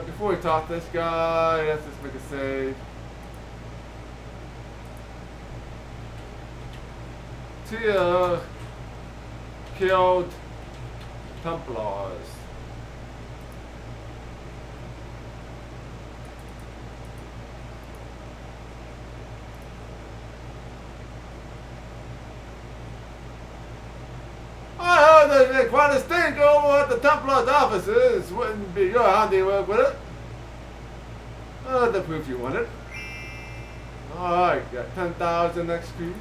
Before we talk to this guy, let's just make a save. Tyr killed Templars. I heard that there's quite a stink over at the Templar's offices. Wouldn't be your handiwork, would it? The proof you wanted. Alright, got 10,000 XP.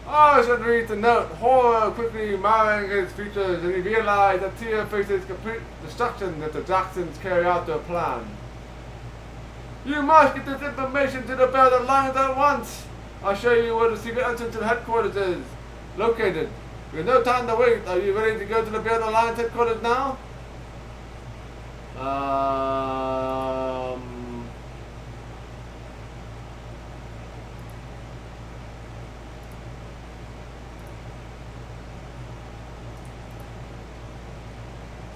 I should read the note. Horror quickly marring his features, and he realized that Tyr faces complete destruction if the Jacksons carry out their plan. You must get this information to the Belden Lions at once. I'll show you where the secret entrance to the headquarters is located. We have no time to wait. Are you ready to go to the Belden Lions headquarters now?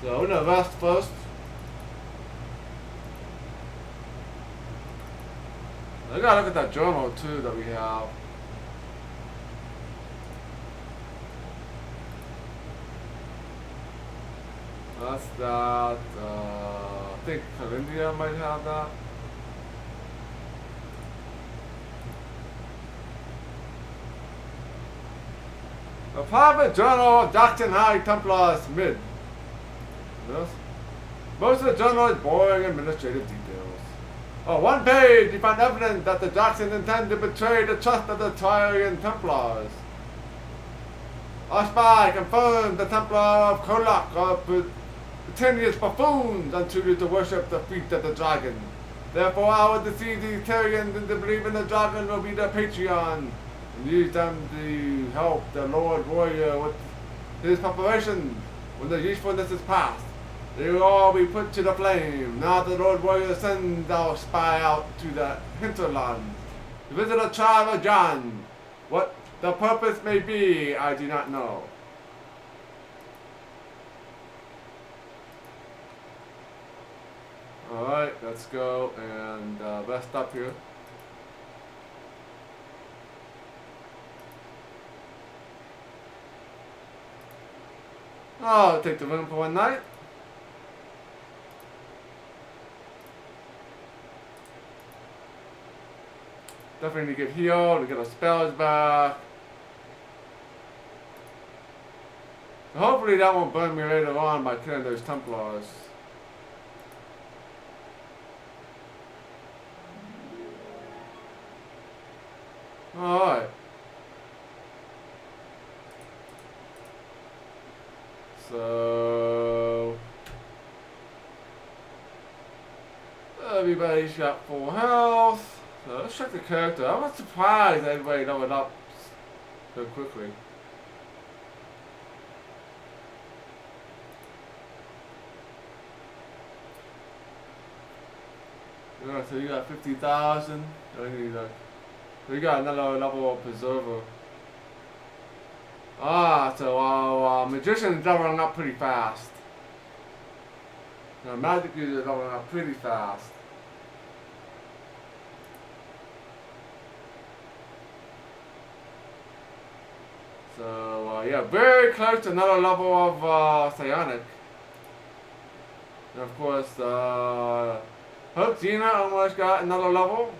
So we're gonna rest first. I gotta look at that journal too that we have. That's that. I think India might have that. A private journal of Jackson High Templars Mid. Yes. Most of the journal is boring administrative details. On one page, you find evidence that the Jacksons intend to betray the trust of the Tyrian Templars. Our spy confirmed the Templar of Kolak are pretentious buffoons unsuited to worship the feet of the dragon. Therefore, I will deceive these Tyrians into believing the dragon will be their Patreon and use them to help the Lord Warrior with his preparations. When the usefulness is past, they will all be put to the flame. Now the Lord Warrior sends our spy out to the hinterland to visit a tribe of John. What the purpose may be, I do not know. Alright, let's go and rest up here. Oh, I'll take the room for one night. Definitely need to get healed, to get our spells back. So hopefully that won't burn me later on by killing those Templars. Alright. So everybody's got full health. So let's check the character. I'm not surprised everybody leveled up so quickly. Yeah, so you got 50,000. So you got another level of Preserver. Ah, so our Magician's leveling up pretty fast. Now Magic is leveling up pretty fast. So yeah, very close to another level of Psionic. And of course, hercxena almost got another level.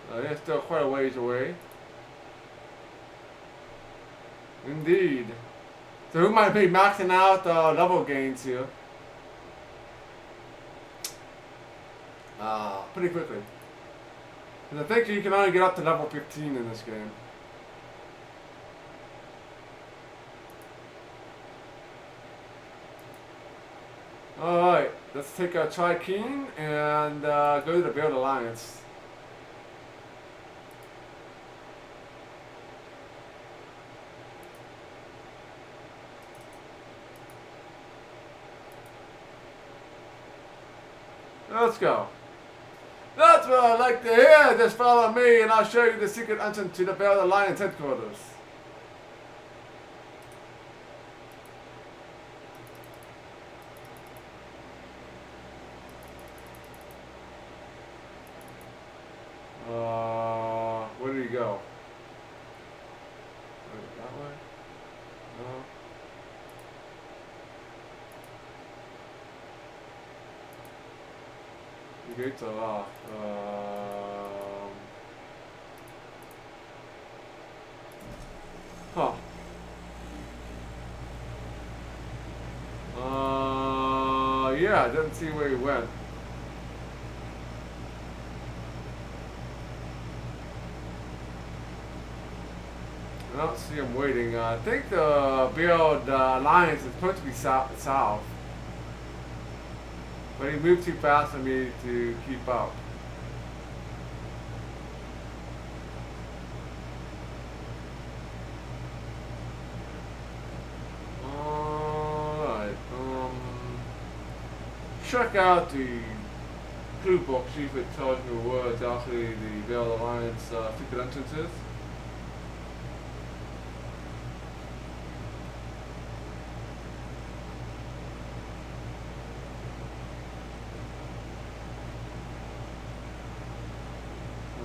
They're still quite a ways away. Indeed. So who might be maxing out level gains here? Pretty quickly. Because I think you can only get up to level 15 in this game. Alright, let's take a Tri-Keen and go to the Build Alliance. Let's go. That's what I like to hear. Just follow me and I'll show you the secret entrance to the Build Alliance headquarters. Where did he go? gates are locked. Huh. Yeah, I didn't see where he went. I don't see him waiting. I think the build alliance is supposed to be south. But he moved too fast for me to keep up. Alright, check out the clue book, see if it tells me where exactly the Veiled Alliance secret entrance is.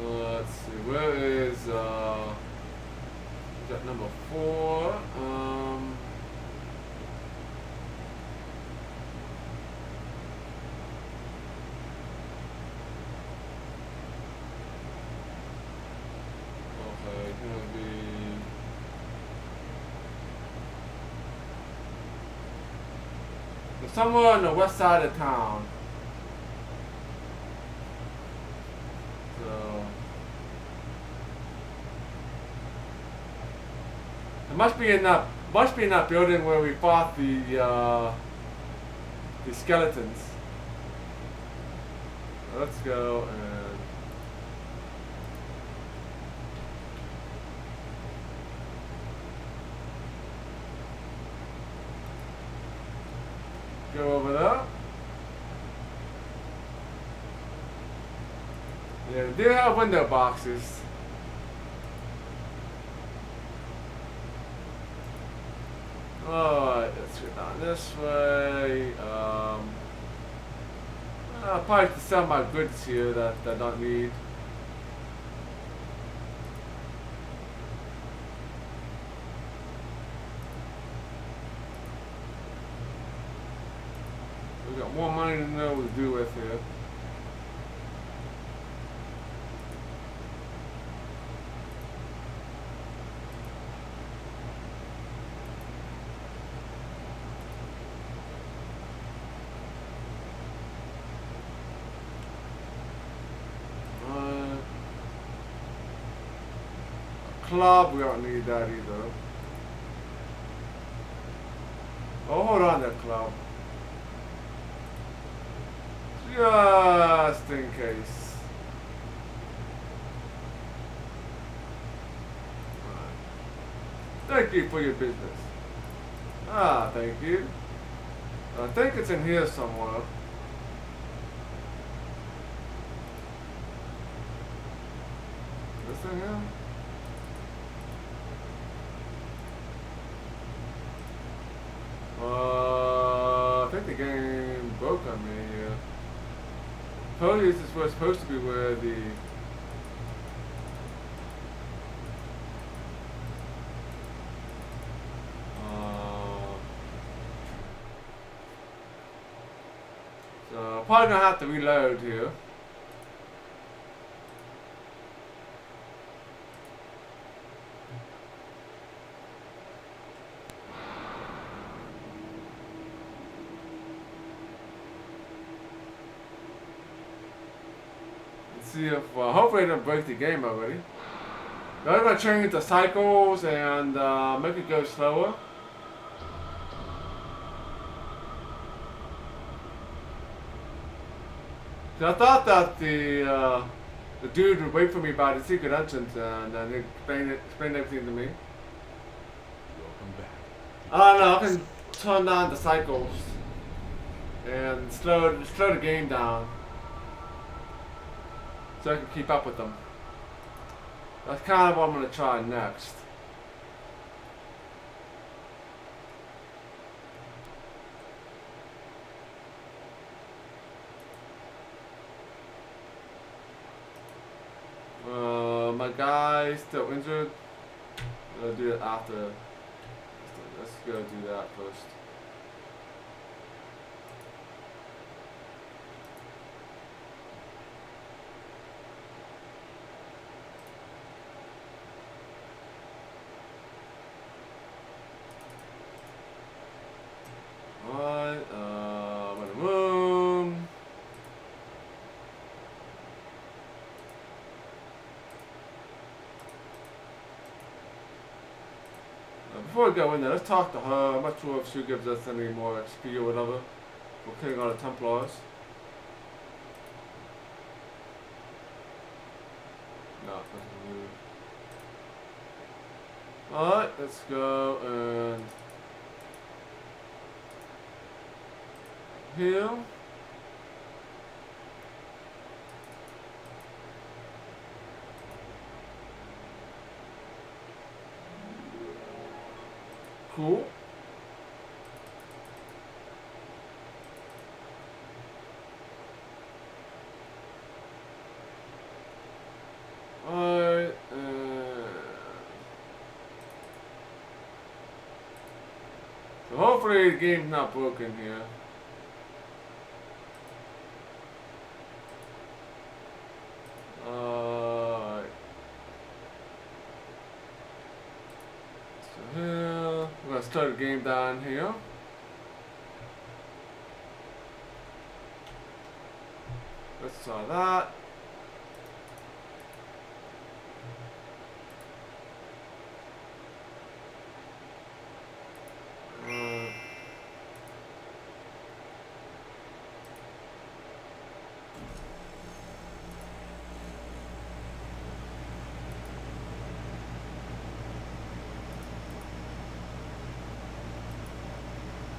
Let's see, where is that number 4? Okay, it's gonna be it's somewhere on the west side of town. So it must be in that building where we fought the skeletons. Let's go and go over there. Yeah, they do have window boxes. Alright, let's go down this way. I'll probably have to sell my goods here that I don't need. We got more money than know what to do with here. Club, we don't need that either. Oh, hold on there, club. Just in case. Thank you for your business. Ah, thank you. I think it's in here somewhere. This in here? I think the game broke on me here. Totally, this is where it's supposed to be where the so probably gonna have to reload here. See if hopefully it didn't break the game already. Now I'm gonna change the cycles and make it go slower. So I thought that the dude would wait for me by the secret entrance and then explain everything to me. Welcome back. I don't know. I can turn down the cycles and slow the game down, so I can keep up with them. That's kind of what I'm going to try next. My guy's still injured. I'll do it after. Let's go do that first. before we go in there, let's talk to her. I'm not sure if she gives us any more XP or whatever for killing all the Templars. No, nothing new. Alright, let's go and heal. Cool. Alright, so hopefully the game's not broken here. Alright. So here, we're gonna start the game down here. Let's try that.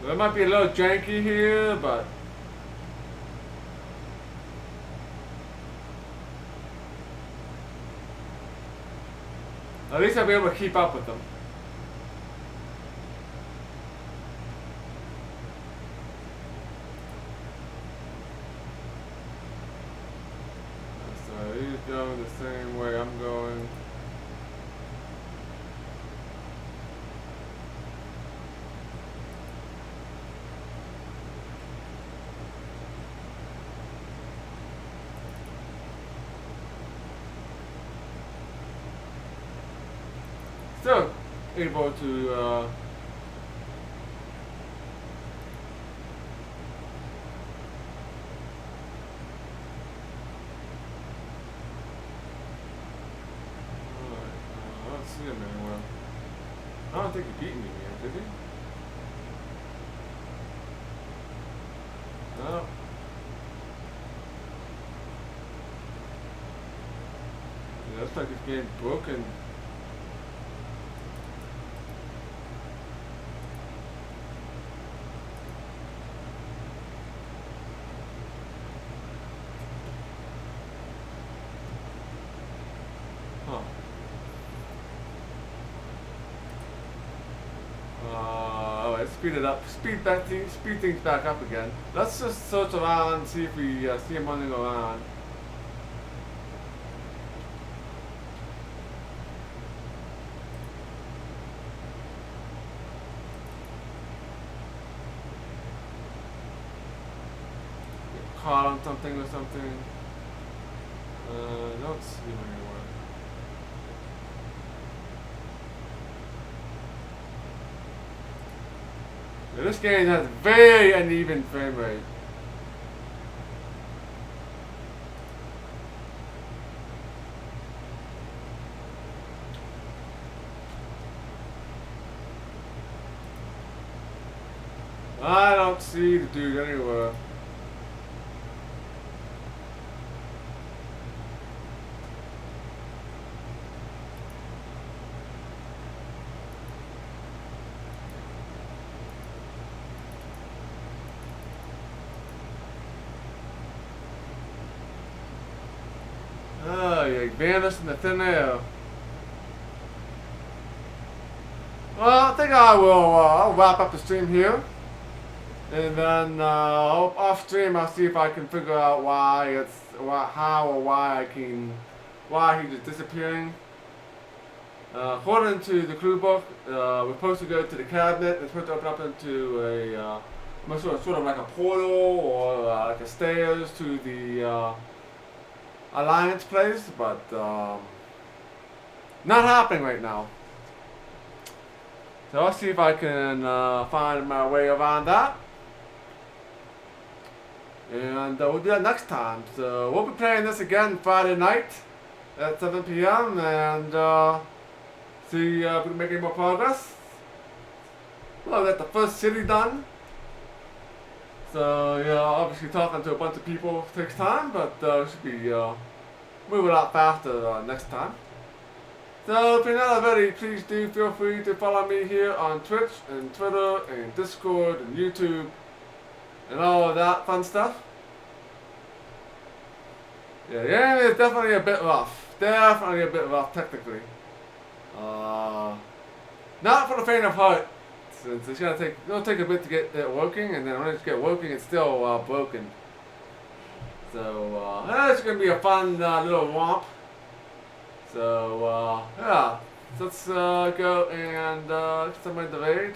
So it might be a little janky here, but at least I'll be able to keep up with them. So he's going the same way I'm going. Still able to I don't see him anywhere. I don't think he beat me yet, did he? No. Yeah, looks like this game's broken. Alright, speed it up. Speed things back up again. Let's just search around and see if we see him running around. Get caught on something or something. Don't see him anywhere. Yeah, this game has very uneven frame rate. I don't see the dude anywhere. Oh, you vanished in the thin air. Well, I think I will I'll wrap up the stream here. And then off stream I'll see if I can figure out why he's just disappearing. According to the clue book, we're supposed to go to the cabinet. It's supposed to open up into a sort of like a portal or like a stairs to the Alliance place, but not happening right now. So I'll see if I can find my way around that. And we'll do that next time. So we'll be playing this again Friday night at 7 p.m. and see if we can make any more progress. Well, I got the first city done. So, yeah, obviously talking to a bunch of people takes time, but should be move a lot faster next time. So, if you're not already, please do feel free to follow me here on Twitch and Twitter and Discord and YouTube and all of that fun stuff. Yeah, the game is definitely a bit rough. Definitely a bit rough technically. Not for the faint of heart. Since it'll take a bit to get it working, and then when it's get working, it's still broken. So it's gonna be a fun little romp. So yeah, so let's go and get somebody to raid.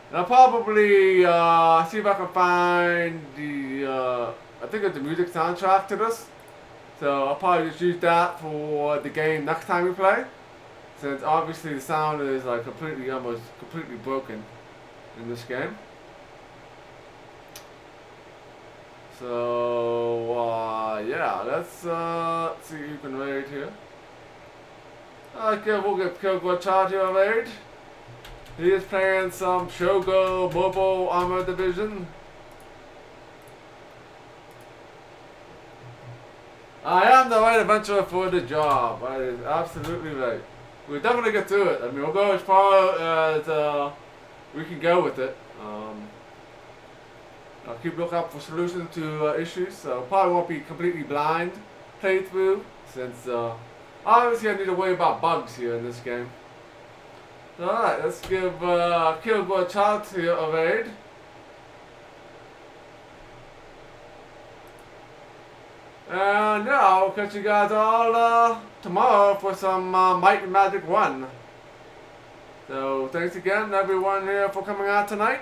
And I'll probably see if I can find the I think it's the music soundtrack to this. So I'll probably just use that for the game next time we play. Since obviously the sound is like almost completely broken in this game. So yeah, let's see who can raid here. Okay, we'll get Kilgore Child here raid. He is playing some Shogo Mobile Armor Division. I am the right adventurer for the job. That is absolutely right. We'll definitely get through it. I mean, we'll go as far as we can go with it. I'll keep looking out for solutions to issues. So probably won't be completely blind playthrough, since obviously I need to worry about bugs here in this game. So alright, let's give Kilgore Child here a raid. And yeah, I'll catch you guys all tomorrow for some Might and Magic 1. So thanks again everyone here for coming out tonight.